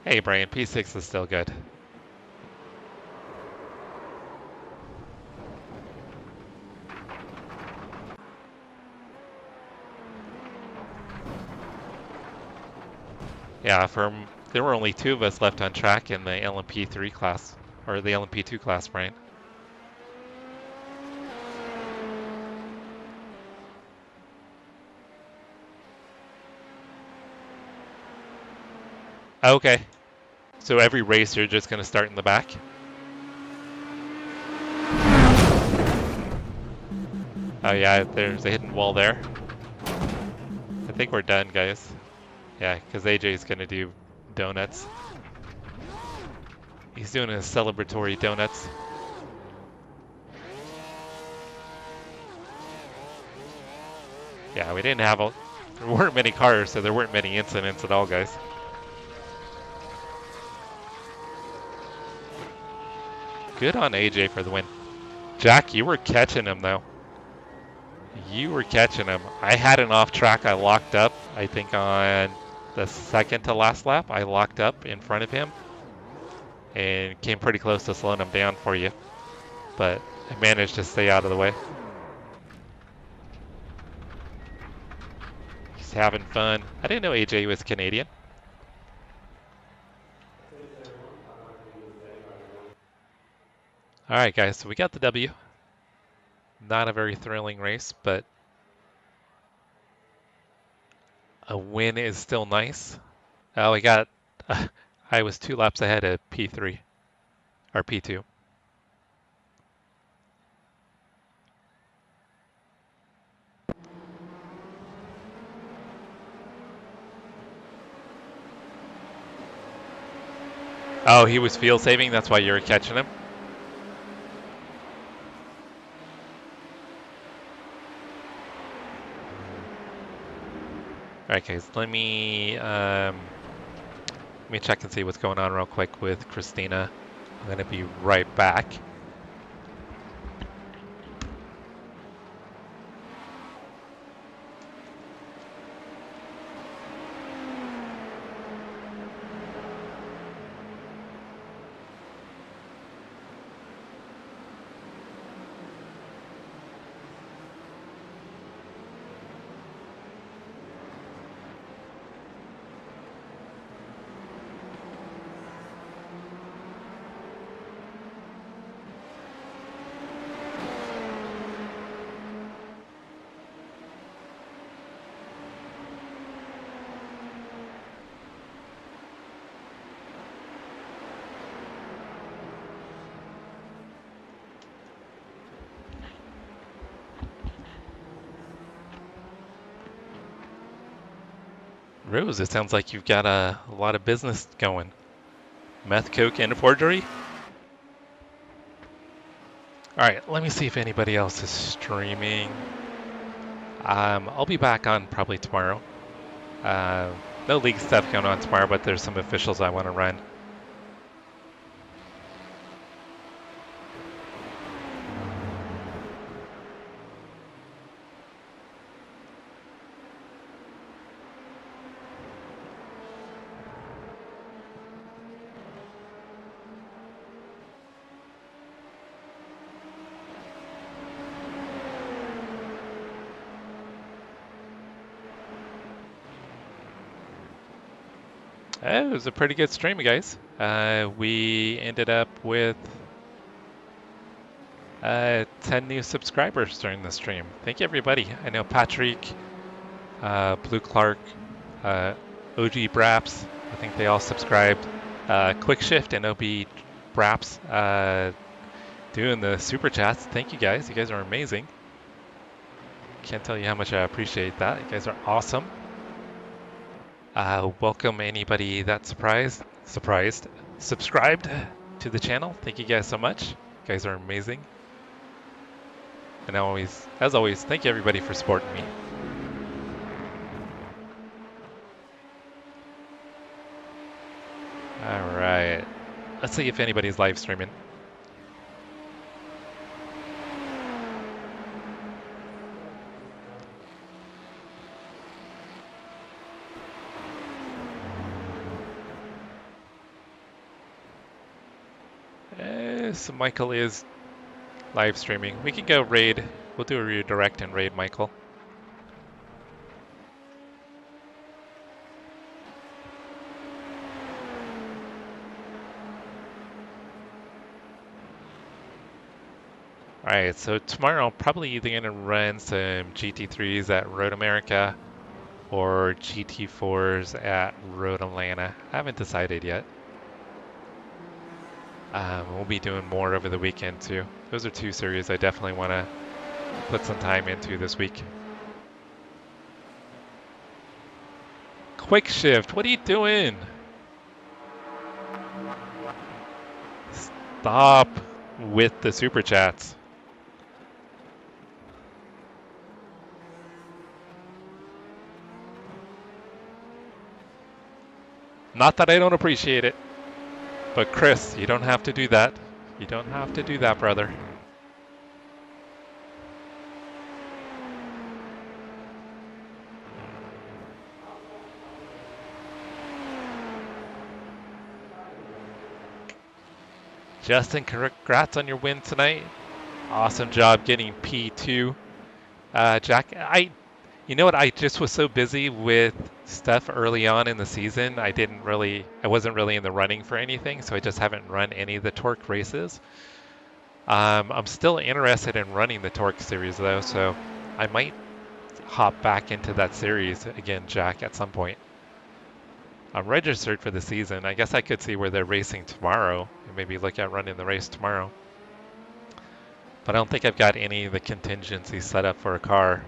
Hey, Brian, P6 is still good. Yeah, there were only 2 of us left on track in the LMP3 class, or the LMP2 class, Brian. Okay. So every race you're just going to start in the back? Oh yeah, there's a hidden wall there. I think we're done, guys. Yeah, because AJ's going to do donuts. He's doing his celebratory donuts. Yeah, there weren't many cars, so there weren't many incidents at all, guys. Good on AJ for the win. Jack, you were catching him, though. You were catching him. I had an off track. I locked up, I think on the second to last lap. I locked up in front of him and came pretty close to slowing him down for you. But I managed to stay out of the way. Just having fun. I didn't know AJ was Canadian. All right, guys, so we got the W. Not a very thrilling race, but a win is still nice. Oh, I was 2 laps ahead of P3, or P2. Oh, he was field saving, that's why you were catching him? Alright guys, let me check and see what's going on real quick with Christina. I'm gonna be right back. Rose, it sounds like you've got a lot of business going. Meth, coke, and a forgery? Alright, let me see if anybody else is streaming. I'll be back on probably tomorrow. No league stuff going on tomorrow, but there's some officials I want to run. It was a pretty good stream, guys. We ended up with 10 new subscribers during the stream. Thank you, everybody. I know Patrick, Blue Clark, OG Braps, I think they all subscribed. Quick Shift and OB Braps doing the super chats. Thank you, guys. You guys are amazing. Can't tell you how much I appreciate that. You guys are awesome. Welcome anybody that subscribed to the channel. Thank you guys so much. You guys are amazing. And as always, thank you everybody for supporting me. All right, let's see if anybody's live streaming. So Michael is live streaming. We can go raid. We'll do a redirect and raid Michael. Alright, so tomorrow I'm probably either going to run some GT3s at Road America or GT4s at Road Atlanta. I haven't decided yet. We'll be doing more over the weekend too. Those are two series I definitely want to put some time into this week. Quick Shift, what are you doing? Stop with the super chats. Not that I don't appreciate it. But Chris, you don't have to do that. You don't have to do that, brother. Justin, congrats on your win tonight. Awesome job getting P2. Jack, you know what? I just was so busy with stuff early on in the season. I wasn't really in the running for anything, so I just haven't run any of the Torque races. I'm still interested in running the Torque series though, so I might hop back into that series again, Jack, at some point. I'm registered for the season. I guess I could see where they're racing tomorrow and maybe look at running the race tomorrow. But I don't think I've got any of the contingencies set up for a car.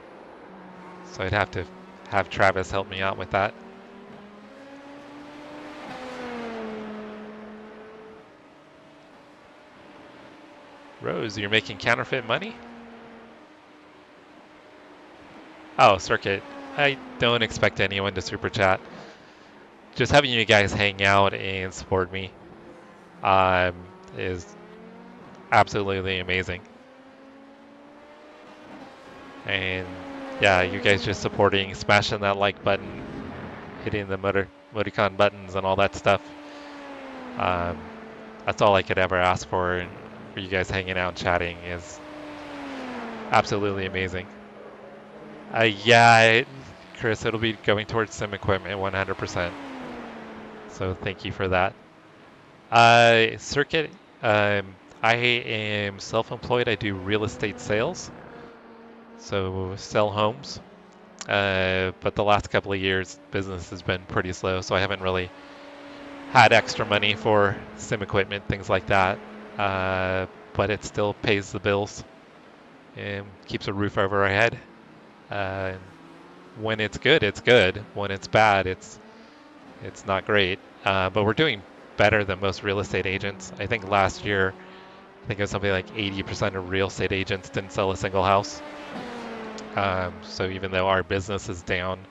So I'd have to have Travis help me out with that. Rose, you're making counterfeit money? Oh, Circuit. I don't expect anyone to super chat. Just having you guys hang out and support me is absolutely amazing. And yeah, you guys just supporting, smashing that like button, hitting the emoticon buttons and all that stuff. That's all I could ever ask for, and for you guys hanging out and chatting is absolutely amazing. Yeah, Chris, it'll be going towards sim equipment 100%. So thank you for that. Circuit, I am self-employed. I do real estate sales. So sell homes, but the last couple of years business has been pretty slow, so I haven't really had extra money for sim equipment, things like that, but it still pays the bills and keeps a roof over our head. when it's good, it's good. When it's bad, it's not great. But we're doing better than most real estate agents. I think last year, I think it was something like 80% of real estate agents didn't sell a single house. So even though our business is down,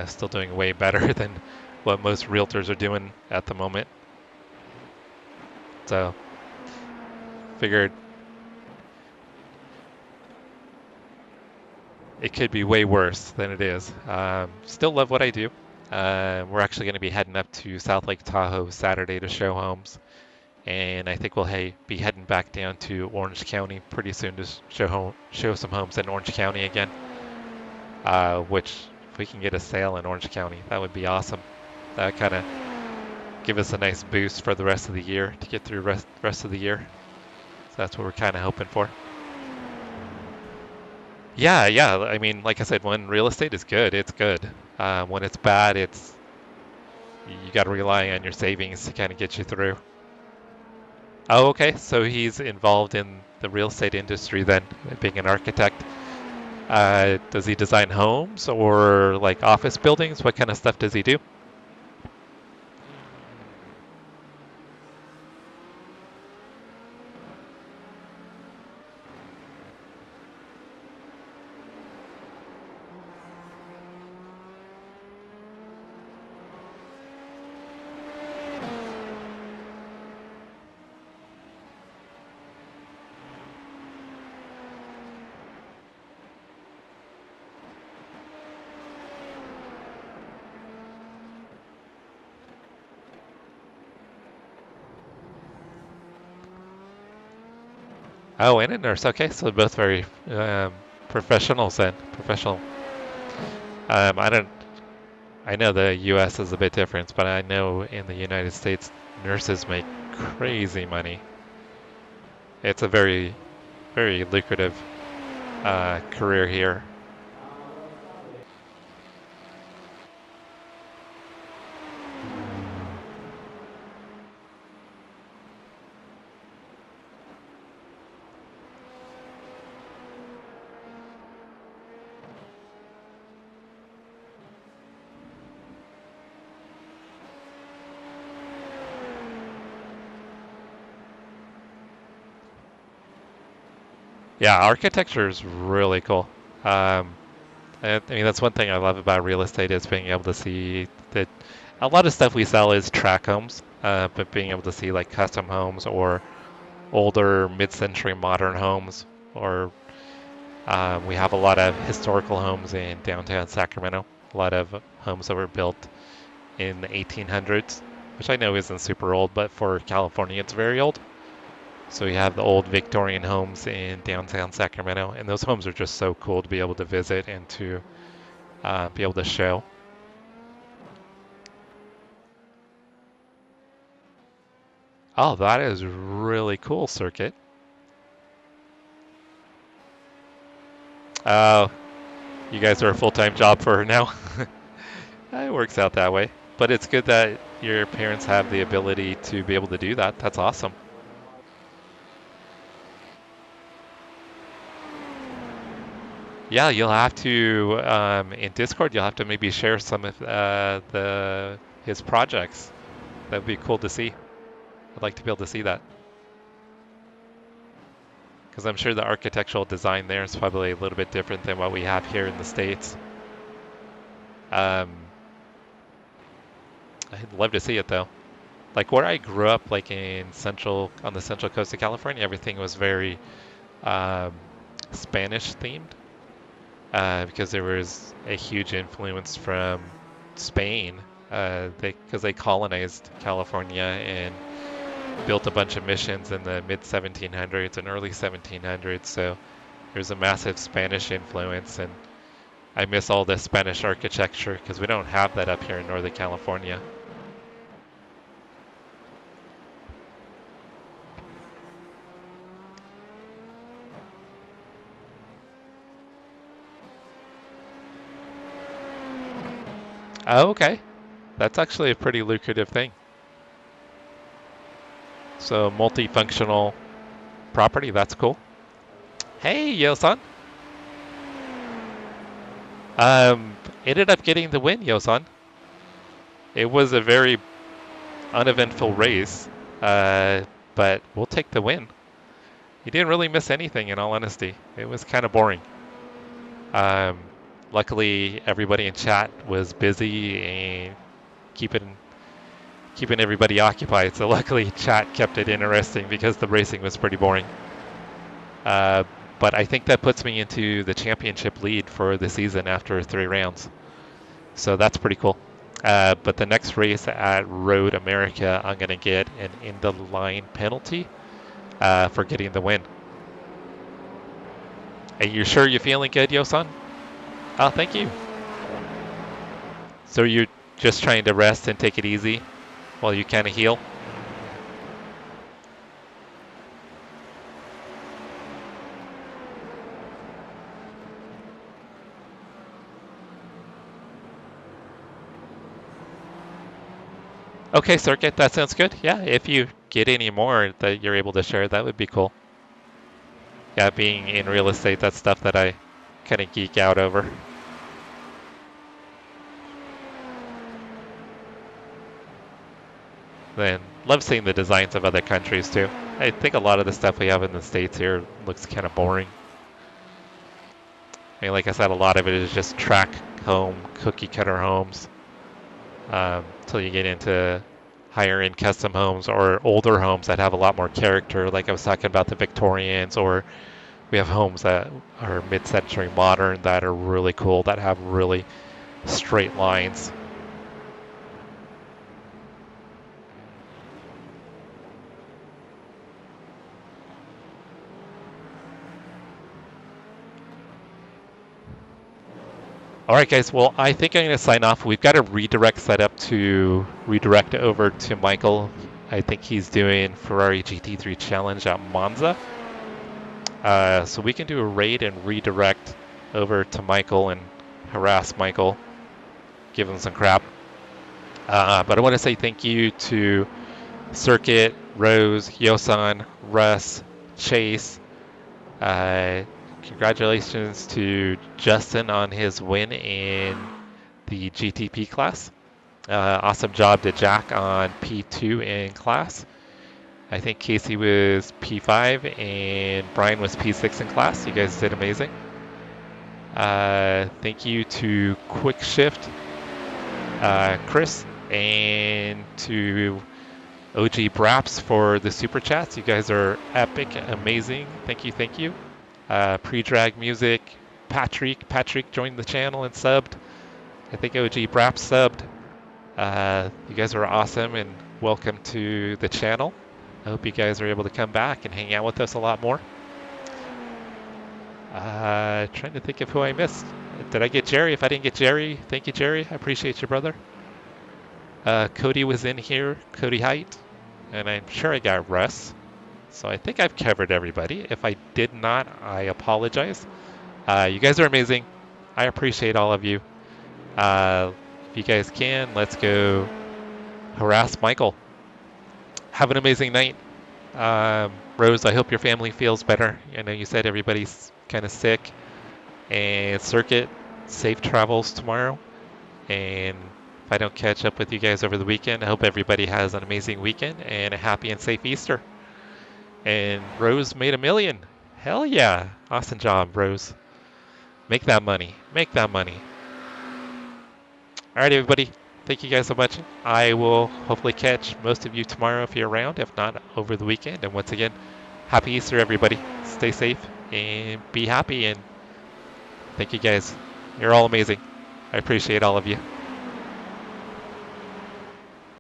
still doing way better than what most realtors are doing at the moment. So figured it could be way worse than it is. Still love what I do. We're actually going to be heading up to South Lake Tahoe Saturday to show homes. And I think we'll be heading back down to Orange County pretty soon to show some homes in Orange County again. Which, if we can get a sale in Orange County, that would be awesome. That kind of give us a nice boost for the rest of the year to get through rest of the year. So that's what we're kind of hoping for. Yeah. I mean, like I said, when real estate is good, it's good. When it's bad, you got to rely on your savings to kind of get you through. Oh, okay. So he's involved in the real estate industry then, being an architect. Does he design homes or like office buildings? What kind of stuff does he do? Oh, and a nurse. Okay, so they're both very professionals then. Professional. I know the U.S. is a bit different, but I know in the United States, nurses make crazy money. It's a very, very lucrative career here. Yeah, architecture is really cool. I mean, that's one thing I love about real estate is being able to see that a lot of stuff we sell is track homes, but being able to see like custom homes or older mid-century modern homes, or we have a lot of historical homes in downtown Sacramento, a lot of homes that were built in the 1800s, which I know isn't super old, but for California it's very old. So we have the old Victorian homes in downtown Sacramento, and those homes are just so cool to be able to visit and to be able to show. Oh, that is really cool, Circuit. Oh, you guys are a full-time job for her now? It works out that way. But it's good that your parents have the ability to be able to do that. That's awesome. Yeah, you'll have to, in Discord, you'll have to maybe share some of his projects. That would be cool to see. I'd like to be able to see that. Because I'm sure the architectural design there is probably a little bit different than what we have here in the States. I'd love to see it though. Like where I grew up, like on the central coast of California, everything was very Spanish themed. Because there was a huge influence from Spain, because they colonized California and built a bunch of missions in the mid 1700s and early 1700s. So there's a massive Spanish influence, and I miss all the Spanish architecture because we don't have that up here in Northern California. Oh, okay. That's actually a pretty lucrative thing. So multifunctional property, that's cool. Hey, Yo-san. Ended up getting the win, Yosan. It was a very uneventful race, but we'll take the win. You didn't really miss anything, in all honesty. It was kind of boring. Luckily, everybody in chat was busy and keeping everybody occupied. So luckily, chat kept it interesting because the racing was pretty boring. But I think that puts me into the championship lead for the season after 3 rounds. So that's pretty cool. But the next race at Road America, I'm going to get an in-the-line penalty for getting the win. Are you sure you're feeling good, Yosan? Oh, thank you. So you're just trying to rest and take it easy while you kind of heal? Okay, Circuit, that sounds good. Yeah, if you get any more that you're able to share, that would be cool. Yeah, being in real estate, that's stuff that I kind of geek out over. Then, love seeing the designs of other countries too. I think a lot of the stuff we have in the States here looks kind of boring. I mean, like I said, a lot of it is just track home, cookie cutter homes. Till you get into higher end custom homes or older homes that have a lot more character, like I was talking about the Victorians, or we have homes that are mid-century modern that are really cool, that have really straight lines. All right, guys. Well, I think I'm going to sign off. We've got a redirect set up to redirect over to Michael. I think he's doing Ferrari GT3 Challenge at Monza. So we can do a raid and redirect over to Michael and harass Michael, give him some crap. But I want to say thank you to Circuit, Rose, Yosan, Russ, Chase. Congratulations to Justin on his win in the GTP class. Awesome job to Jack on P2 in class. I think Casey was P5 and Brian was P6 in class. You guys did amazing. Thank you to Quick Shift, Chris, and to OG Braps for the super chats. You guys are epic, amazing. Thank you, thank you. Pre-drag music, Patrick joined the channel and subbed. I think OG Brap subbed. You guys are awesome and welcome to the channel. I hope you guys are able to come back and hang out with us a lot more. Trying to think of who I missed. Did I get Jerry? If I didn't get Jerry, thank you, Jerry. I appreciate you, brother. Cody was in here, Cody Height, and I'm sure I got Russ. So I think I've covered everybody. If I did not, I apologize. You guys are amazing. I appreciate all of you. If you guys can, let's go harass Michael. Have an amazing night. Rose, I hope your family feels better. I know you said everybody's kind of sick. And Circuit, safe travels tomorrow. And if I don't catch up with you guys over the weekend, I hope everybody has an amazing weekend and a happy and safe Easter. And Rose made $1 million. Hell yeah. Awesome job, Rose. Make that money. Make that money. All right, everybody. Thank you guys so much. I will hopefully catch most of you tomorrow if you're around, if not over the weekend. And once again, happy Easter, everybody. Stay safe and be happy. And thank you guys. You're all amazing. I appreciate all of you.